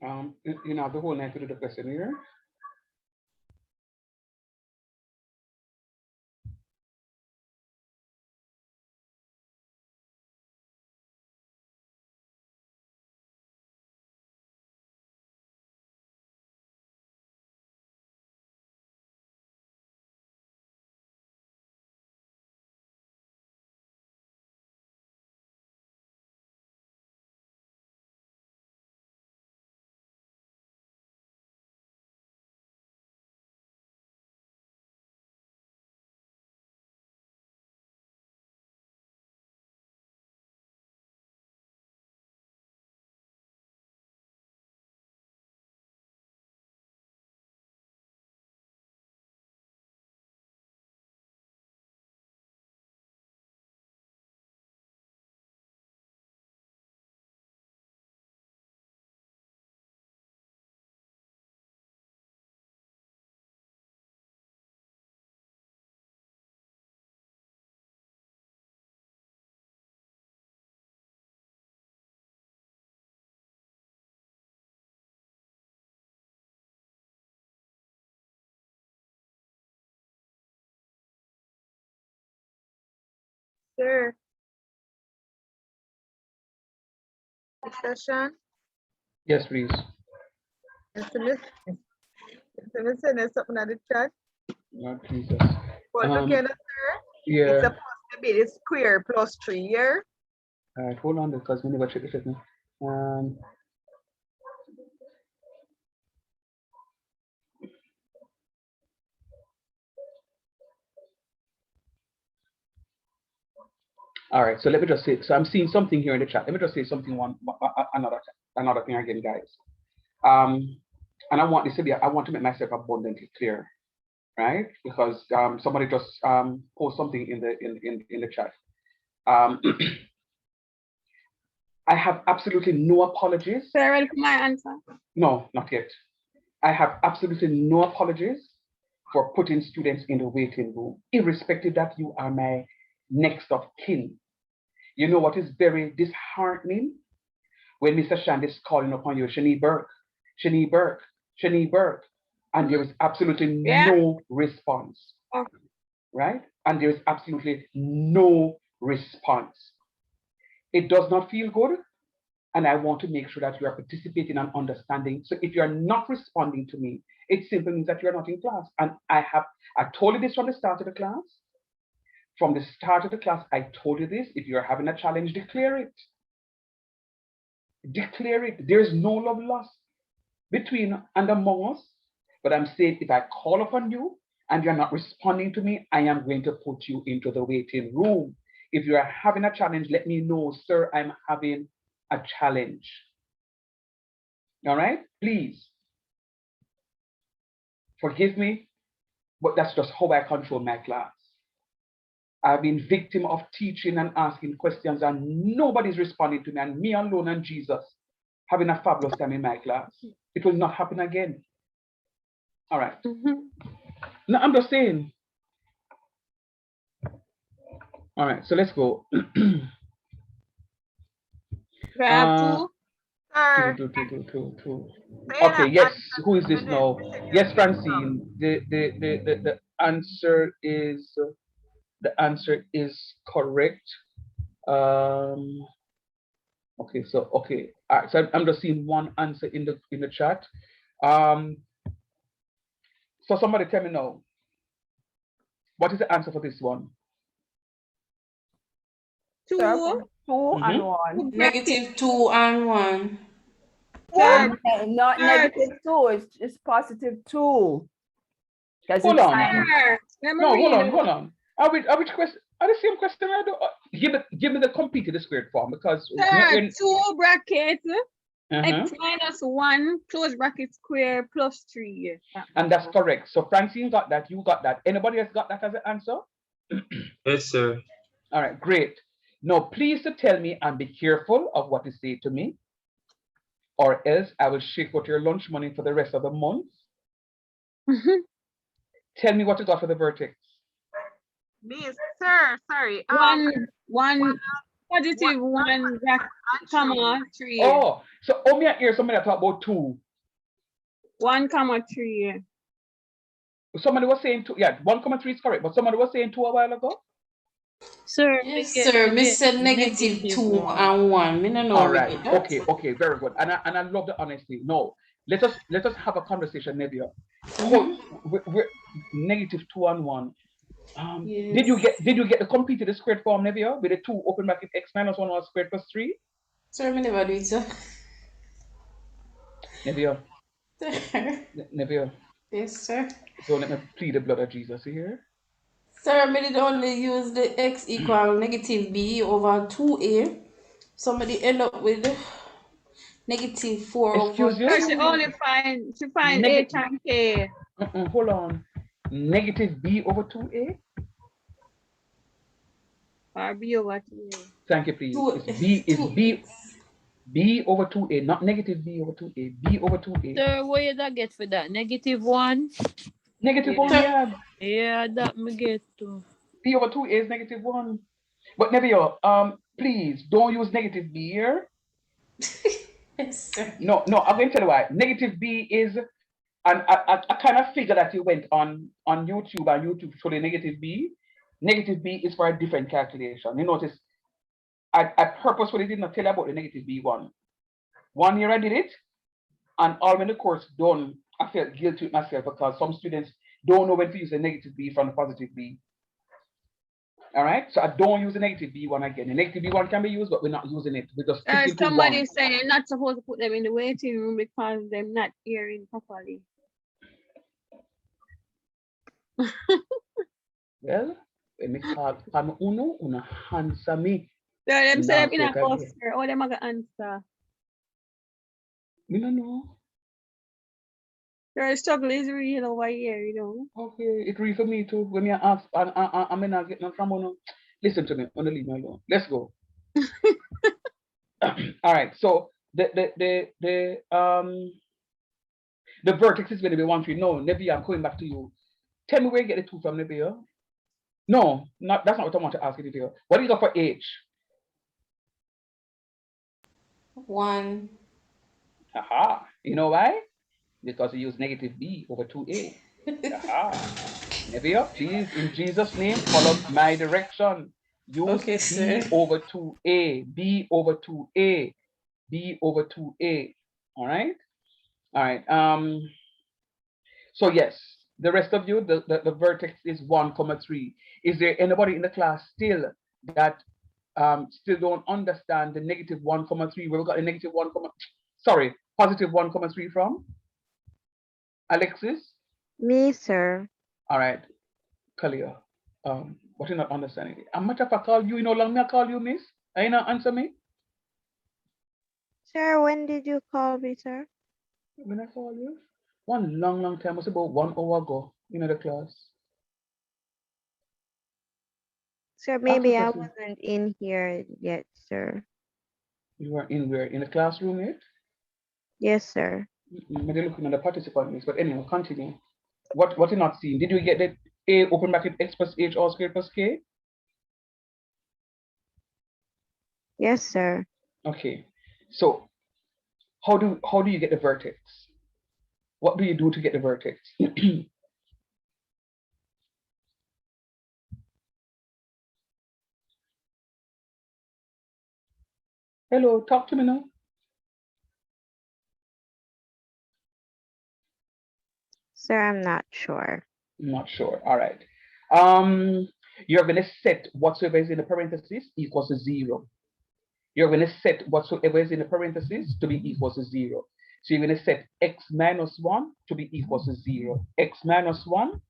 You know, the whole night to do the questionnaire. Sir, discussion. Yes, please. There's something in the chat. Lord Jesus. But look at it, sir. It's Yeah. supposed to be the square plus 3 here. All right, hold on because we never check the fitness. All right, so let me just say, so I'm seeing something here in the chat. Let me just say something another thing again, guys. And I want this to be, I want to make myself abundantly clear, right? Because somebody just post something in the chat. I have absolutely no apologies. Sir, ready for my answer? No, not yet. I have absolutely no apologies for putting students in the waiting room, irrespective that you are my next of kin. You know what is very disheartening? When Mr. Shand is calling upon you, Shani Burke, Shani Burke, Shani Burke, and there is absolutely no response, right? And there is absolutely no response. It does not feel good, and I want to make sure that you are participating and understanding. So if you're not responding to me, it simply means that you're not in class. And I told you this from the start of the class. From the start of the class, I told you this. If you're having a challenge, declare it. Declare it. There's no love lost between and among us. But I'm saying if I call upon you and you're not responding to me, I am going to put you into the waiting room. If you are having a challenge, let me know, sir, I'm having a challenge. All right? Please. Forgive me, but that's just how I control my class. I've been victim of teaching and asking questions and nobody's responding to me, and me alone and Jesus having a fabulous time in my class. It will not happen again. All right. No, I'm just saying. All right, so let's go. Okay, yes. Who is this now? Yes, Francine. The answer is correct. Okay, so okay. All right, so I'm just seeing one answer in the chat. So somebody tell me now. What is the answer for this one? 2 and 1. Negative 2 and 1. What? Not negative 2, it's positive 2. Hold on. No, hold on. Are which question? Are the same question I do? Give me the completed squared form because Sir, 2 brackets x minus 1 close bracket square plus 3. And that's correct. So Francine got that. You got that. Anybody else got that as an answer? Yes, sir. All right, great. Now, please to tell me and be careful of what you say to me, or else I will shake out your lunch money for the rest of the month. Tell me what you got for the vertex. Sir, sorry. Positive 1 comma 3. Oh, so me hear somebody talk about 2. 1 comma 3. Somebody was saying 2. Yeah, 1,3 is correct, but somebody was saying 2 a while ago. Sir, Yes, sir. Me said negative 2 and 1. Me no know. All right. Okay. Very good. And I love the honesty. No, let us have a conversation, Nevia. We're negative 2 and 1. Yes. Did you get the completed squared form, Nevia, with the 2 open bracket x minus 1 or squared plus 3? Sir, me never do it, sir. Nevia. Nevia. Yes, sir. Don't let me plead the blood of Jesus here. Sir, me did only use the x equal negative b over 2a. Somebody end up with negative 4 Excuse over you? 2. She only find a times k. Hold on. Negative b over 2a? Or b over 2a. Thank you, please. It's b over 2a, not negative b over 2a. b over 2a. Sir, what you that get for that? Negative 1? Negative 1, yeah. Yeah, that me get too. B over 2a is negative 1. But Nevio, please don't use negative b here. Yes, sir. No, I'm going to tell you why. Negative b is, and I kind of figure that you went on YouTube and YouTube showed a negative b. Negative b is for a different calculation. You notice, I purposefully did not tell you about the negative b one. 1 year I did it, and all when the course done, I felt guilty with myself because some students don't know when to use the negative b from the positive b. All right, so I don't use the negative b1 again. The negative b1 can be used, but we're not using it. We're just sticking to 1. Somebody saying you're not supposed to put them in the waiting room because they're not hearing properly. Well, when me call uno answer me. So them say them in a bus, sir. All them are gonna answer. Me no know. The struggle is real over here, you know. Okay, it real for me too. When me ask, I'm not getting from one. Listen to me. I'm gonna leave me alone. Let's go. All right. So the vertex is going to be 1, 3. No, Nebia, I'm coming back to you. Tell me where you get the 2 from, Nebia. No, that's not what I want to ask you, Nebia. What do you got for h? 1. Aha. You know why? Because you use negative b over 2a. Aha. Nebia, please, in Jesus' name, follow my direction. Use Okay, sir. b over 2a, b over 2a, b over 2a. All right. So yes, the rest of you, the vertex is 1, 3. Is there anybody in the class still that still don't understand the negative 1, 3? Where we got the negative 1, positive 1, 3 from? Alexis? Me, sir. All right, Kalia. What you not understanding? How much if I call you, long me I call you, miss? Are you not answer me? Sir, when did you call me, sir? When I call you? One long time, it was about 1 hour ago, the class. Sir, maybe I wasn't in here yet, sir. You were in where? In the classroom yet? Yes, sir. Maybe looking at the participant list, but anyway, continue. What you're not seeing? Did you get the a open bracket x plus h all squared plus k? Yes, sir. Okay. So how do you get the vertex? What do you do to get the vertex? Hello, talk to me now. Sir, I'm not sure. Not sure. All right. You're going to set whatsoever is in the parentheses equals to 0. You're going to set whatsoever is in the parentheses to be equal to 0. So you're going to set x minus 1 to be equal to 0. X minus 1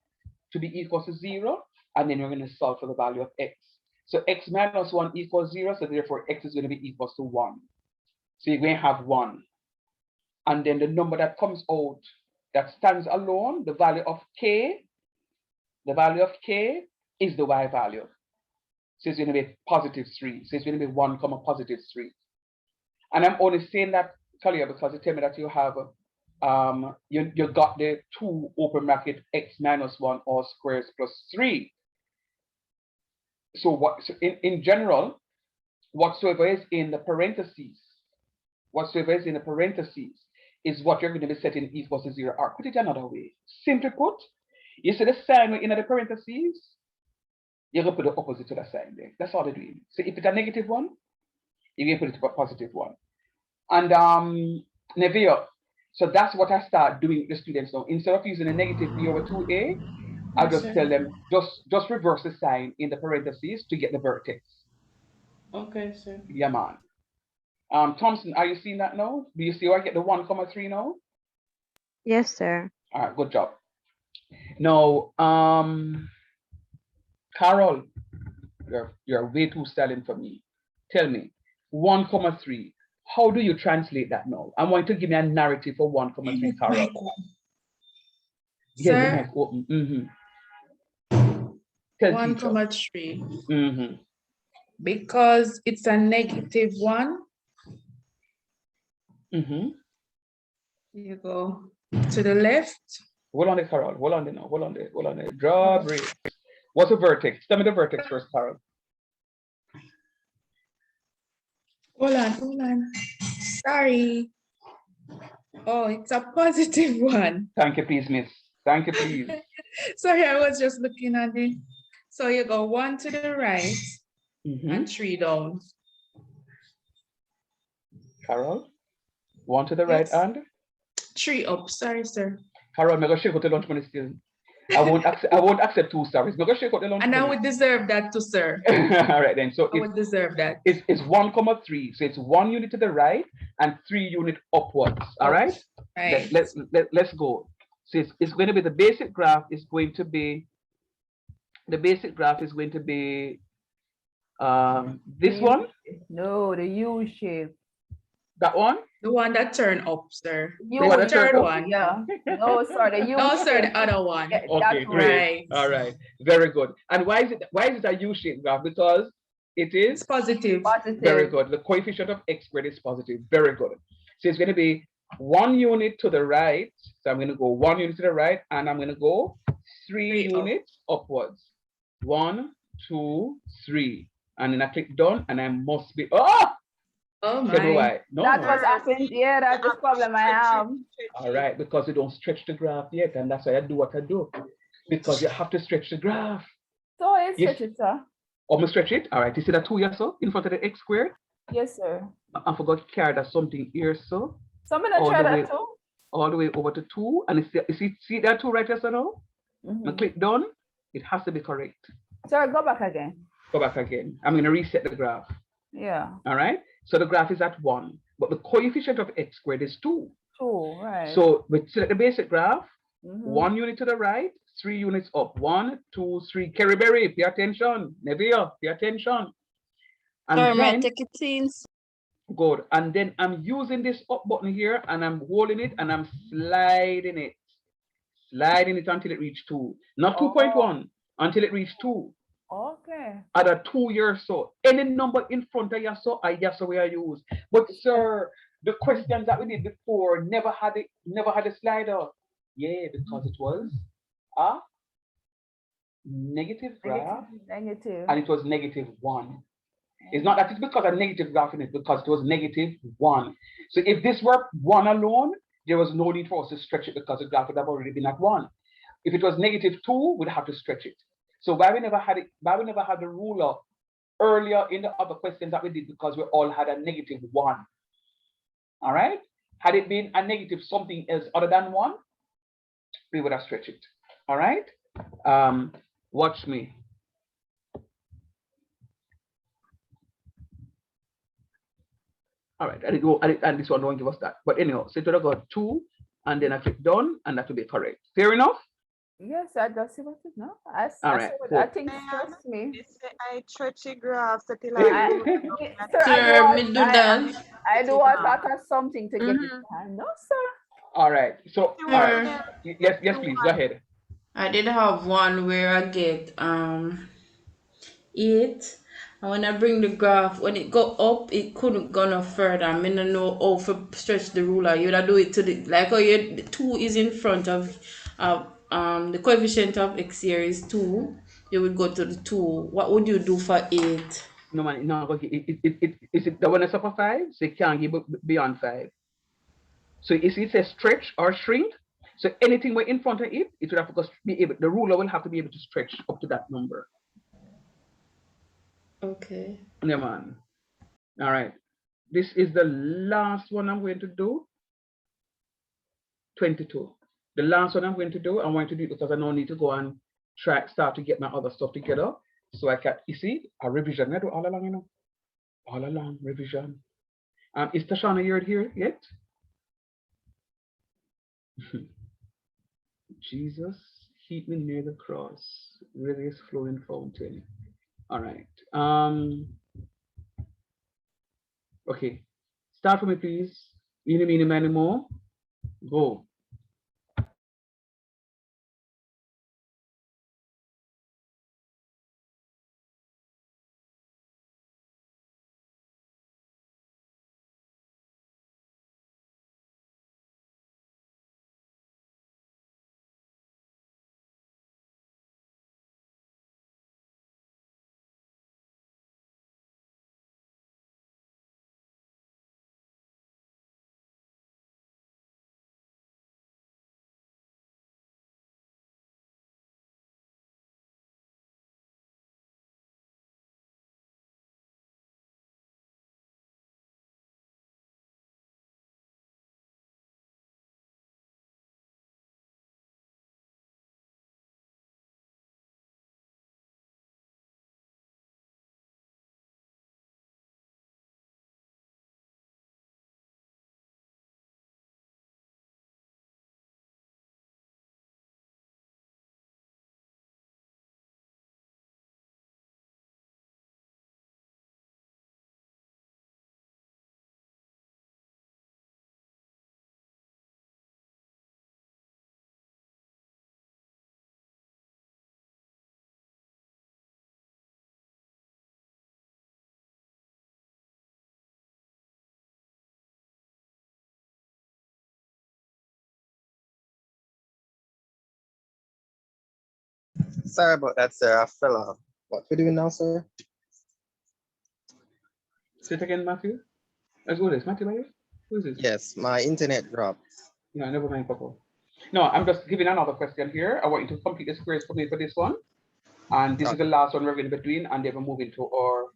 to be equal to 0. And then you're going to solve for the value of x. So x minus 1 equals 0. So therefore, x is going to be equal to 1. So you're going to have 1. And then the number that comes out that stands alone, the value of k is the y value. So it's going to be positive 3. So it's going to be 1, positive 3. And I'm only saying that, Talia, because you tell me that you have, you got the 2 open bracket x minus 1 all squares plus 3. So in general, whatsoever is in the parentheses, is what you're going to be setting equals to 0. Or put it another way. Simply put, you see the sign in the parentheses, you're going to put the opposite to the sign there. That's all they're doing. So if it's a negative 1, you're going to put it to a positive 1. And Neville, so that's what I start doing with the students now. Instead of using a negative b over 2a, I just tell them, just reverse the sign in the parentheses to get the vertex. Okay, sir. Yeah, man. Thompson, are you seeing that now? Do you see where I get the 1,3 now? Yes, sir. All right, good job. Now, Carol, you're way too silent for me. Tell me, 1,3. How do you translate that now? I want you to give me a narrative for 1,3, Carol. Yeah, the mic open. 1,3. Because it's a negative 1. You go to the left. Hold on there, Carol. Hold on there now. Hold on there. Draw break. What's a vertex? Tell me the vertex first, Carol. Hold on. Sorry. Oh, it's a positive 1. Thank you, please, miss. Thank you, please. Sorry, I was just looking at it. So you go 1 to the right and 3 down. Carol, 1 to the right and 3 up. Sorry, sir. Carol, I'm going to shake out the lunch money still. I won't accept 2 stars. I'm going to shake out the lunch And money. I would deserve that too, sir. All right, then. So I would deserve that. It's 1,3. So it's 1 unit to the right and 3 unit upwards. All right? Right. Let's go. So it's going to be the basic graph is going to be this one? No, the U shape. That one? The one that turned up, sir. The third one. Yeah. No, sir, the U No, shape. sir, the other one. Yeah, Okay, great. All right. Very good. And why is it a U-shaped graph? Because it is positive. Very good. The coefficient of x squared is positive. Very good. So it's going to be 1 unit to the right. So I'm going to go 1 unit to the right, and I'm going to go 3 units upwards. 1, 2, 3. And then I click done, and I must be Oh my. No, that was happened. Yeah, that's the problem I have. All right, because you don't stretch the graph yet, and that's why I do what I do. Because you have to stretch the graph. So I stretch it, sir. I'm gonna stretch it. All right, you see that 2 here, so in front of the x squared? Yes, sir. I forgot to carry that something here, so. So I'm gonna try that too. All the way over to 2, and you see that 2 right here, so now? I click done. It has to be correct. Sir, go back again. Go back again. I'm gonna reset the graph. Yeah. All right. So the graph is at 1, but the coefficient of x squared is 2. 2, right. So we select the basic graph, 1 unit to the right, 3 units up. 1, 2, 3. Kerryberry, pay attention. Neville, pay attention. And then, take it in. good. And then I'm using this up button here, and I'm holding it, and I'm sliding it. Sliding it until it reaches 2. Not 2.1, until it reaches 2. Okay. At a 2 year so. Any number in front of you, so I guess we are used. But sir, the questions that we did before never had a slider. Yeah, because it was a negative graph. Negative. And it was -1. It's not that it's because a negative graph in it, because it was -1. So if this were 1 alone, there was no need for us to stretch it because the graph would have already been at 1. If it was -2, we'd have to stretch it. So why we never had the ruler earlier in the other questions that we did, because we all had a -1. All right. Had it been a negative something else other than 1, we would have stretched it. All right. Watch me. All right. And this one don't give us that. But anyhow, so it would have got 2, and then I click done, and that will be correct. Fair enough? Yes, I just see what it now. All right, cool. I think stress me. I stretch a graph that Sir, I do want to something to get it done. No, sir. All right. So, all right. Yes, please go ahead. I did have one where I get 8. And when I bring the graph, when it go up, it couldn't go no further. I mean, I know how to stretch the ruler. You would do it to the, like, the 2 is in front of the coefficient of x here is 2. You would go to the 2. What would you do for 8? No man, no, is it the one that's upper 5? So it can't give beyond 5. So you see it says stretch or shrink. So anything we're in front of it, it would have to be able, the ruler will have to be able to stretch up to that number. Okay. Yeah, man. All right. This is the last one I'm going to do. 22. The last one I'm going to do, I'm going to do it because I now need to go and start to get my other stuff together. So I can, you see, a revision. I do all along, you know. All along, revision. Is Tashana here yet? Jesus, keep me near the cross, where there is flowing fountain. All right. Okay. Start for me, please. Eeny, meeny, miny, mo. Go. Sorry about that, sir. I fell off. What we doing now, sir? Say it again, Matthew. Let's go this. Matthew, right? Who is this? Yes, my internet dropped. No, never mind, Papa. No, I'm just giving another question here. I want you to complete the squares for me for this one. And this is the last one we're in between, and then we'll move into our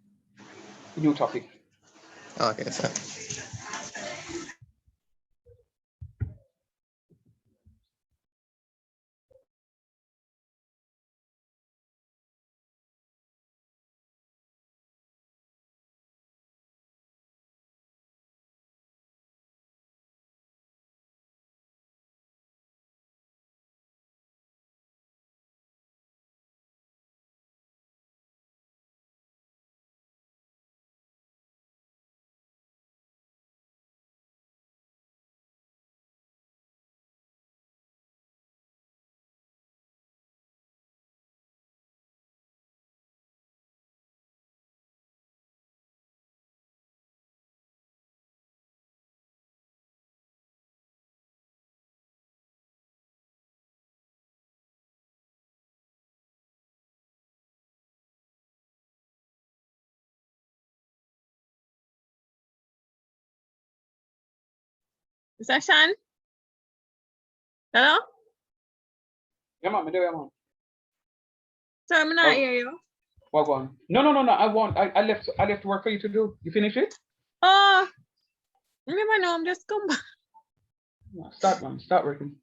new topic. Okay, sir. Mr. Shan? Hello? Yeah, mom, Sir, I'm not hear you. What one? No. I left work for you to do. You finish it? Oh, remember now, I'm just come back. Start, man. Start working.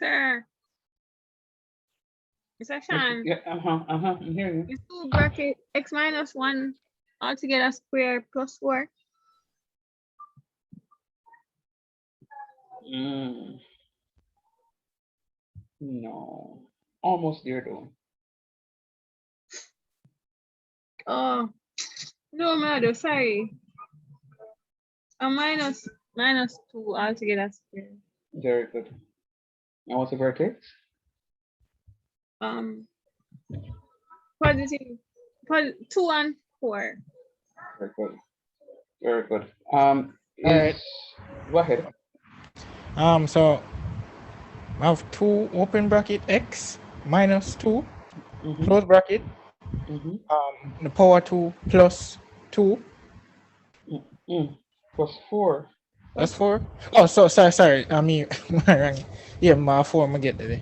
Sir. Mr. Sean. Yeah, I'm hearing you. Is 2 bracket x minus 1 altogether square plus 4? No, almost there though. Oh, no matter, sorry. A minus 2 altogether square. Very good. And what's the vertex? Positive 2 and 4. Very good. Very good. right. Go ahead. So I have 2 open bracket x minus 2 close bracket the power 2 plus 2 plus 4. That's 4. Oh, so sorry. I mean, yeah, my 4. I'm gonna get there.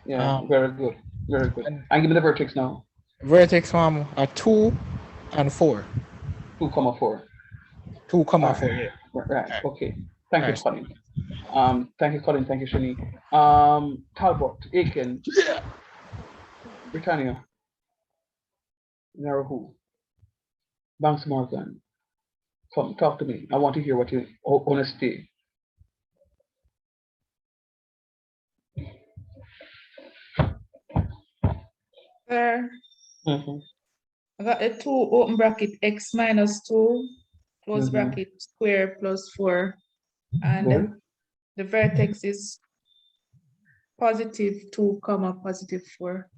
Yeah, very good. Very good. And give me the vertex now. Vertex form are 2 and 4. 2,4. 2,4. Yeah. Right. Okay. Thank you, Right. Colin. Thank you, Colin. Thank you, Shani. Talbot, Aiken, Britannia, Narahu, Banks Morgan. Come talk to me. I want to hear what you honesty. Sir, I got the 2 open bracket x minus 2 close bracket square plus 4, and the vertex is positive 2 comma positive 4.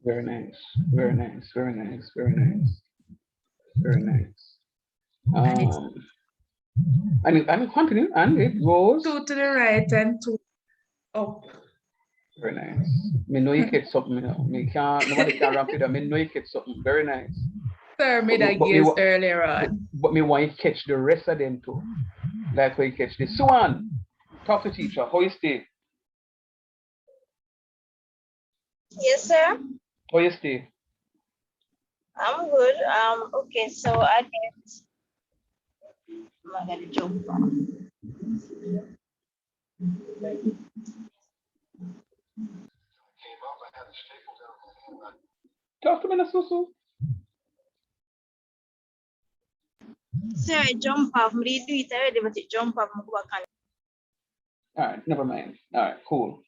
Very nice. Very nice. Very nice. Very nice. Very nice. And continue, and it goes 2 to the right and 2 up. Very nice. Me know you get something. Me can't. Nobody can ramp it up. Me know you get something. Very nice. Sir made a guess earlier on. But me want you catch the rest of them too. Like how you catch this. Suan, talk to teacher. How you stay? Yes, sir. How you stay? I'm good. Okay, so I get. I'm gonna jump on. Talk to me, Nasusu. Sir, I jump off. Me do it already, but it jump off. All right, never mind. All right, cool.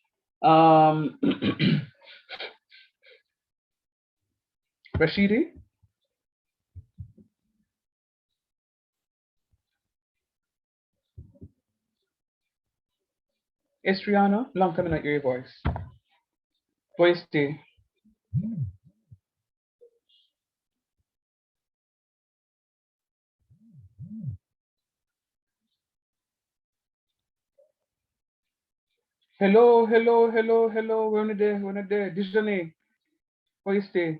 Rashidi? Estriana, long time not hear your voice. Voice stay. Hello. We're not there. Dijane. Voice stay.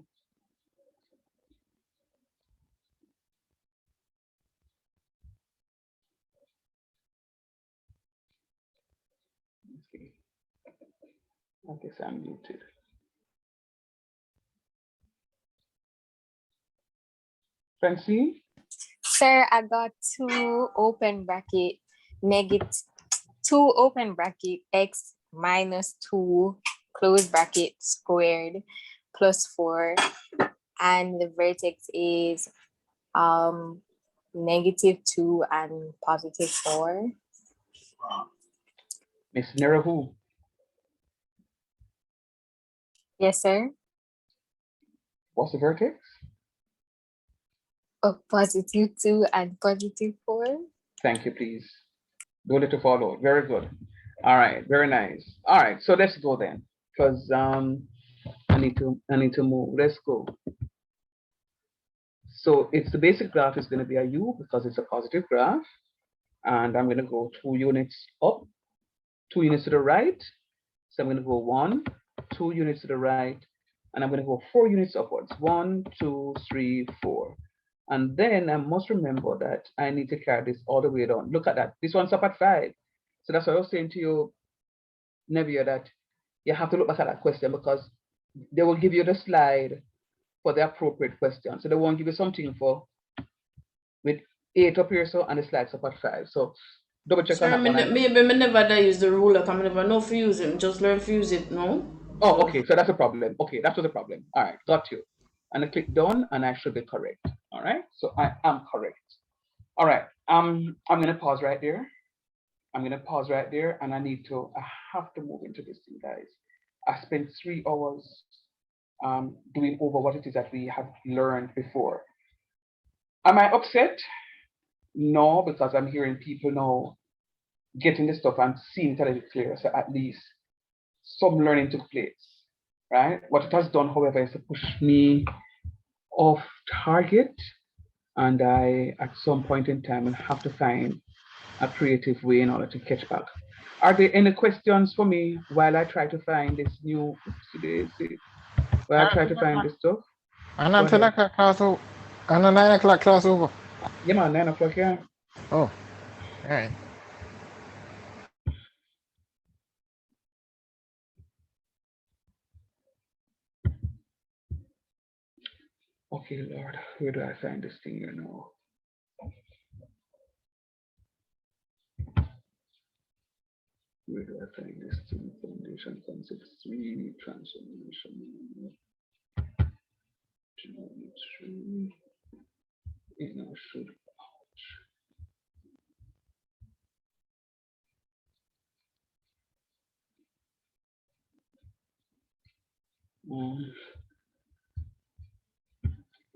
Okay. I guess I'm muted. Francine? Sir, I got 2 open bracket negative 2 open bracket x minus 2 close bracket squared plus 4, and the vertex is -2 and +4. Miss Nerahu. Yes, sir. What's the vertex? +2 and +4. Thank you, please. Do it to follow. Very good. All right, very nice. All right, so let's go then, because I need to move. Let's go. So it's the basic graph is going to be a U because it's a positive graph, and I'm going to go 2 units up, 2 units to the right. So I'm going to go 1, 2 units to the right, and I'm going to go 4 units upwards. 1, 2, 3, 4. And then I must remember that I need to carry this all the way down. Look at that. This one's up at 5. So that's what I was saying to you, Nevia, that you have to look back at that question because they will give you the slide for the appropriate question. So they won't give you something for with 8 up here, so and the slides up at 5. So double check on Sir, that one. maybe I never da use the ruler, because I never know if you use it. Just learn to use it, no? Oh, okay, so that's a problem. Okay, that was a problem. All right, got you. And I click done, and I should be correct. All right, so I am correct. All right, I'm gonna pause right there. I'm gonna pause right there, and I have to move into this thing, guys. I spent 3 hours doing over what it is that we have learned before. Am I upset? No, because I'm hearing people now getting this stuff and seeing it a little clearer. So at least some learning took place, right? What it has done, however, is to push me off target, and I, at some point in time, will have to find a creative way in order to catch back. Are there any questions for me while I try to find this new, while I try to find this stuff? And I'm 10 o'clock class over. And a 9 o'clock class over. Yeah, man, 9 o'clock, yeah. Oh, all right. Okay, Lord, where do I find this thing here now? Where do I find this thing? Foundation concepts 3, transformation, geometry, inner should.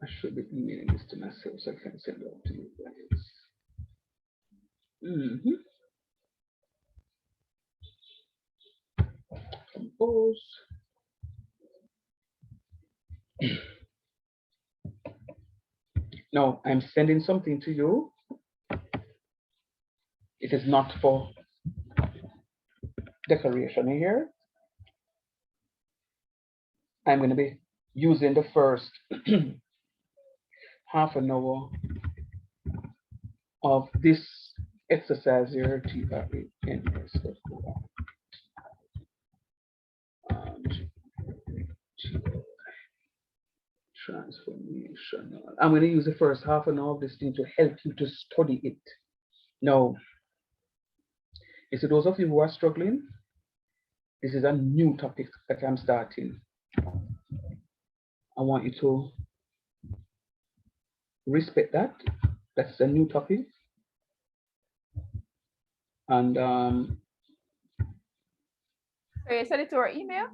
I should be emailing this to myself so I can send it out to you guys. Compose. Now I'm sending something to you. It is not for decoration here. I'm going to be using the first half an hour of this exercise here, transformational. I'm going to use the first half an hour of this thing to help you to study it. Now, to those of you who are struggling, this is a new topic that I'm starting. I want you to respect that. That's a new topic. And So you send it to our email?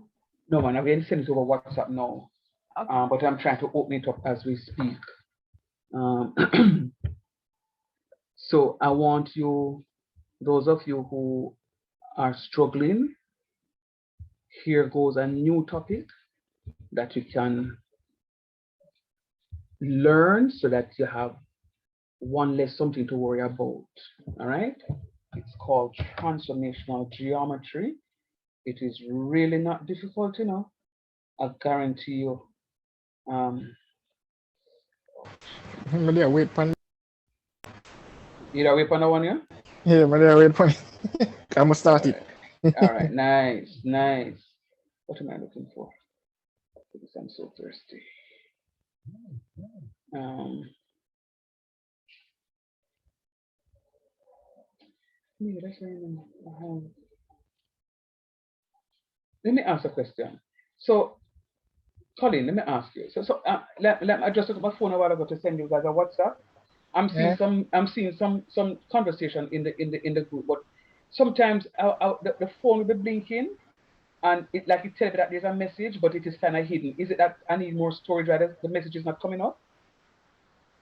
no, man, I'm going to send it over WhatsApp now. Okay. But I'm trying to open it up as we speak. So I want you, those of you who are struggling, here goes a new topic that you can learn so that you have one less something to worry about. All right. It's called Transformational Geometry. It is really not difficult, you know. I guarantee you. Maybe wait for. You wait for that one, yeah? Yeah, maybe wait for. I'm gonna start it. All right, nice, nice. What am I looking for? Because I'm so thirsty. Let me ask a question. So, Colin, let me ask you. I just took my phone a while ago to send you guys a WhatsApp. I'm seeing some conversation in the group, but sometimes the phone will be blinking, and it tells me that there's a message, but it is kind of hidden. Is it that I need more storage, rather the message is not coming up?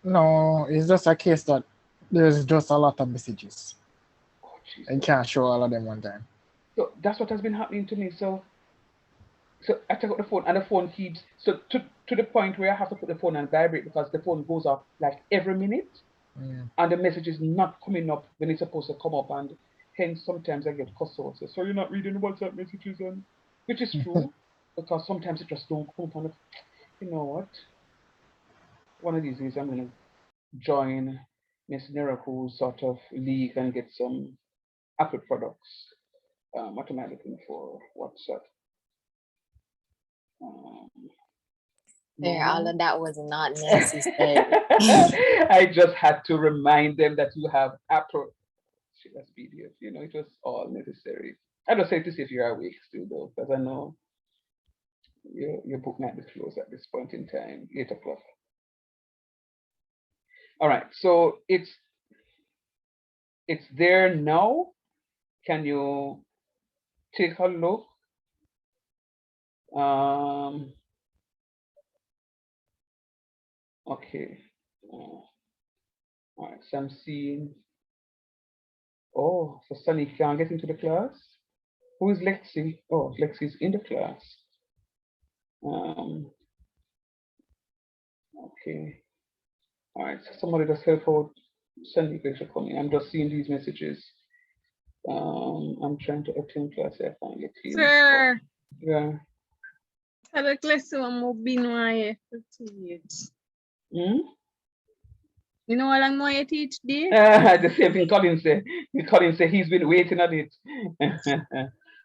No, it's just a case that there's just a lot of messages. I can't show all of them one time. So that's what has been happening to me. So I take out the phone, and the phone keeps to the point where I have to put the phone on vibrate because the phone goes off like every minute, and the message is not coming up when it's supposed to come up, and hence sometimes I get cussed out. So you're not reading the WhatsApp messages, and which is true because sometimes it just don't come up. You know what? One of these days I'm gonna join Miss Miracle's sort of league and get some Apple products. What am I looking for? WhatsApp. There, all of that was not necessary. I just had to remind them that you have Apple. as PDF. You know, it was all necessary. I just say to see if you're awake still though, because I know your book might be closed at this point in time, 8 o'clock. All right, so it's there now. Can you take a look? Okay. All right, so I'm seeing. Oh, so Sunny can't get into the class. Who is Lexi? Oh, Lexi's in the class. Okay. All right, so somebody just help out. Sunny should come in. I'm just seeing these messages. I'm trying to attend class. I can't get in. Sir. Yeah. Ada class mo binwaye teach. You know what I'm going to teach this? The same thing Colin said. Colin said he's been waiting on it.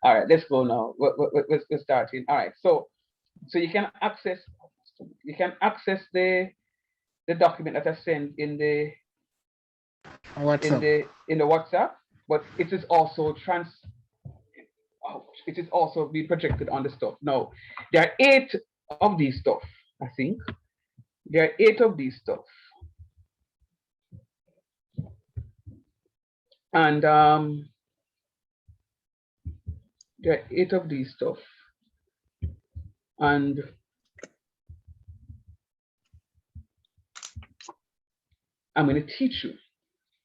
All right, let's go now. We're starting. All right, so you can access the document that I sent in the WhatsApp. in the WhatsApp, but it is also being projected on the stuff. Now, there are 8 of these stuff, I think. There are 8 of these stuff. And there are 8 of these stuff. And I'm going to teach you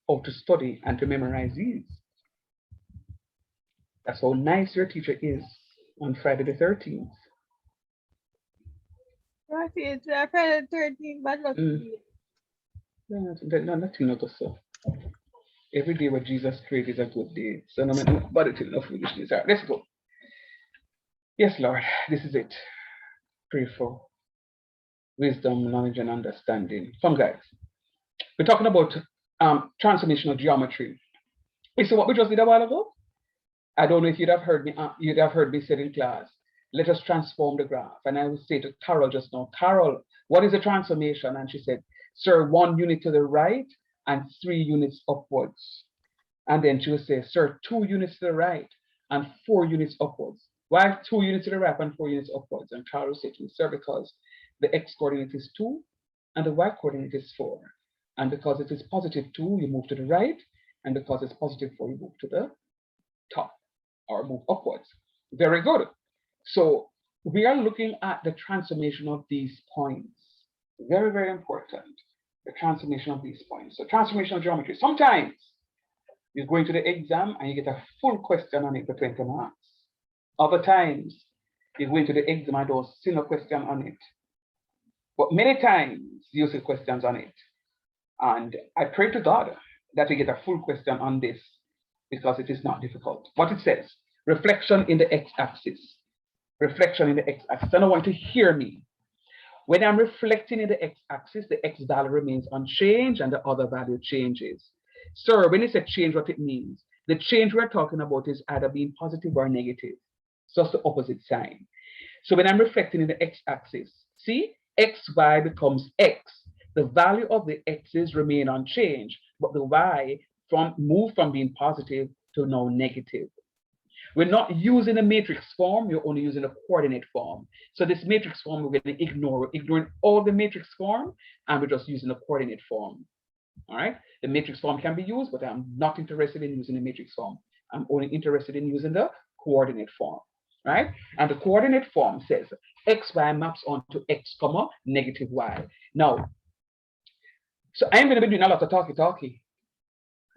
how to study and to memorize these. That's how nice your teacher is on Friday the 13th. Friday the 13th, but nothing not so. Every day what Jesus created is a good day. So no matter what it is, no foolishness. All right, let's go. Yes, Lord, this is it. Pray for wisdom, knowledge, and understanding. Come, guys. We're talking about transformational geometry. You see what we just did a while ago? I don't know if you'd have heard me say in class, let us transform the graph. And I would say to Carol just now, Carol, what is a transformation? And she said, sir, 1 unit to the right and 3 units upwards. And then she would say, sir, 2 units to the right and 4 units upwards. Why 2 units to the right and 4 units upwards? And Carol would say to me, sir, because the x coordinate is 2 and the y coordinate is 4. And because it is positive 2, you move to the right. And because it's positive 4, you move to the top or move upwards. Very good. So we are looking at the transformation of these points. Very, very important. The transformation of these points. So transformational geometry. Sometimes you go into the exam and you get a full question on it for 20 marks. Other times you go into the exam and don't see no question on it. But many times you see questions on it. And I pray to God that we get a full question on this because it is not difficult. What it says, reflection in the x-axis. Reflection in the x-axis. And I want you to hear me. When I'm reflecting in the x-axis, the x value remains unchanged and the other value changes. So when you say change, what it means, the change we're talking about is either being positive or negative. So it's the opposite sign. So when I'm reflecting in the x-axis, see, xy becomes x. The value of the x's remain unchanged, but the y move from being positive to now negative. We're not using a matrix form, you're only using a coordinate form. So this matrix form we're going to ignore. We're ignoring all the matrix form and we're just using a coordinate form. All right, the matrix form can be used, but I'm not interested in using the matrix form. I'm only interested in using the coordinate form. Right? And the coordinate form says xy maps onto x comma negative y. Now, so I'm going to be doing a lot of talky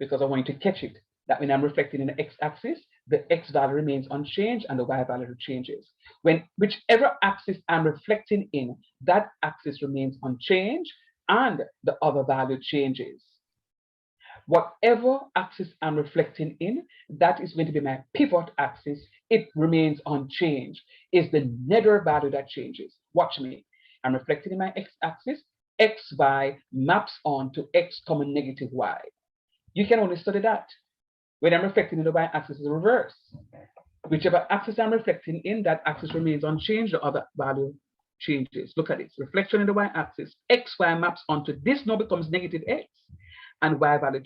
because I want you to catch it. That when I'm reflecting in the x-axis, the x value remains unchanged and the y value changes. When whichever axis I'm reflecting in, that axis remains unchanged and the other value changes. Whatever axis I'm reflecting in, that is going to be my pivot axis. It remains unchanged. It's the nether value that changes. Watch me. I'm reflecting in my x-axis. Xy maps on to x comma negative y. You can only study that. When I'm reflecting in the y-axis is the reverse. Whichever axis I'm reflecting in, that axis remains unchanged, the other value changes. Look at this. Reflection in the y-axis. Xy maps onto this now becomes negative x, and y value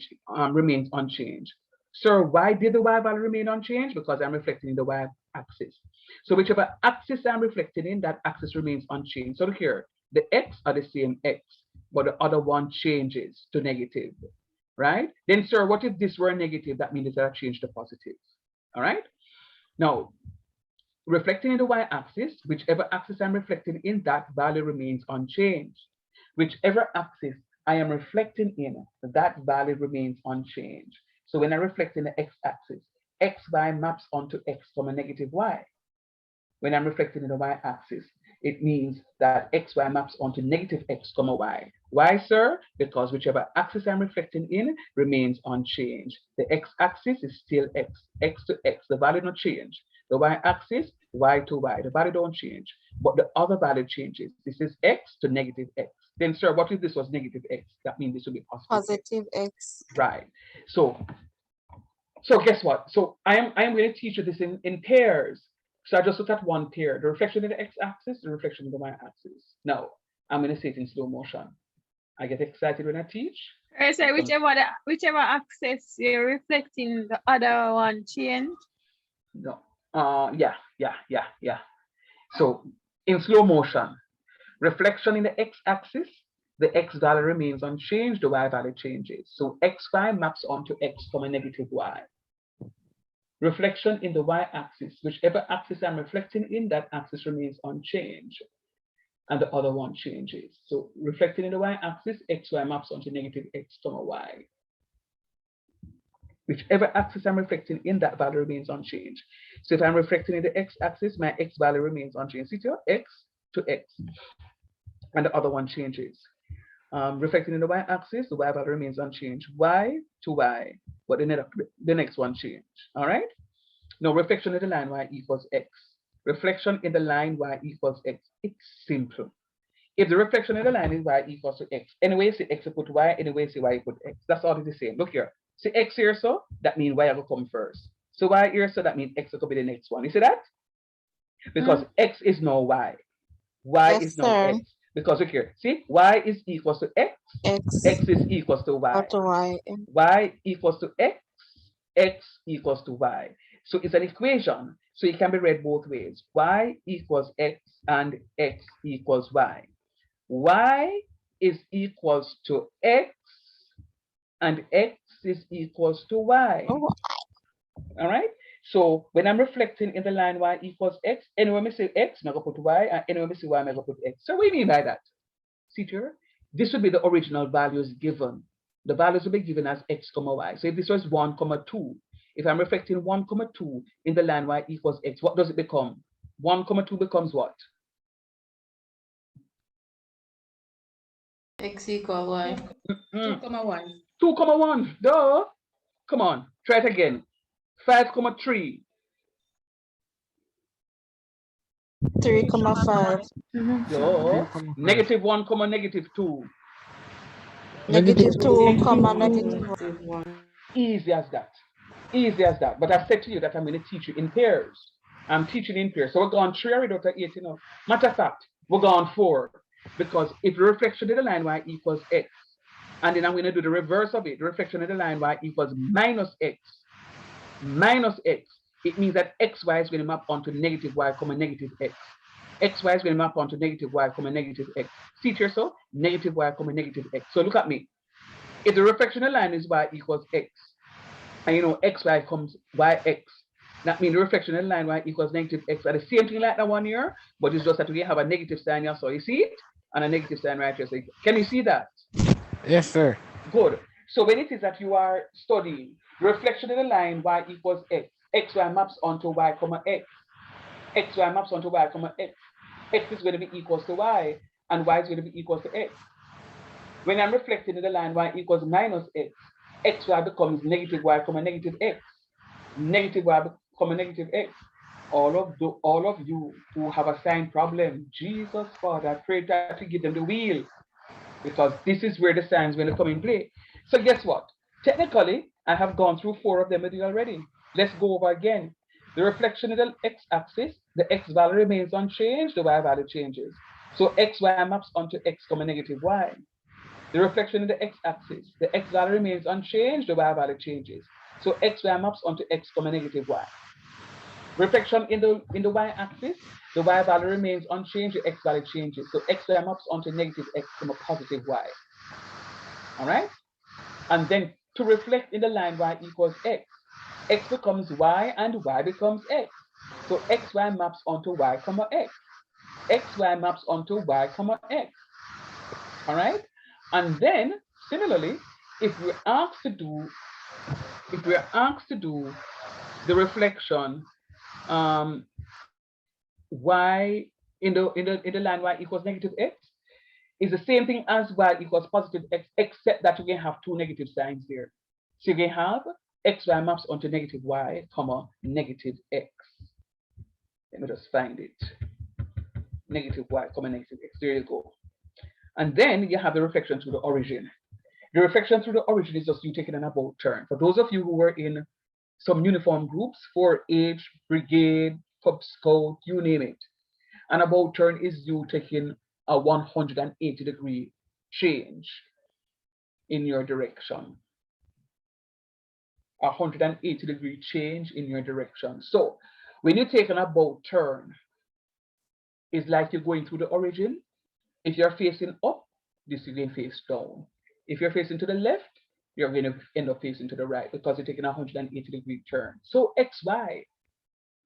remains unchanged. Sir, why did the y value remain unchanged? Because I'm reflecting in the y-axis. So whichever axis I'm reflecting in, that axis remains unchanged. So look here, the x are the same x, but the other one changes to negative, right? Then, sir, what if this were negative? That means that I changed to positive, all right? Now, reflecting in the y-axis, whichever axis I'm reflecting in, that value remains unchanged. Whichever axis I am reflecting in, that value remains unchanged. So when I reflect in the x-axis, xy maps onto x comma negative y. When I'm reflecting in the y-axis, it means that xy maps onto negative x comma y. Why, sir? Because whichever axis I'm reflecting in remains unchanged. The x-axis is still x to x, the value not change. The y-axis, y to y, the value don't change, but the other value changes. This is x to negative x. Then, sir, what if this was negative x? That means this would be positive X. Right. So guess what? So I am going to teach you this in pairs. So I just looked at one pair, the reflection in the x-axis, the reflection in the y-axis. Now, I'm going to say it in slow motion. I get excited when I teach. So whichever axis you're reflecting, the other one change? No. Yeah. So in slow motion, reflection in the x-axis, the x value remains unchanged, the y value changes. So xy maps onto x comma negative y. Reflection in the y-axis, whichever axis I'm reflecting in, that axis remains unchanged, and the other one changes. So reflecting in the y-axis, xy maps onto negative x comma y. Whichever axis I'm reflecting in, that value remains unchanged. So if I'm reflecting in the x-axis, my x value remains unchanged. See here, x to x, and the other one changes. Reflecting in the y-axis, the y value remains unchanged. Y to y, but the next one changed. All right. Now reflection in the line y equals x. Reflection in the line y equals x. It's simple. If the reflection in the line is y equals to x, anyway, say x you put y, anyway, say y you put x. That's all the same. Look here. See x here, so that means y will come first. So y here, so that means x will be the next one. You see that? Because x is now y. Y is now x. Because look here, see, y is equals to x, x is equals to y. Y equals to x equals to y. So it's an equation, so it can be read both ways. Y equals x and x equals y. Y is equals to x and x is equals to y. All right? So when I'm reflecting in the line y equals x, anywhere I say x, I'm going to put y, and anywhere I say y, I'm going to put x. So what do you mean by that? See here? This would be the original values given. The values will be given as x comma y. So if this was 1 comma 2, if I'm reflecting 1 comma 2 in the line y equals x, what does it become? 1 comma 2 becomes what? X equal y. 2 comma 1. 2 comma 1. Duh. Come on. Try it again. 5 comma 3. 3,5. Duh. Negative 1 comma negative 2. Negative 2, comma negative 1. Easy as that. Easy as that. But I said to you that I'm going to teach you in pairs. I'm teaching in pairs. So we're going 3 already out of 8, you know. Matter of fact, we're going 4. Because if the reflection of the line y equals x, and then I'm going to do the reverse of it, the reflection of the line y equals minus x, it means that xy is going to map onto negative y comma negative x. Xy is going to map onto negative y comma negative x. See here, so negative y comma negative x. So look at me. If the reflection of the line is y equals x, and you know xy comes yx, that means the reflection of the line y equals negative x are the same thing like that one here, but it's just that we have a negative sign here. So you see it? And a negative sign right here. So can you see that? Yes, sir. Good. So when it is that you are studying reflection of the line y equals x, xy maps onto y comma x, xy maps onto y comma x, x is going to be equals to y, and y is going to be equals to x. When I'm reflecting in the line y equals minus x, xy becomes negative y comma negative x, negative y comma negative x. All of you who have a sign problem, Jesus Father, I pray that you give them the wheel, because this is where the signs will come in play. So guess what? Technically, I have gone through 4 of them with you already. Let's go over again. The reflection of the x-axis, the x value remains unchanged, the y value changes. So xy maps onto x comma negative y. The reflection in the x-axis, the x value remains unchanged, the y value changes. So xy maps onto x comma negative y. Reflection in the y-axis, the y value remains unchanged, the x value changes. So xy maps onto negative x comma positive y. All right? And then to reflect in the line y equals x becomes y and y becomes x. So xy maps onto y comma x. xy maps onto y comma x. All right? And then similarly, if we're asked to do the reflection y in the line y equals negative x is the same thing as y equals positive x, except that you can have two negative signs there. So you can have xy maps onto negative y comma negative x. Let me just find it. Negative y comma negative x. There you go. And then you have the reflection through the origin. The reflection through the origin is just you taking an about turn. For those of you who were in some uniform groups, 4-H, brigade, Cub Scout, you name it. An about turn is you taking a 180-degree change in your direction. 180-degree change in your direction. So when you take an about turn, it's like you're going through the origin. If you're facing up, this is going to face down. If you're facing to the left, you're going to end up facing to the right because you're taking a 180-degree turn. So xy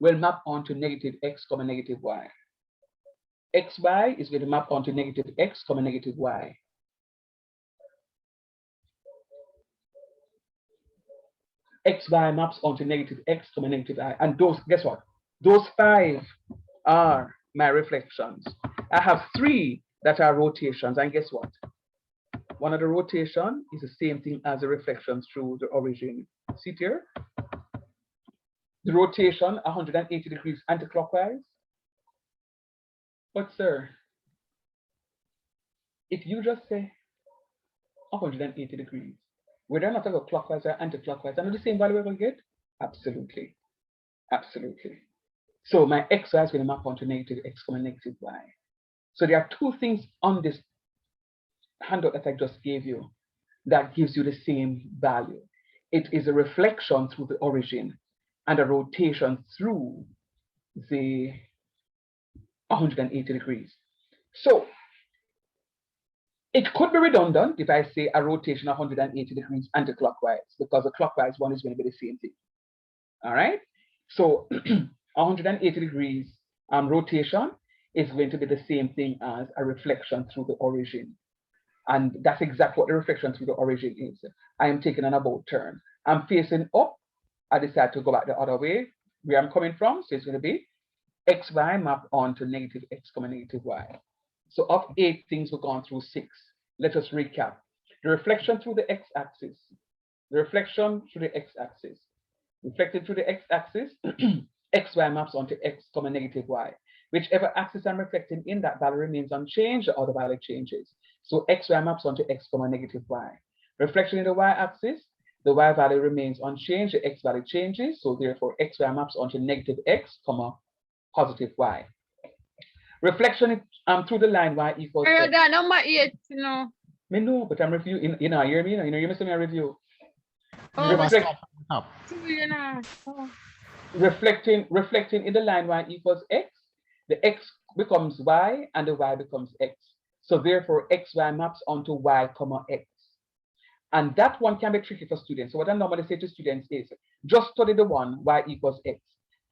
will map onto negative x comma negative y. xy is going to map onto negative x comma negative y. xy maps onto negative x comma negative y. And those, guess what? Those 5 are my reflections. I have 3 that are rotations, and guess what? One of the rotation is the same thing as the reflection through the origin. See it here? The rotation 180 degrees anti-clockwise. But sir, if you just say 180 degrees, whether or not I go clockwise or anti-clockwise, I know the same value we're going to get? Absolutely. Absolutely. So my xy is going to map onto negative x comma negative y. So there are 2 things on this handout that I just gave you that gives you the same value. It is a reflection through the origin and a rotation through the 180 degrees. So it could be redundant if I say a rotation 180 degrees anti-clockwise, because the clockwise one is going to be the same thing. All right. So 180 degrees rotation is going to be the same thing as a reflection through the origin. And that's exactly what the reflection through the origin is. I am taking an about turn. I'm facing up. I decide to go back the other way where I'm coming from. So it's going to be xy mapped onto negative x comma negative y. So of 8 things, we've gone through 6. Let us recap. The reflection through the x-axis. The reflection through the x-axis. Reflected through the x-axis, xy maps onto x comma negative y. Whichever axis I'm reflecting in, that value remains unchanged, the other value changes. So xy maps onto x comma negative y. Reflection in the y-axis, the y value remains unchanged, the x value changes. So therefore, xy maps onto negative x comma positive y. Reflection through the line y equals x. That number 8, you know. Me know, but I'm reviewing. You know, hear me? You know, you missing my review. Reflecting in the line y equals x, the x becomes y and the y becomes x. So therefore, xy maps onto y comma x. And that one can be tricky for students. So what I normally say to students is, just study the one y equals x.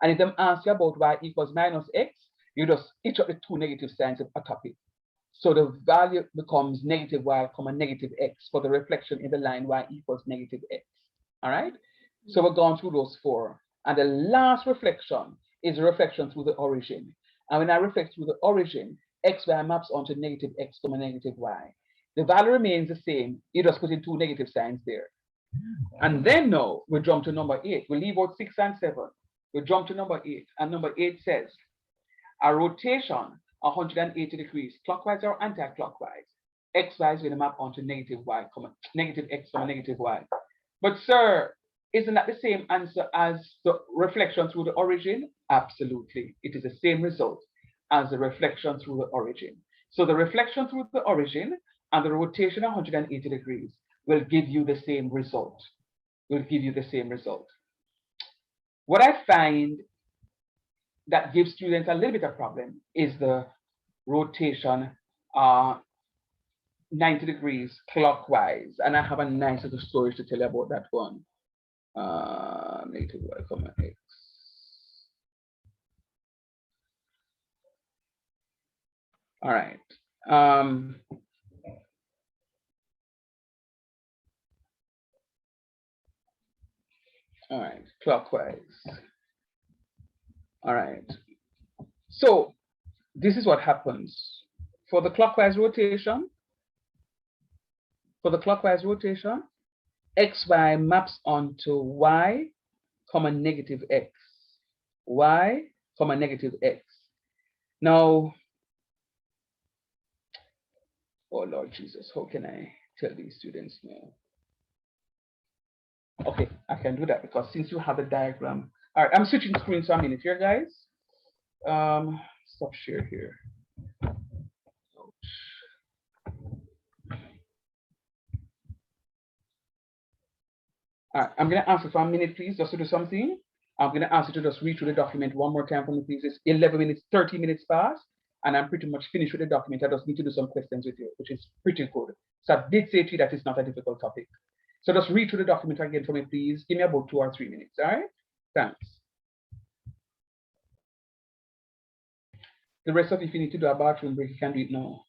And if them ask you about y equals minus x, you just each of the 2 negative signs atop it. So the value becomes negative y comma negative x for the reflection in the line y equals negative x. All right? So we're going through those 4. And the last reflection is a reflection through the origin. And when I reflect through the origin, xy maps onto negative x comma negative y. The value remains the same. You just put in 2 negative signs there. And then now we jump to number 8. We leave out 6 and 7. We jump to number 8. And number 8 says, a rotation 180 degrees clockwise or anti-clockwise. Xy is going to map onto negative y, negative x comma negative y. But sir, isn't that the same answer as the reflection through the origin? Absolutely. It is the same result as the reflection through the origin. So the reflection through the origin and the rotation 180 degrees will give you the same result. will give you the same result. What I find that gives students a little bit of problem is the rotation 90 degrees clockwise. And I have a nice little story to tell you about that one. Negative y, comma, x. All right. All right, clockwise. All right. So this is what happens. For the clockwise rotation, xy maps onto y, comma, negative x. Y, comma, negative x. Now, oh Lord Jesus, how can I tell these students now? Okay, I can do that because since you have the diagram. All right, I'm switching screens for a minute here, guys. Stop share here. All right, I'm going to ask you for a minute, please, just to do something. I'm going to ask you to just read through the document one more time for me, please. It's 11 minutes, 30 minutes past, and I'm pretty much finished with the document. I just need to do some questions with you, which is pretty good. So I did say to you that it's not a difficult topic. So just read through the document again for me, please. Give me about 2 or 3 minutes, all right? Thanks. The rest of you, if you need to do a bathroom break, you can do it now.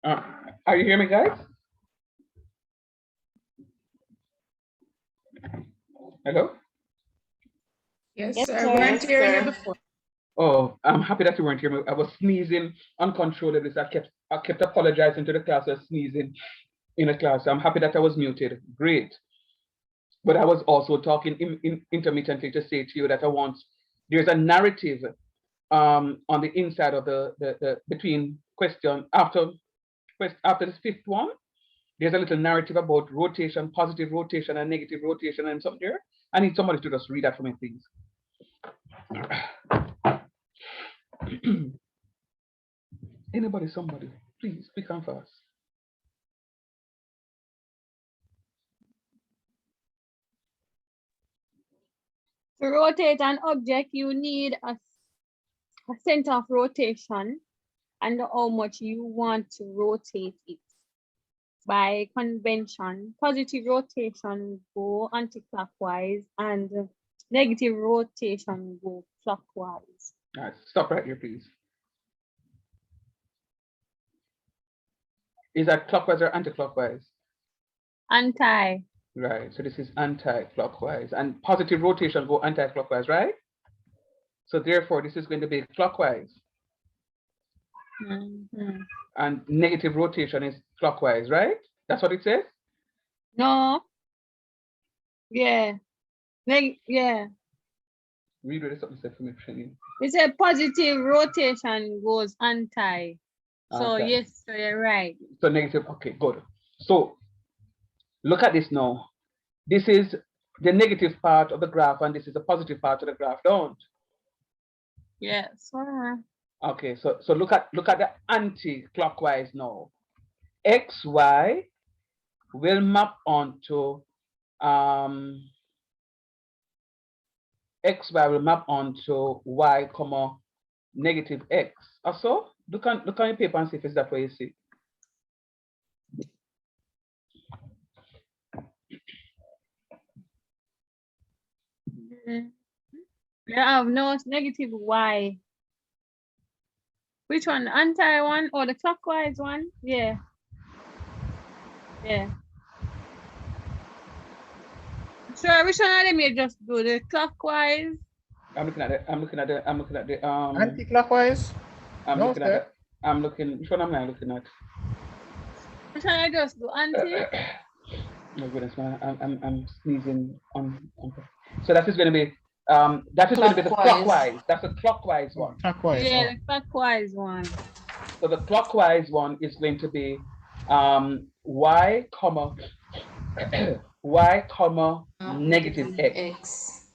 Are you hearing me, guys? Hello? Yes, Yes, sir. sir. We weren't Yes, hearing you sir. before. Oh, I'm happy that you weren't hearing me. I was sneezing uncontrollably. So I kept apologizing to the class for sneezing in the class. I'm happy that I was muted. Great. But I was also talking intermittently to say to you that there's a narrative on the inside of the between question after the fifth one. There's a little narrative about rotation, positive rotation and negative rotation and something there. I need somebody to just read that for me, please. Anybody, somebody, please speak on fast. To rotate an object, you need a center of rotation and how much you want to rotate it. By convention, positive rotation go anti-clockwise and negative rotation go clockwise. All right, stop right here, please. Is that clockwise or anti-clockwise? Anti. Right, so this is anti-clockwise, and positive rotation go anti-clockwise, right? So therefore, this is going to be clockwise. Mm-hmm. And negative rotation is clockwise, right? That's what it says? No. Yeah. Yeah. Read what something said for me, Shani. It's a positive rotation goes anti. So Okay. yes, so you're right. So negative, okay, good. So look at this now. This is the negative part of the graph, and this is the positive part of the graph, don't? Yes. Okay, so look at the anti-clockwise now. XY will map onto XY will map onto Y, comma negative X. Also, look on your paper and see if it's that way you see. Yeah, no, it's negative Y. Which one? Anti one or the clockwise one? Yeah. Yeah. So which one of them you just do? The clockwise? I'm looking at the Anti-clockwise? I'm No, looking sir. at I'm looking, which one am I looking at? Which one I just do? Anti? Oh goodness, man, I'm sneezing on. So that is going to be that is going to be the clockwise. That's a clockwise one. Clockwise. Yeah, the clockwise one. So the clockwise one is going to be y comma y comma negative x.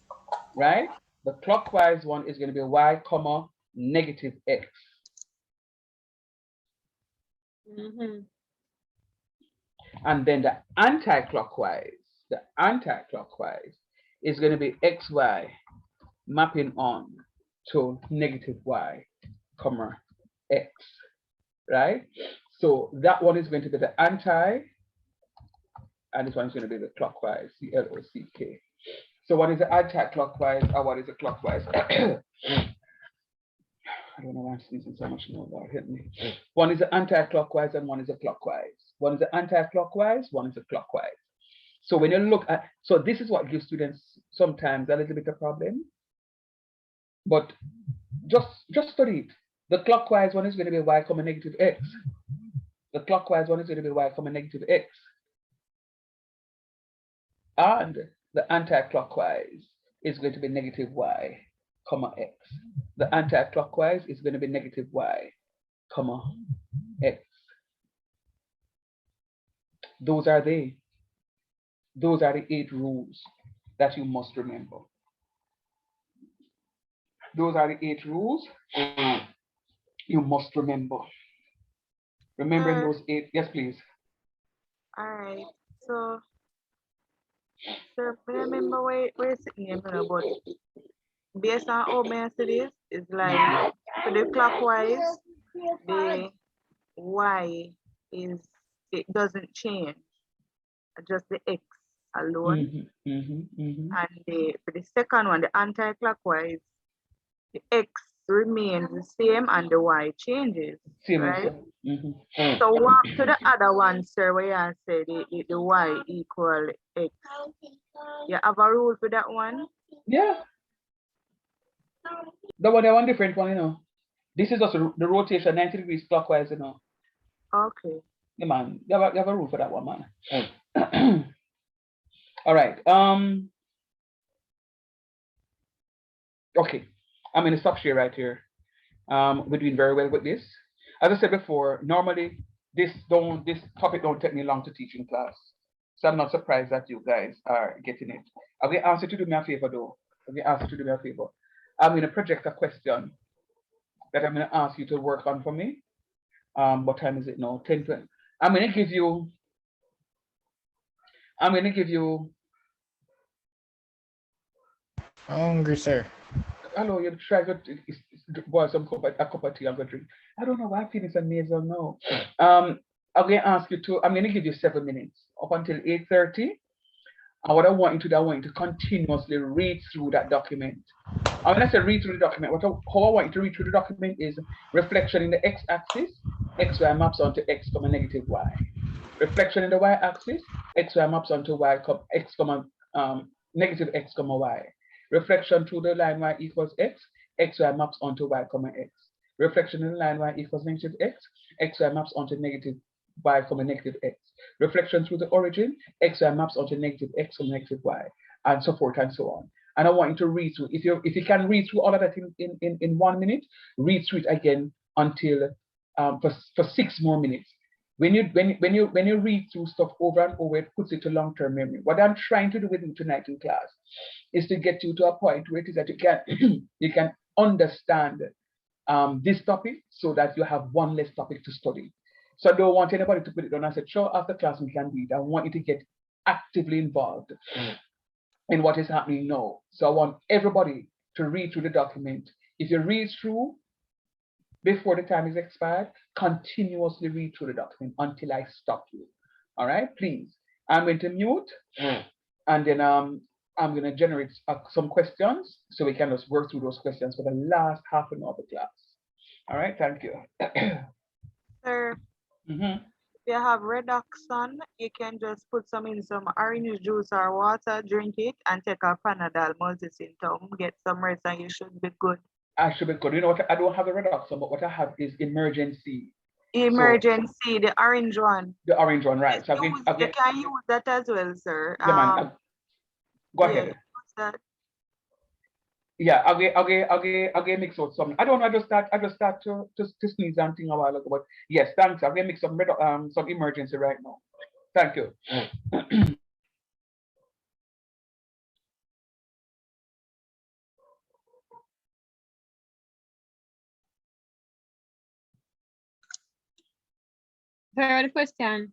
Right? The clockwise one is going to be y comma negative x. Mm-hmm. And then the anti-clockwise is going to be xy mapping on to negative y, comma x, right? So that one is going to be the anti, and this one is going to be the clockwise, C-L-O-C-K. So what is the anti-clockwise or what is the clockwise? I don't know why I'm sneezing so much more, Lord help me. One is the anti-clockwise and one is a clockwise. One is the anti-clockwise, one is a clockwise. So when you look at, so this is what gives students sometimes a little bit of problem, but just study it. The clockwise one is going to be y comma negative x. The clockwise one is going to be y comma negative x. And the anti-clockwise is going to be negative y comma x. The anti-clockwise is going to be negative y comma x. Those are the 8 rules that you must remember. Those are the 8 rules you must remember. Remembering those 8, yes, please. All right. So I remember where it's saying, but based on how I see this, it's like for the clockwise, the y it doesn't change, just the x alone. And for the second one, the anti-clockwise, the x remains the same and the y changes, Same, right? sir. Mhm. So walk to the other one, sir, where you say the y equal x. You have a rule for that one? Yeah. That one different one, you know. This is just the rotation 90 degrees clockwise, you know. Okay. Yeah, man. You have a rule for that one, man. All right. Okay. I'm gonna stop share right here. We're doing very well with this. As I said before, normally this topic don't take me long to teach in class. So I'm not surprised that you guys are getting it. I'm gonna ask you to do me a favor though. I'm gonna ask you to do me a favor. I'm gonna project a question that I'm gonna ask you to work on for me. What time is it now? 10:20. I'm gonna give you. Hungry, sir. Hello, you try to boil some a cup of tea and go drink. I don't know why I'm feeling so nasal now. I'm gonna ask you to. I'm gonna give you 7 minutes up until 8:30. And what I want you to do, I want you to continuously read through that document. And when I say read through the document, how I want you to read through the document is reflection in the x-axis, xy maps onto x, negative y. Reflection in the y-axis, xy maps onto y, x, negative x, y. Reflection through the line y equals x, xy maps onto y, x. Reflection in the line y equals negative x, xy maps onto negative y, negative x. Reflection through the origin, xy maps onto negative x, negative y, and so forth and so on. And I want you to read through. If you can read through all of that in 1 minute, read through it again until for 6 more minutes. When you read through stuff over and over, it puts it to long-term memory. What I'm trying to do with you tonight in class is to get you to a point where it is that you can understand this topic so that you have one less topic to study. So I don't want anybody to put it down. I said, sure, after class we can read. I want you to get actively involved in what is happening now. So I want everybody to read through the document. If you read through before the time is expired, continuously read through the document until I stop you. All right, please. I'm going to mute, and then I'm going to generate some questions so we can just work through those questions for the last half an hour of the class. All right, thank you. Sir, if you have reduction, you can just put some in some orange juice or water, drink it, and take a Panadol multisymptom, get some rest, and you should be good. I should be good. You know what? I don't have a reduction, but what I have is emergency. Emergency, the orange one. The orange one, right? So you can use that as well, sir. Yeah, man. Go ahead. Yeah, I'll get mix out some. I don't know. I just start to sneeze and thing a while ago. But yes, thanks. I'll get mix some emergency right now. Thank you. Third question.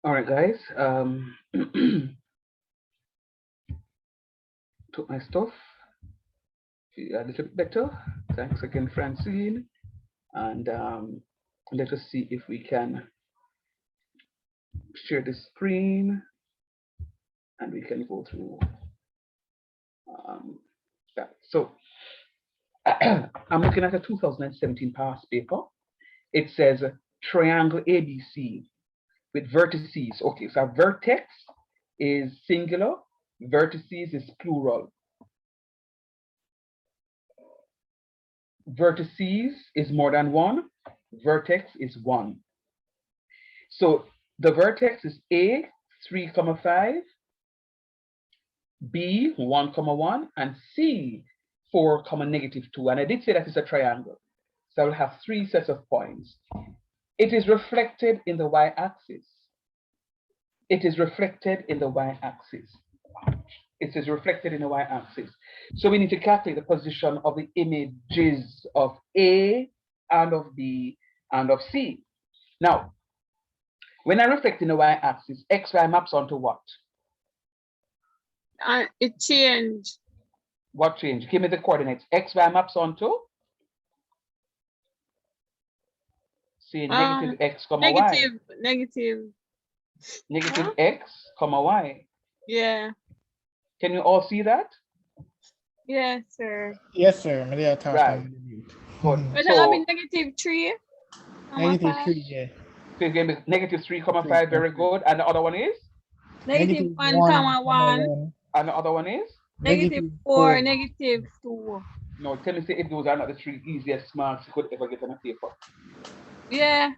All right, guys. Took my stuff. A little bit better. Thanks again, Francine. And let us see if we can share the screen and we can go through that. So I'm looking at a 2017 past paper. It says triangle ABC with vertices. Okay, so a vertex is singular, vertices is plural. Vertices is more than one, vertex is one. So the vertex is A, 3, 5, B, 1, 1, and C, 4, -2. And I did say that it's a triangle. So I'll have 3 sets of points. It is reflected in the y-axis. It is reflected in the y-axis. It is reflected in the y-axis. So we need to calculate the position of the images of A and of B and of C. Now, when I reflect in the y-axis, XY maps onto what? It changed. What changed? Give me the coordinates. XY maps onto? Say negative X, Y. Negative Negative X, Y. Yeah. Can you all see that? Yes, sir. Yes, sir. Right. Good. But so, I mean -3. -3, yeah. So it's going to be -3, 5, very good. And the other one is? -1, 1. And the other one is? -4, -2. No, tell me if those are not the 3 easiest marks you could ever get on a paper. Yeah.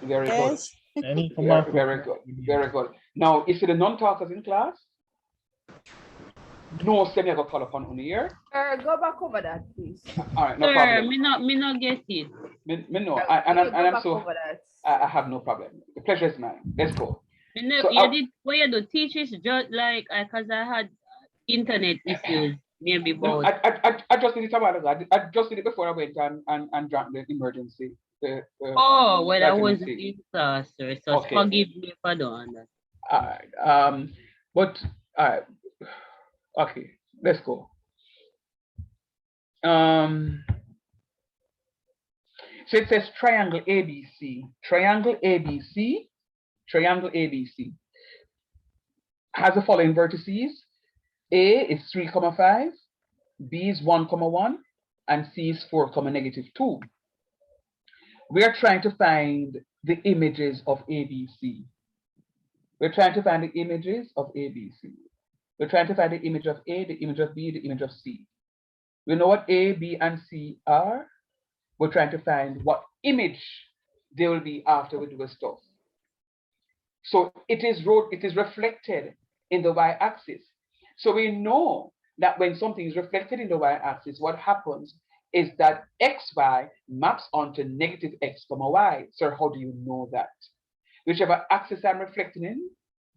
Very good. Very good. Very good. Now, if you're the non-talkers in class, no semi ever call upon on here. Go back over that, please. All right, no problem. Me not get it. Me no, I'm so I have no problem. The pleasure is mine. Let's go. So you did what you do teach us just like because I had internet issues maybe both. No, I just did it a while ago. I just did it before I went and drank the emergency. Well, I was in class, sir. So okay. Forgive me if I don't understand. All right. But all right. Okay, let's go. So it says triangle ABC. Triangle ABC has the following vertices. A is 3, 5, B is 1, 1, and C is 4, -2. We are trying to find the images of ABC. We're trying to find the images of ABC. We're trying to find the image of A, the image of B, the image of C. We know what A, B, and C are. We're trying to find what image they will be after we do the stuff. So it is reflected in the y-axis. So we know that when something is reflected in the y-axis, what happens is that xy maps onto -x, y. So how do you know that? Whichever axis I'm reflecting in,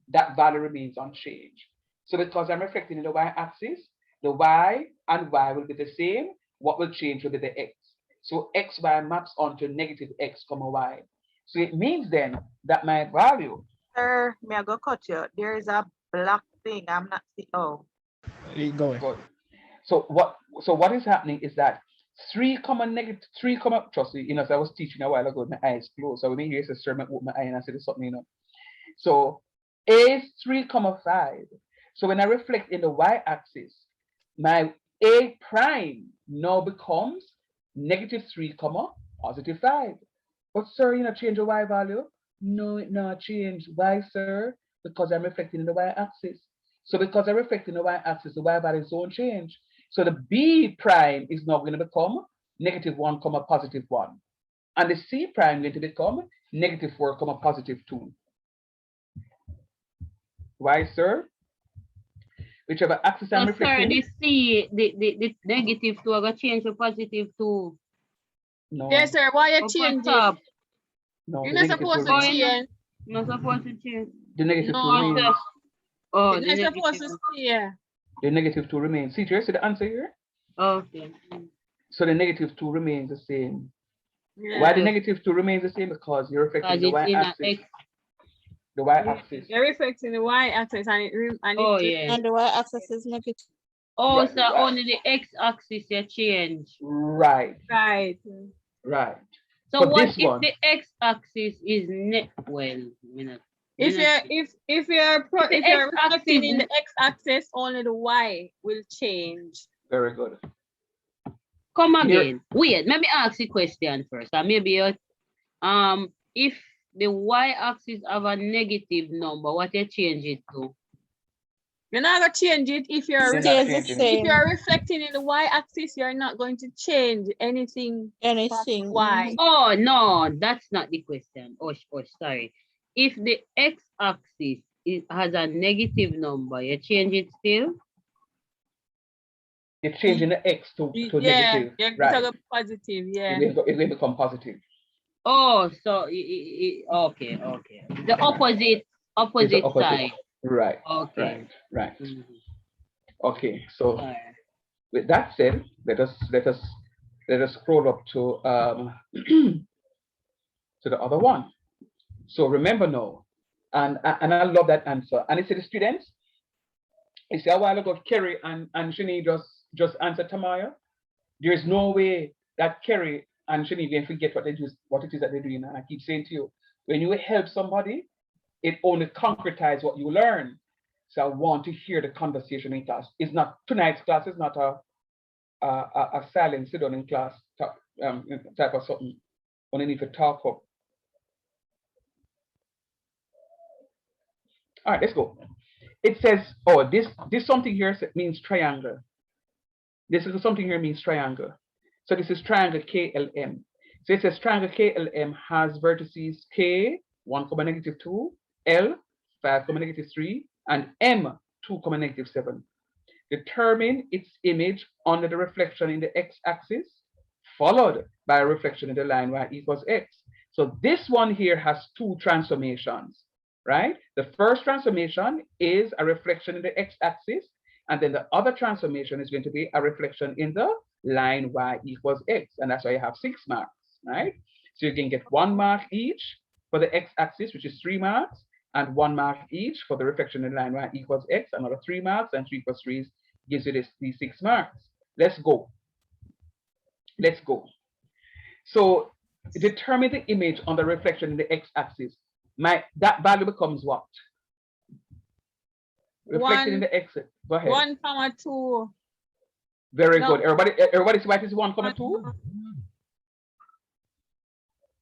that value remains unchanged. So because I'm reflecting in the y-axis, the y and y will be the same. What will change will be the x. So xy maps onto -x, y. So it means then that my value. Sir, may I go cut you? There is a black thing. I'm not seeing. Oh. Go ahead. So what is happening is that 3, trust me, as I was teaching a while ago, my eyes closed. So when you hear a sermon, open my eye and I said something, So A is 3, 5. So when I reflect in the y-axis, my A prime now becomes -3, 5. But sir, change the y value? No, it not change. Why, sir? Because I'm reflecting in the y-axis. So because I reflect in the y-axis, the y values don't change. So the B prime is now going to become -1, 1. And the C prime is going to become -4, 2. Why, sir? Whichever axis I'm reflecting. Sir, the C, the -2 are going to change to +2. No. Yes, sir. Why you change it? No, You're not supposed to change. Not supposed to change. The -2 No. remains. Oh, you're not supposed to stay. The -2 remains. See, do you see the answer here? Okay. So the -2 remains the same. Yeah. Why the -2 remains the same? Because you're reflecting the y-axis. The y-axis. You're reflecting the y-axis and And the y-axis is negative. Oh, so only the x-axis you change. Right. Right. Right. So For what this if one, the x-axis is if you're reflecting in the x-axis, only the y will change. very good. Come again. Wait, let me ask you a question first. Maybe if the y-axis have a negative number, what you change it to? You're not gonna change it if you're reflecting in the y-axis. You're not going to change anything. Y. Oh no, that's not the question. Oh, sorry. If the x-axis has a negative number, you change it still? You're changing the x to negative. Yeah, right. to positive. Yeah. It will become positive. Oh, so okay. The opposite side. Right. Okay. Right. Okay. So with that said, let us scroll up to to the other one. So remember now, and I love that answer. And it's the students. You see a while ago, Kerry and Shani just answered Tamaya. There is no way that Kerry and Shani can forget what it is that they're doing. And I keep saying to you, when you help somebody, it only concretizes what you learn. So I want to hear the conversation in class. It's not tonight's class is not a silent sit down in class type of something. Only need to talk up. All right, let's go. It says, oh, this something here means triangle. This is something here means triangle. So this is triangle KLM. So it says triangle KLM has vertices K 1, -2, L 5, -3, and M 2, -7. Determine its image under the reflection in the x-axis, followed by a reflection in the line y equals x. So this one here has 2 transformations, right? The first transformation is a reflection in the x-axis, and then the other transformation is going to be a reflection in the line y equals x, and that's why you have 6 marks, right? So you can get 1 mark each for the x-axis, which is 3 marks, and 1 mark each for the reflection in the line y equals x, another 3 marks, and 3 plus 3 gives you these 6 marks. Let's go. Let's go. So determine the image on the reflection in the x-axis. That value becomes what? Reflected in the x. Go ahead. 1, 2. Very No. good. Everybody see why it is 1,2?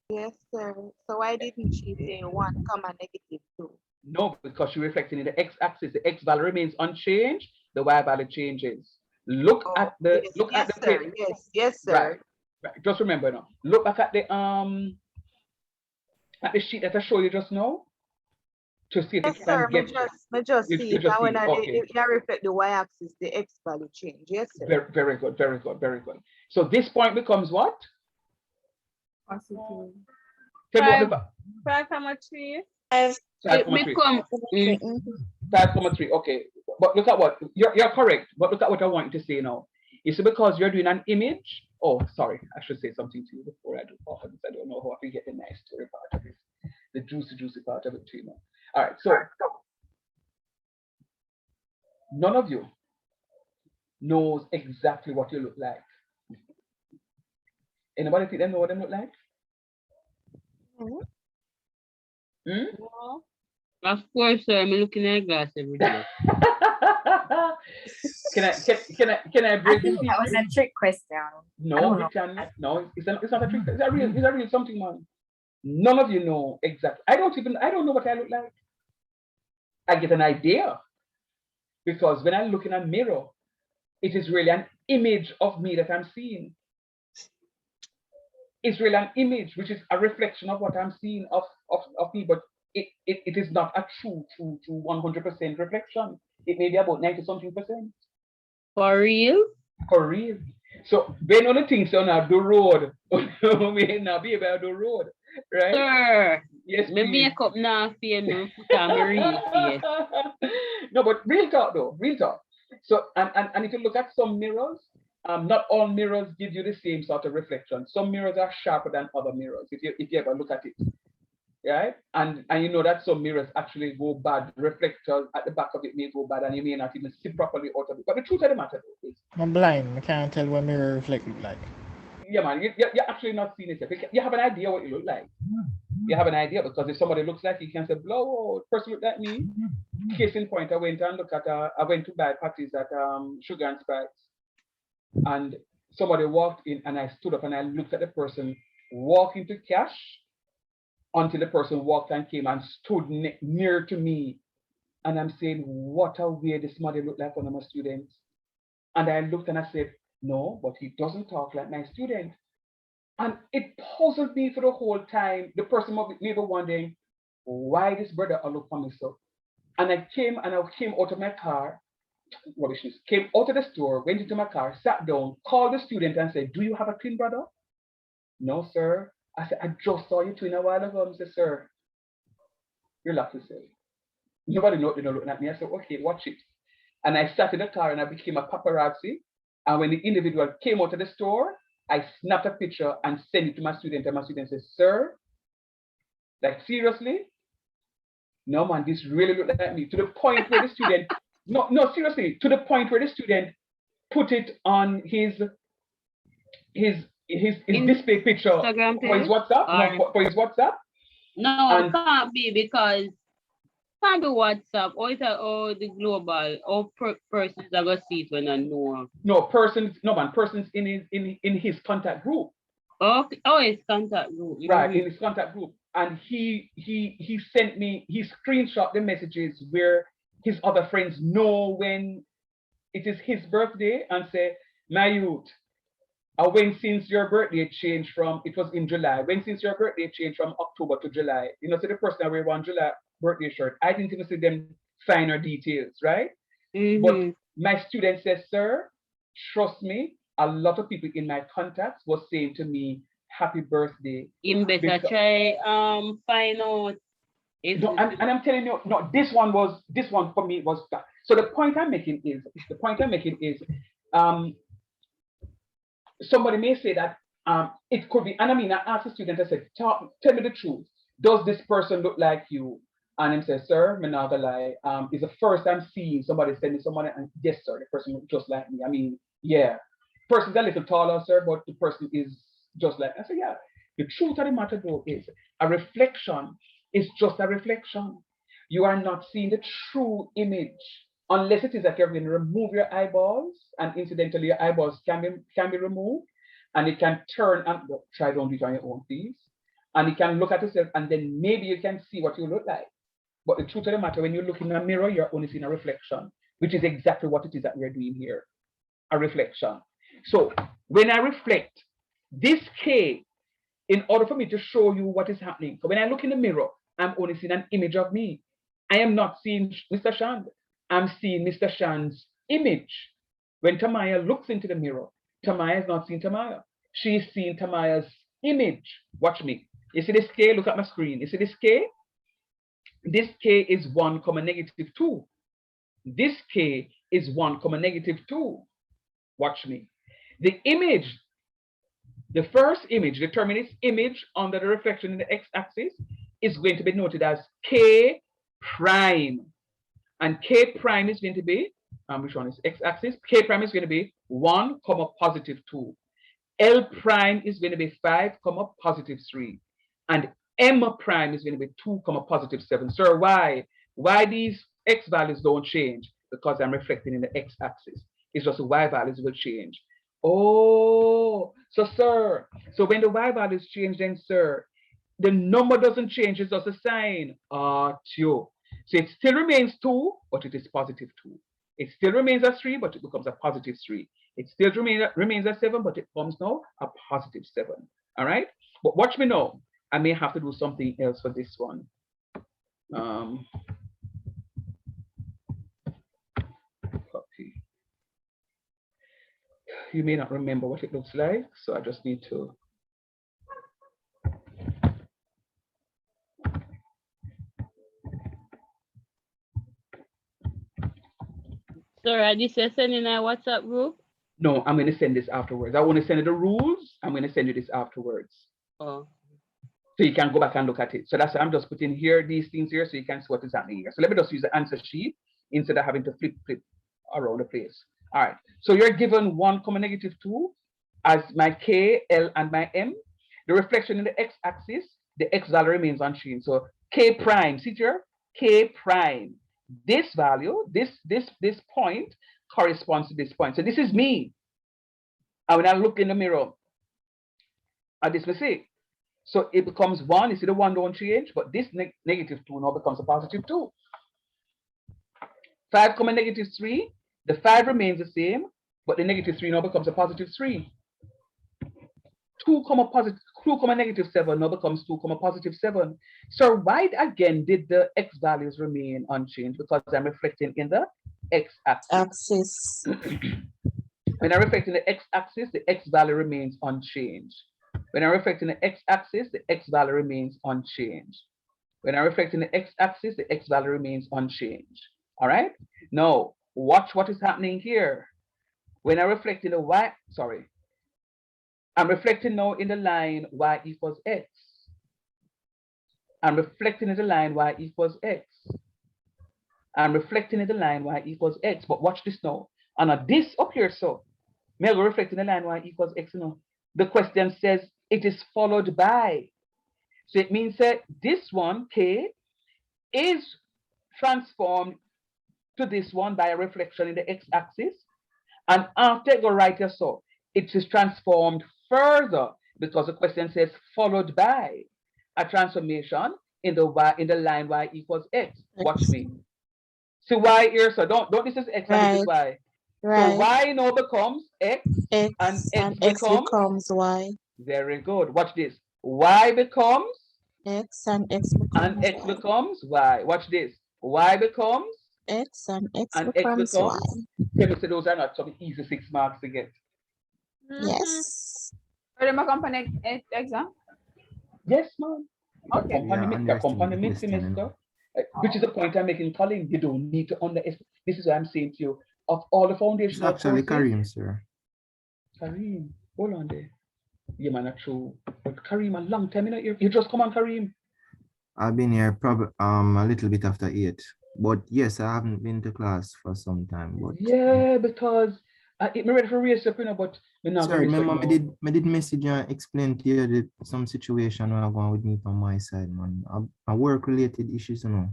Yes, sir. So why didn't she say 1, -2? No, because you're reflecting in the x-axis. The x value remains unchanged. The y value changes. Look Oh, at the yes, look at yes, the sir. page. Yes, Right. sir. Right. Just remember now. Look back at the sheet that I showed you just now to see if Yes, you sir. can get. Me just You see it. just And see when it. Okay. I reflect the y-axis, the x value change. Yes, sir. Very, very good. Very good. Very good. So this point becomes what? Positive. Tell me what 5,3. It become 5,3. Okay, but look at what you're correct. But look at what I want you to say now. Is it because you're doing an image? Oh, sorry, I should say something to you before I do all of this. I don't know how I can get the nice story part of it, the juicy part of it to you now. All right, so none of you knows exactly what you look like. Anybody think they know what they look like? No. Of course, sir. I'm looking at glass every day. Can I I break think this? that was a trick question. No, you can. No, it's not a trick. It's a real something, man. None of you know exactly. I don't know what I look like. I get an idea because when I look in a mirror, it is really an image of me that I'm seeing. It's really an image, which is a reflection of what I'm seeing of me, but it is not a true 100% reflection. It may be about 90-something%. For real? For real. So when only things on the road, we not be able to road, right? Sir. Yes, me please. makeup now for me put on my real face. No, but real talk though, real talk. So and if you look at some mirrors, not all mirrors give you the same sort of reflection. Some mirrors are sharper than other mirrors. If you ever look at it, right? And you know that some mirrors actually go bad. Reflectors at the back of it may go bad, and you may not even see properly out of it. But the truth of the matter is, I'm blind. I can't tell what mirror reflect look like. yeah, man, you're actually not seeing it yet. You have an idea what you look like. You have an idea because if somebody looks like you can say, "Blow, person look like me." Case in point, I went to buy patties at Sugar and Spice, and somebody walked in, and I stood up and I looked at the person walking to cash until the person walked and came and stood near to me, and I'm saying, "What a way this mother looked like one of my students." And I looked and I said, "No, but he doesn't talk like my student." And it puzzled me for the whole time. The person might be wondering why this brother look for me so. And I came out of my car, came out of the store, went into my car, sat down, called the student and said, "Do you have a twin brother?" "No, sir." I said, "I just saw you twin a while ago." He said, "Sir, you're lucky, sir." Nobody know, looking at me. I said, "Okay, watch it." And I sat in the car and I became a paparazzi. And when the individual came out of the store, I snapped a picture and sent it to my student. And my student said, "Sir, like seriously? No, man, this really looked like me." To the point where the student, no, seriously, to the point where the student put it on his display picture Instagram for his page? WhatsApp. No, for his WhatsApp. No, And can't be because can't be WhatsApp or it's the global or persons are gonna see it when I know. No, persons in his contact group. Okay. Oh, it's contact group. Right, in his contact group. And he sent me, he screenshot the messages where his other friends know when it is his birthday and say, "My youth, when since your birthday changed from, it was in July, when since your birthday changed from October to July." You know, so the person that wear one July birthday shirt, I didn't even see them finer details, right? But my student says, "Sir, trust me, a lot of people in my contacts was saying to me, happy birthday." You better try find out. No, and I'm telling you, no, this one for me was that. So the point I'm making is, somebody may say that it could be, and I mean, I asked the student, I said, tell me the truth. Does this person look like you? And him says, "Sir, me not gonna lie, it's the first time seeing somebody sending somebody, and yes, sir, the person looks just like me. I mean, yeah, person's a little taller, sir, but the person is just like." I said, "Yeah." The truth of the matter though is a reflection is just a reflection. You are not seeing the true image. unless it is that you're going to remove your eyeballs, and incidentally, your eyeballs can be removed, and it can turn and try don't do it on your own, please. And you can look at yourself, and then maybe you can see what you look like. But the truth of the matter, when you look in a mirror, you're only seeing a reflection, which is exactly what it is that we're doing here, a reflection. So when I reflect this K, in order for me to show you what is happening, so when I look in the mirror, I'm only seeing an image of me. I am not seeing Mr. Shand. I'm seeing Mr. Shand's image. When Tamaya looks into the mirror, Tamaya is not seeing Tamaya. She is seeing Tamaya's image. Watch me. You see this K? Look at my screen. You see this K? This K is 1, negative 2. This K is 1, negative 2. Watch me. The image, the first image, the determinist image under the reflection in the x-axis is going to be noted as K prime. And K prime is going to be, which one is x-axis? K prime is going to be 1, positive 2. L prime is going to be 5, positive 3. And M prime is going to be 2, positive 7. Sir, why? Why these x values don't change? Because I'm reflecting in the x-axis. It's just the y values will change. Oh, so sir, so when the y values change, then sir, the number doesn't change, it's just a sign. 2. So it still remains 2, but it is positive 2. It still remains a 3, but it becomes a positive 3. It still remains a 7, but it becomes now a positive 7. All right? But watch me now. I may have to do something else for this one. Copy. You may not remember what it looks like, so I just need to. Sir, are you sending a WhatsApp group? No, I'm going to send this afterwards. I want to send you the rules. I'm going to send you this afterwards. Oh. So you can go back and look at it. So that's why I'm just putting here these things here so you can see what is happening here. So let me just use the answer sheet instead of having to flip around the place. All right. So you're given 1, negative 2 as my K, L, and my M. The reflection in the x-axis, the x value remains unchanged. So K prime, see here? K prime. This value, this point corresponds to this point. So this is me. And when I look in the mirror at this mistake, so it becomes 1. You see the 1 don't change, but this negative 2 now becomes a positive 2. 5, negative 3, the 5 remains the same, but the negative 3 now becomes a positive 3. 2, negative 7 now becomes 2, positive 7. So why again did the x values remain unchanged? Because I'm reflecting in the x-axis. When I reflect in the x-axis, the x value remains unchanged. When I reflect in the x-axis, the x value remains unchanged. When I reflect in the x-axis, the x value remains unchanged. All right? Now, watch what is happening here. When I reflect in the y, sorry, I'm reflecting now in the line y equals x. I'm reflecting in the line y equals x. I'm reflecting in the line y equals x. But watch this now. And this up here, so may I go reflect in the line y equals x now? The question says it is followed by. So it means that this one, K, is transformed to this one by a reflection in the x-axis. And after I go right here, so it is transformed further because the question says followed by a transformation in the line y equals x. Watch me. See y here, so don't this is x and this is y. Right. So y now becomes x, and x becomes y. Very good. Watch this. Y becomes X and x becomes y. Watch this. Y becomes x and x and becomes x y. becomes. So those are not some easy 6 marks to get. Yes. Are they come for next exam? Yes, ma'am. Okay. Semester, which is the point I'm making, Colin. You don't need to underestimate. This is what I'm saying to you. Of all the foundational It's actually courses, Kareem, sir. Kareem, hold on there. You man, not true. But Kareem, a long time you just come on, Kareem. I've been here probably a little bit after 8, but yes, I haven't been to class for some time. But yeah, because it me ready for race up, but me not sorry, gonna remember I did message you and explain to you that some situation are going with me on my side, man. I work related issues, you know.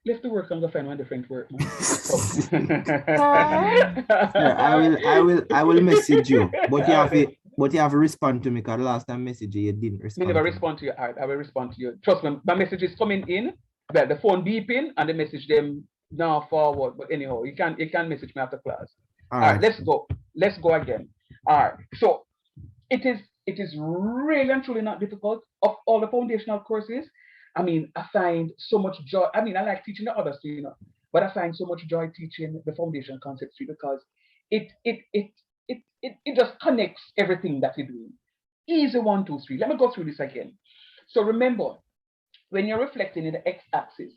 Let's do work and go find one different work, man. Yeah, I will message you, but you have to respond to me because last time message you didn't Me respond. never respond to you. I will respond to you. Trust me, my message is coming in. Well, the phone beeping and the message them now forward. But anyhow, you can message me after class. All right, let's go. Let's go again. All right. So it is really and truly not difficult. Of all the foundational courses, I mean, I find so much joy. I mean, I like teaching the others too, but I find so much joy teaching the foundation concepts too because it just connects everything that you're doing. Easy 1, 2, 3. Let me go through this again. So remember, when you're reflecting in the x-axis,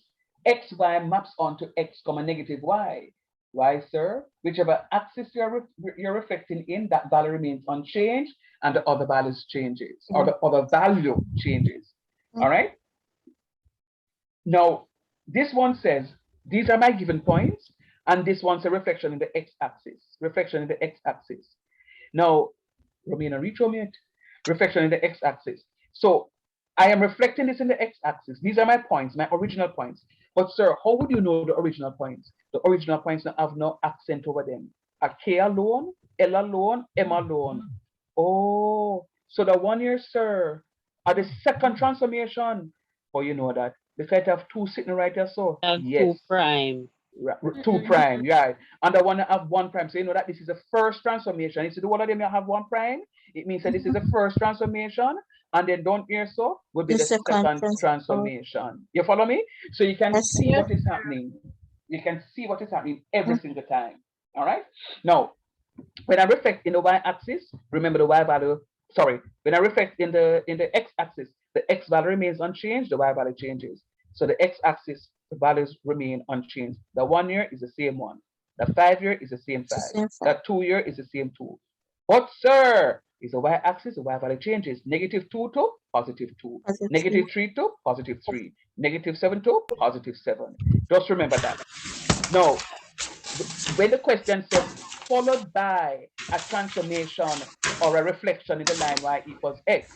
xy maps onto x comma negative y. Why, sir? Whichever axis you're reflecting in, that value remains unchanged and the other values changes, or the other value changes. All right? Now, this one says, these are my given points, and this one's a reflection in the x-axis. Reflection in the x-axis. Now, Romina, reach reflection in the x-axis. So I am reflecting this in the x-axis. These are my points, my original points. But sir, how would you know the original points? The original points have no accent over them. A K alone, L alone, M alone. Oh, so the one here, sir, are the second transformation. Oh, you know that. The fact have 2 sitting right there, so yes. 2 prime. 2 prime, yeah. And the one that have 1 prime. So you know that this is the first transformation. You see the one of them have 1 prime. It means that this is the first transformation. And then down here so will be the second transformation. You follow me? So you can see what is happening. You can see what is happening every single time. All right. Now, when I reflect in the y-axis, remember the y value. Sorry, when I reflect in the x-axis, the x value remains unchanged. The y value changes. So the x-axis, the values remain unchanged. The 1 year is the same 1. The 5 year is the same 5. The 2 year is the same 2. But sir, is the y-axis, the y value changes. -2 to +2. -3 to +3. -7 to +7. Just remember that. Now, when the question says followed by a transformation or a reflection in the line y equals x,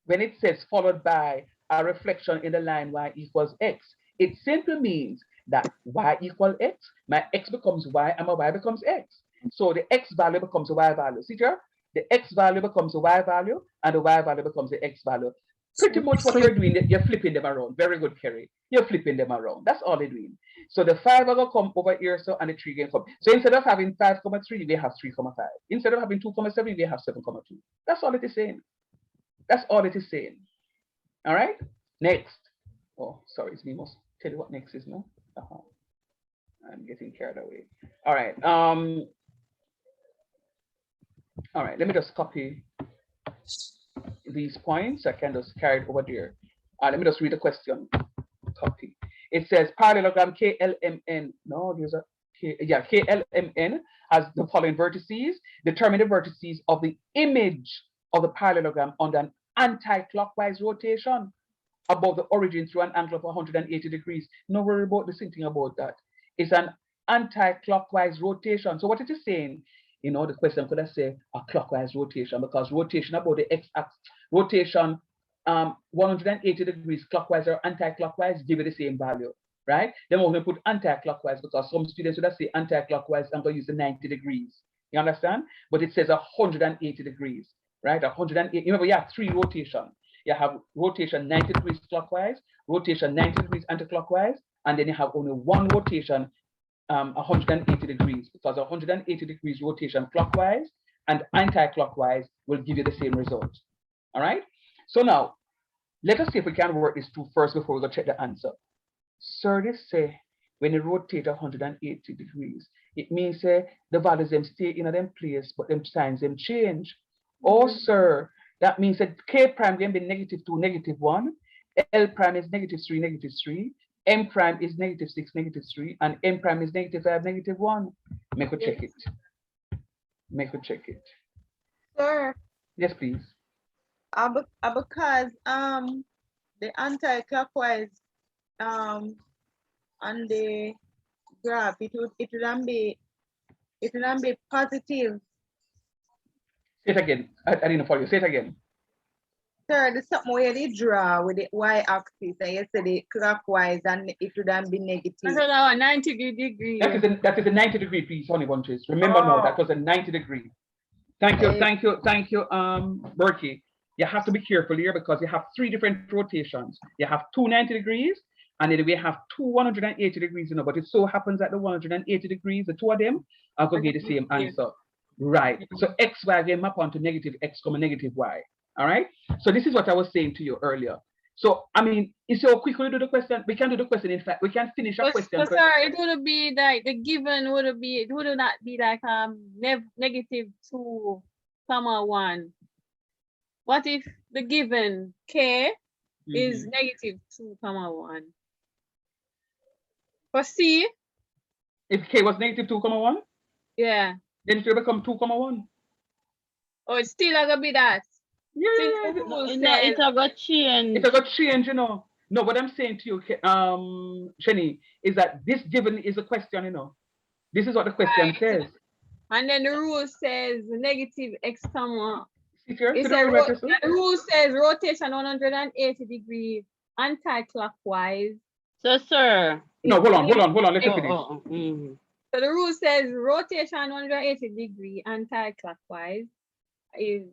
when it says followed by a reflection in the line y equals x, it simply means that y equals x, my x becomes y, and my y becomes x. So the x value becomes a y value. See here? The x value becomes a y value, and the y value becomes the x value. Pretty much what you're doing, you're flipping them around. Very good, Kerry. You're flipping them around. That's all they're doing. So the 5 are going to come over here, so, and the 3 can come. So instead of having 5, 3, they have 3, 5. Instead of having 2, 7, they have 7, 2. That's all it is saying. That's all it is saying. All right? Next. Oh, sorry, it's me. Must tell you what next is, no? I'm getting carried away. All right. All right, let me just copy these points. I can just carry it over there. Let me just read the question. Copy. It says parallelogram KLMN. No, there's a KLMN has the following vertices. Determine the vertices of the image of the parallelogram under an anti-clockwise rotation above the origin through an angle of 180 degrees. No worry about the thinking about that. It's an anti-clockwise rotation. So what it is saying, you know, the question could have said a clockwise rotation, because rotation about the x-axis, rotation 180 degrees clockwise or anti-clockwise give it the same value, right? Then we're going to put anti-clockwise because some students would have say anti-clockwise, I'm going to use the 90 degrees. You understand? But it says 180 degrees, right? 180. Remember, you have 3 rotations. You have rotation 90 degrees clockwise, rotation 90 degrees anti-clockwise, and then you have only 1 rotation 180 degrees, because 180 degrees rotation clockwise and anti-clockwise will give you the same result. All right? So now, let us see if we can work this through first before we go check the answer. Sir, they say when you rotate 180 degrees, it means the values them stay in them place, but them signs them change. Oh, sir, that means that K prime can be -2, -1, L prime is -3, -3, M prime is -6, -3, and M prime is -5, -1. Make we check it. Make we check it. Sir. Yes, please. Because the anti-clockwise on the graph, it wouldn't be positive. Say it again. I didn't follow you. Say it again. Sir, there's something where they draw with the y-axis, and you said it clockwise, and it would then be negative. I said that 90 degree. That is a 90-degree piece, honey bunches. Remember now, that was a 90-degree. Thank you, Berkey. You have to be careful here because you have 3 different rotations. You have 2 90 degrees, and then we have 2 180 degrees, you know, but it so happens that the 180 degrees, the 2 of them are going to get the same answer. Right. So xy they map onto negative x, negative y. All right. So this is what I was saying to you earlier. So I mean, is so quickly do the question? We can do the question. In fact, we can finish a question. Sir, it would be like the given would not be like negative 2, 1. What if the given k is negative 2, 1? For C, if k was negative 2, 1, yeah, then it will become 2, 1. Oh, it's still gonna be that. Yeah, it's a got change. It's a got change, you know. No, what I'm saying to you, Shani, is that this given is a question, you know. This is what the question says. And then the rule says negative x, comma. The rule says rotation 180 degrees anti-clockwise. So, sir. No, hold on. Let me finish. So the rule says rotation 180 degree anti-clockwise is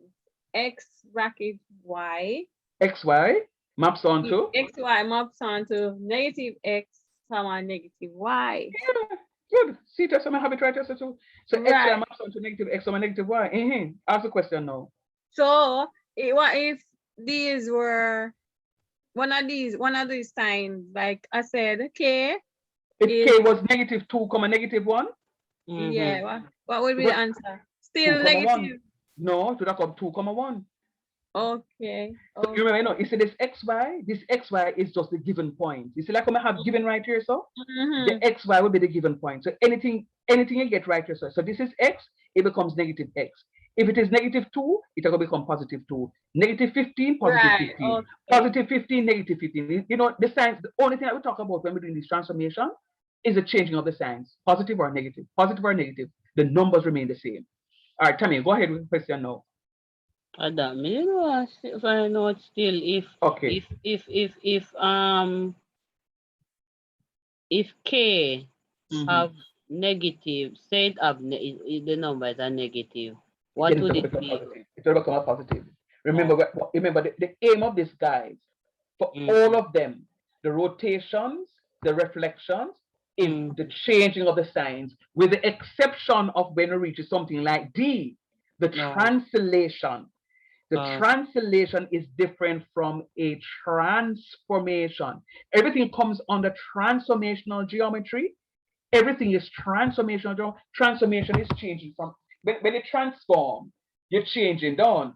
x bracket y. xy maps onto? xy maps onto negative x, comma, negative y. Yeah, good. See, that's what I have it right. So xy maps onto negative x, comma, negative y. Ask the question now. So what if these were one of these signs, like I said, k. If k was negative 2, negative 1? Yeah, what would be the answer? Still negative. No, to that come 2, 1. Okay. So you remember, you know, you see this xy is just the given point. You see, like I have given right here, so the xy will be the given point. So anything you get right here, so this is x, it becomes negative x. If it is negative 2, it's going to become positive 2. Negative 15, positive 15. Okay. Positive 15, negative 15. You know, the signs, the only thing that we talk about when we're doing this transformation is the changing of the signs, positive or negative. Positive or negative, the numbers remain the same. All right, Tammy, go ahead with the question now. Adam, you know, if I know still if k have negative, say it have the numbers are negative, what would it be? It will become a positive. Remember, the aim of this, guys, for all of them, the rotations, the reflections, is the changing of the signs, with the exception of when it reaches something like D, the translation. The translation is different from a transformation. Everything comes under transformational geometry. Everything is transformational. Transformation is changing from when you transform, you're changing, don't?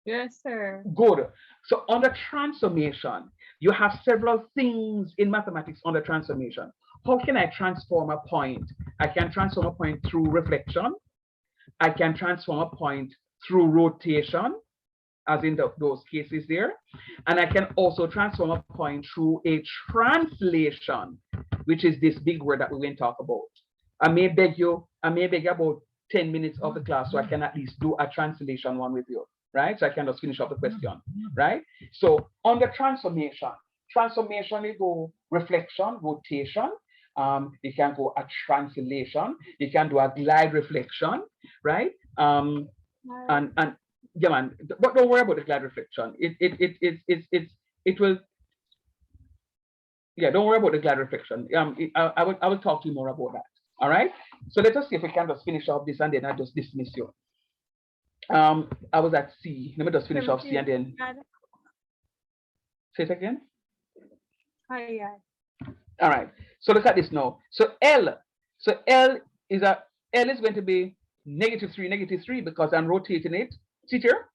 Yes, sir. Good. So under transformation, you have several things in mathematics under transformation. How can I transform a point? I can transform a point through reflection. I can transform a point through rotation, as in those cases there. And I can also transform a point through a translation, which is this big word that we went talk about. I may beg about 10 minutes of the class so I can at least do a translation one with you, right? So I can just finish up the question, right? So under transformation, you go reflection, rotation. You can go a translation. You can do a glide reflection, right? And yeah, man. But don't worry about the glide reflection. It will. Yeah, don't worry about the glide reflection. I will talk to you more about that. All right. So let us see if we can just finish off this and then I just dismiss you. I was at C. Let me just finish off C and then say it again. All right. So look at this now. So L. So L is going to be -3 because I'm rotating it. See here?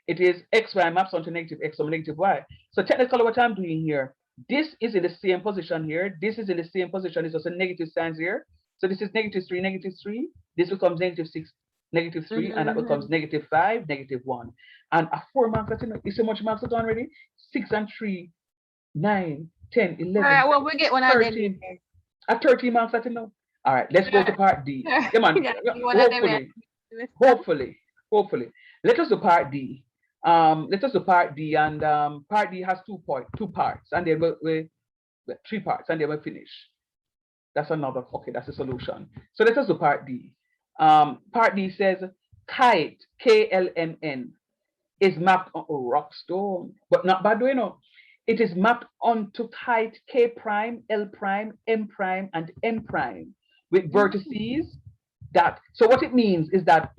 It is xy maps onto negative x or negative y. So technically what I'm doing here, this is in the same position here. This is in the same position. It's also negative signs here. So this is -3. This becomes -6, -3, and that becomes -5, -1. And a 4 marks, you see how much marks are gone already? 6 and 3, 9, 10, 11. All right, well, we get one 13. of them. At 13 marks, I know. All right, let's go to part D. Come on. Hopefully. Let us do part D. Let us do part D, and part D has two parts, and then we 3 parts, and then we finish. That's another, okay, that's a solution. So let us do part D. Part D says kite, KLMN, is mapped on rockstone, but not bad, you know. It is mapped onto kite K prime, L prime, M prime, and N prime with vertices that. So what it means is that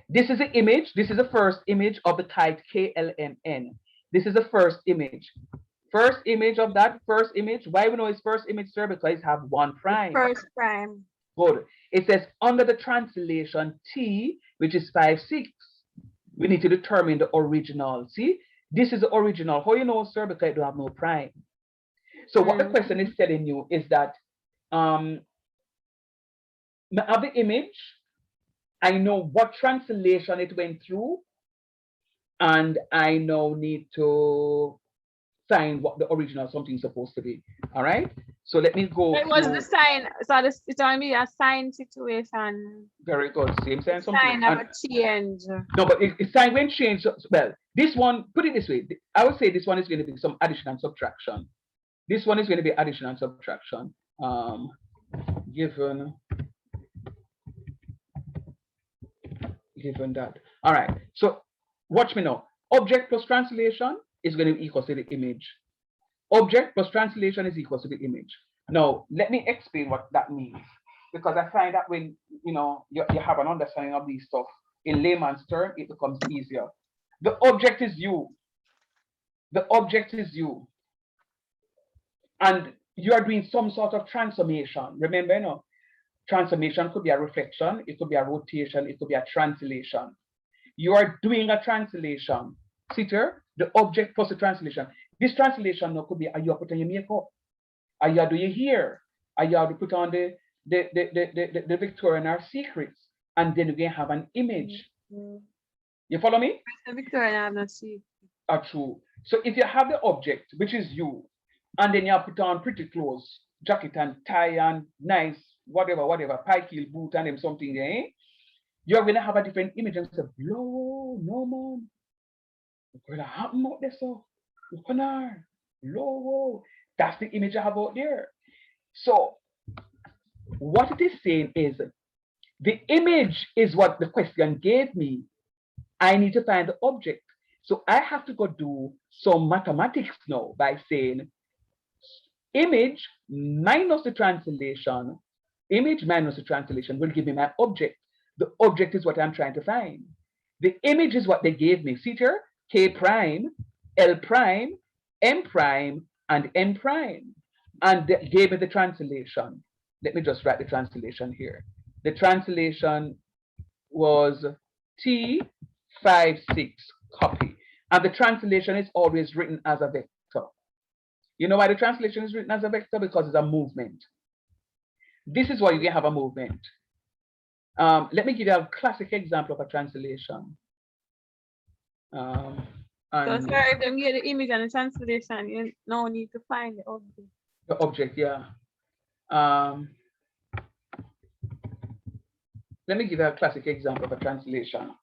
this is the image. This is the first image of the kite KLMN. This is the first image. First image of that first image. Why we know it's first image, sir? Because it have 1 prime. First prime. Good. It says under the translation T, which is 5, 6. We need to determine the original. See, this is the original. How you know, sir? Because it don't have no prime. So what the question is telling you is that I have the image. I know what translation it went through, and I now need to find what the original something is supposed to be. All right. So let me go. It was the sign. So it's going to be a sign situation. Very good. Same sign. Sign of a change. No, but it's sign when change. Well, this one, put it this way. I would say this one is going to be some addition and subtraction. This one is going to be addition and subtraction. Given that. All right. So watch me now. Object plus translation is going to be equal to the image. Object plus translation is equal to the image. Now, let me explain what that means, because I find that when you have an understanding of these stuff in layman's term, it becomes easier. The object is you. The object is you. And you are doing some sort of transformation. Remember, transformation could be a reflection, it could be a rotation, it could be a translation. You are doing a translation. See here, the object plus the translation. This translation now could be, are you putting your makeup? Are you do your hair? Are you to put on the Victorian or secrets? And then you can have an image. You follow me? The Victorian I have not seen. True. So if you have the object, which is you, and then you put on pretty clothes, jacket and tie and nice, whatever, pike heel boot and them something there, you're going to have a different image and say, no, man. What's going to happen out there, so? Low. That's the image I have out there. So what it is saying is the image is what the question gave me. I need to find the object. So I have to go do some mathematics now by saying image minus the translation will give me my object. The object is what I'm trying to find. The image is what they gave me. See here, K prime, L prime, M prime, and N prime. And they gave me the translation. Let me just write the translation here. The translation was T56 copy. And the translation is always written as a vector. You know why the translation is written as a vector? Because it's a movement. This is why you can have a movement. Let me give you a classic example of a translation. So sorry, if you get the image and the translation, you no need to find the object. The object, yeah. Let me give you a classic example of a translation.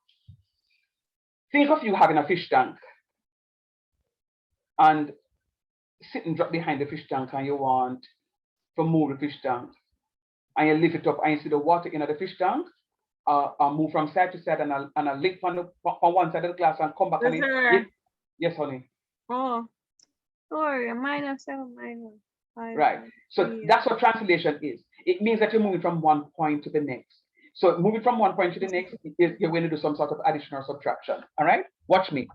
Think of you having a fish tank and sitting drop behind the fish tank, and you want to move the fish tank, and you lift it up and you see the water in the fish tank, move from side to side, and I'll lick on one side of the glass and come back. Yes, honey. Oh, sorry, minus 7 minus 5. Right. So that's what translation is. It means that you're moving from one point to the next. So moving from one point to the next, you're going to do some sort of addition or subtraction. All right? Watch me.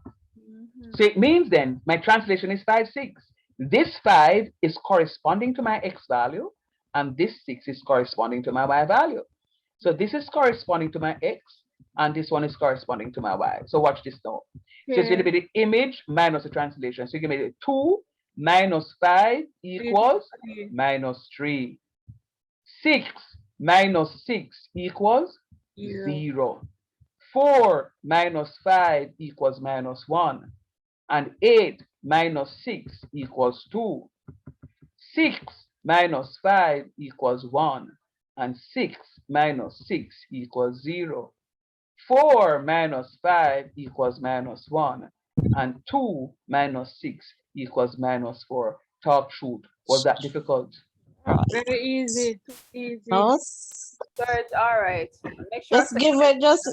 So it means then my translation is 5, 6. This 5 is corresponding to my X value, and this 6 is corresponding to my Y value. So this is corresponding to my X, and this one is corresponding to my Y. So watch this now. So it's going to be the image minus the translation. So you can make it 2 minus 5 equals minus 3. 6 minus 6 equals 0. 4 minus 5 equals minus 1. And 8 minus 6 equals 2. 6 minus 5 equals 1. And 6 minus 6 equals 0. 4 minus 5 equals minus 1. And 2 minus 6 equals minus 4. Talk truth. Was that difficult? Very easy. Too easy. No, So it's all right. Make sure. just give it, just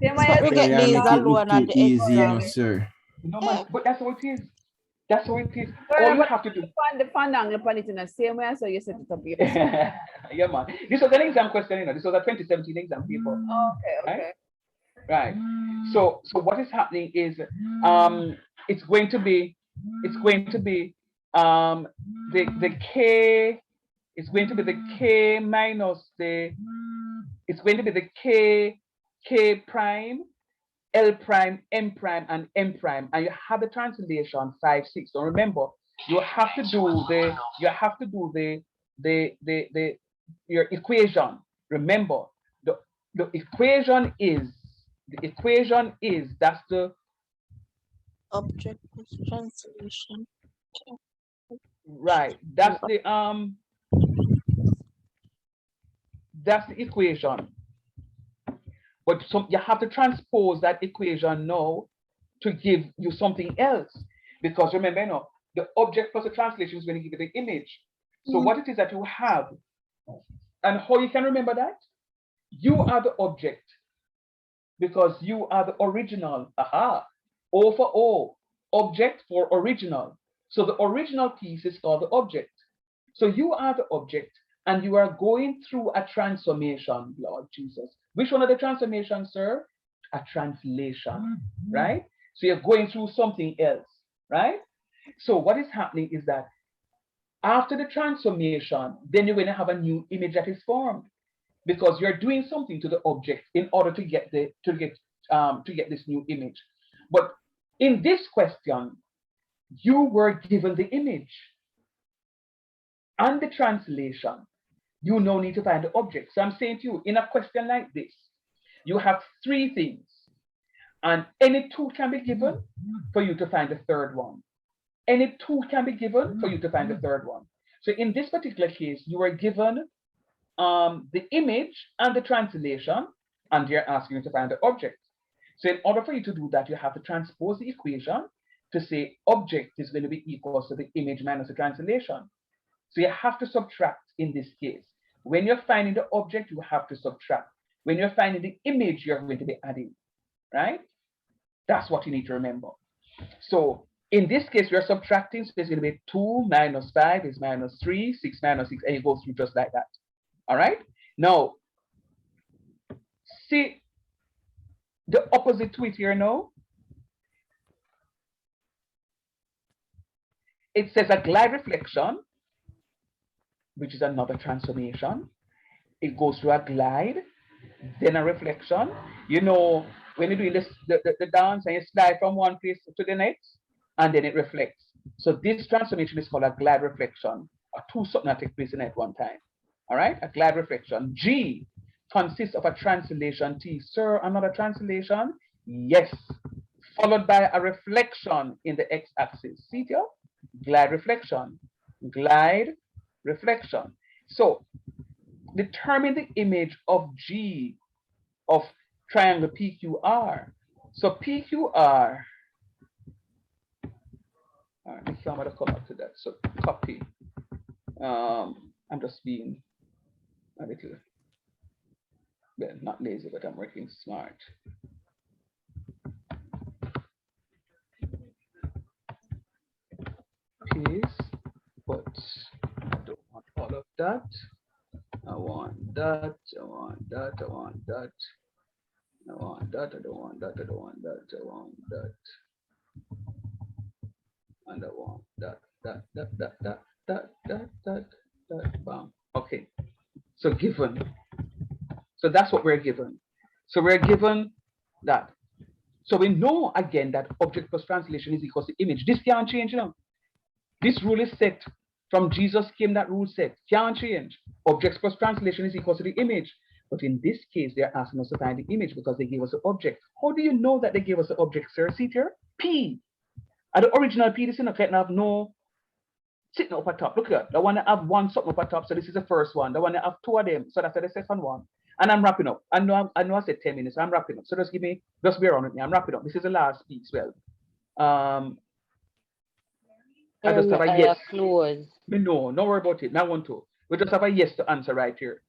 Same way so we as get Sir, these make it alone at little the easy, you know, exam. sir. No, man, but that's how it is. That's how it is. Sir, All you but have to do. the fun angle upon it in the same way, so you set it up here. Yeah, man. This was an exam question, you know. This was a 2017 exam paper. Okay. Right. So what is happening is it's going to be the k, it's going to be the k minus the, it's going to be the k prime, L prime, M prime, and M prime, and you have the translation 5, 6. So remember, you have to do your equation. Remember, the equation is that's the Object translation. right. That's the equation. But you have to transpose that equation now to give you something else. Because remember, you know, the object plus the translation is going to give you the image. So what it is that you have, and how you can remember that? You are the object because you are the original. Aha. O for O, object for original. So the original piece is called the object. So you are the object and you are going through a transformation, Lord Jesus. Which one of the transformations, sir? A translation, right? So you're going through something else, right? So what is happening is that after the transformation, then you're going to have a new image that is formed because you're doing something to the object in order to get this new image. But in this question, you were given the image and the translation. You now need to find the object. So I'm saying to you, in a question like this, you have 3 things, and any 2 can be given for you to find the third one. Any 2 can be given for you to find the third one. So in this particular case, you were given the image and the translation, and they're asking you to find the object. So in order for you to do that, you have to transpose the equation to say object is going to be equal to the image minus the translation. So you have to subtract in this case. When you're finding the object, you have to subtract. When you're finding the image, you're going to be adding, right? That's what you need to remember. So in this case, we're subtracting, so it's going to be 2 minus 5 is minus 3, 6 minus 6, and it goes through just like that. All right? Now, see the opposite to it here now? It says a glide reflection, which is another transformation. It goes through a glide, then a reflection. You know, when you're doing this, the dance and you slide from one place to the next, and then it reflects. So this transformation is called a glide reflection, or 2 something that take place in at one time. All right, a glide reflection. G consists of a translation T. Sir, another translation? Yes. Followed by a reflection in the x-axis. See here? Glide reflection. Glide reflection. So determine the image of G of triangle PQR. So PQR, all right, I'm going to come up to that. So copy. I'm just being a little, well, not lazy, but I'm working smart. Piece, but I don't want all of that. I want that, I want that, I want that. I want that, I don't want that, I don't want that, I want that. And I want that, bam. Okay, so given. So that's what we're given. So we're given that. So we know again that object plus translation is equal to image. This can't change now. This rule is set. From Jesus came that rule set. Can't change. Objects plus translation is equal to the image. But in this case, they're asking us to find the image because they gave us the object. How do you know that they gave us the object, sir? See here? P. At the original P, this is not have no sitting up at top. Look at that. The one that have 1 something up at top. So this is the first one. The one that have 2 of them. So that's the second one. And I'm wrapping up. I know I said 10 minutes. I'm wrapping up. So just be around with me. I'm wrapping up. This is the last piece. Well, I just have a yes. Close. No, don't worry about it. Not want to. We just have a yes to answer right here.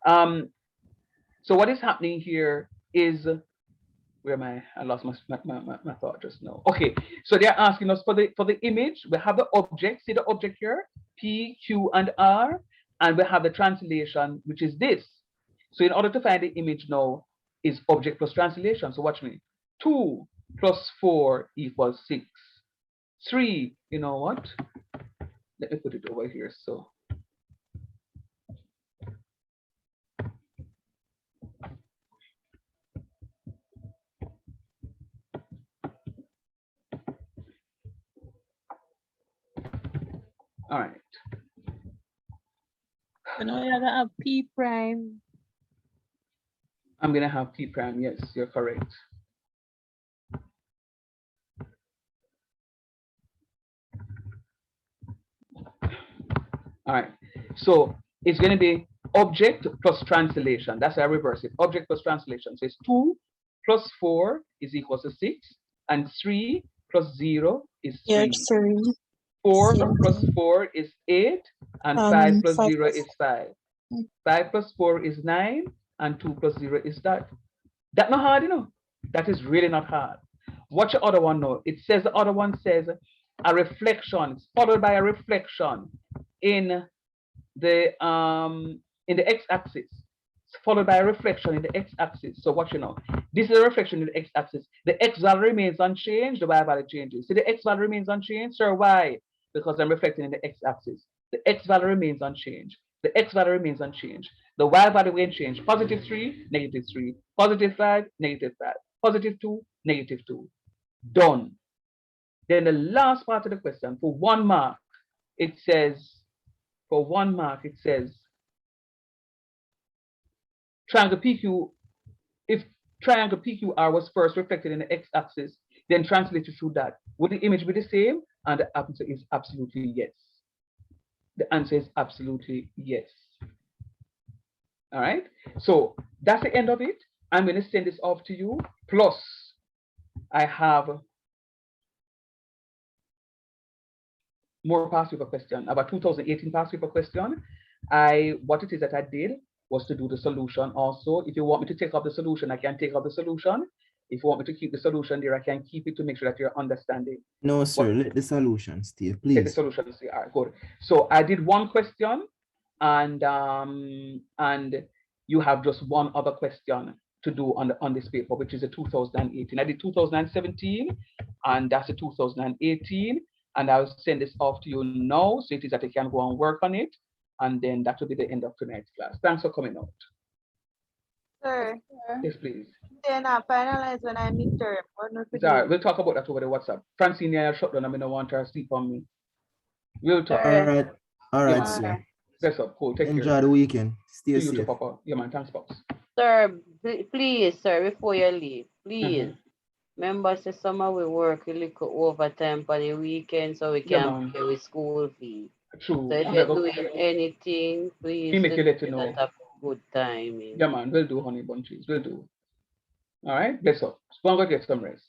So what is happening here is, where am I? I lost my thought just now. Okay, so they're asking us for the image. We have the object. See the object here, P, Q, and R, and we have the translation, which is this. So in order to find the image now, is object plus translation. So watch me. 2 plus 4 equals 6. 3. You know what? Let me put it over here. So. All right. So now you're gonna have P prime. I'm gonna have P prime. Yes, you're correct. All right. So it's gonna be object plus translation. That's how I reverse it. Object plus translation. So it's 2 plus 4 is equal to 6, and 3 plus 0 is 3. 4 plus 4 is 8, and 5 plus 0 is 5. 5 plus 4 is 9, and 2 plus 0 is that. That's not hard, you know. That is really not hard. Watch the other one now. It says, the other one says a reflection. It's followed by a reflection in the x-axis. It's followed by a reflection in the x-axis. So watch, you know. This is a reflection in the x-axis. The x value remains unchanged, the y value changes. See, the x value remains unchanged, sir. Why? Because I'm reflecting in the x-axis. The x value remains unchanged. The x value remains unchanged. The y value won't change. Positive 3, negative 3. Positive 5, negative 5. Positive 2, negative 2. Done. Then the last part of the question, for 1 mark, it says, triangle PQ, if triangle PQR was first reflected in the x-axis, then translated through that, would the image be the same? And the answer is absolutely yes. The answer is absolutely yes. All right, so that's the end of it. I'm going to send this off to you. Plus, I have more past paper question, about 2018 past paper question. What it is that I did was to do the solution also. If you want me to take up the solution, I can take up the solution. If you want me to keep the solution there, I can keep it to make sure that you're understanding. No, sir, let the solution stay, please. Let the solution stay. All right, good. So I did one question, and you have just one other question to do on this paper, which is a 2018. I did 2017, and that's a 2018. And I'll send this off to you now, so it is that you can go and work on it. And then that will be the end of tonight's class. Thanks for coming out. Sir. Yes, please. Then I finalize when I midterm. Sorry, we'll talk about that over the WhatsApp. Francine, I shut down. I don't want her to sleep on me. We'll talk. All right, sir. That's up. Cool. Take care. Enjoy the weekend. Stay See you safe. too, Papa. Yeah, man. Thanks, Pops. Sir, please, sir, before you leave, please. Remember, say summer we work a little overtime for the weekend so we can pay with school fee. True. So if you're doing anything, please We make you let you know. have good time. Yeah, man. We'll do, honey bunches. We'll do. All right. Bless up. Go get some rest.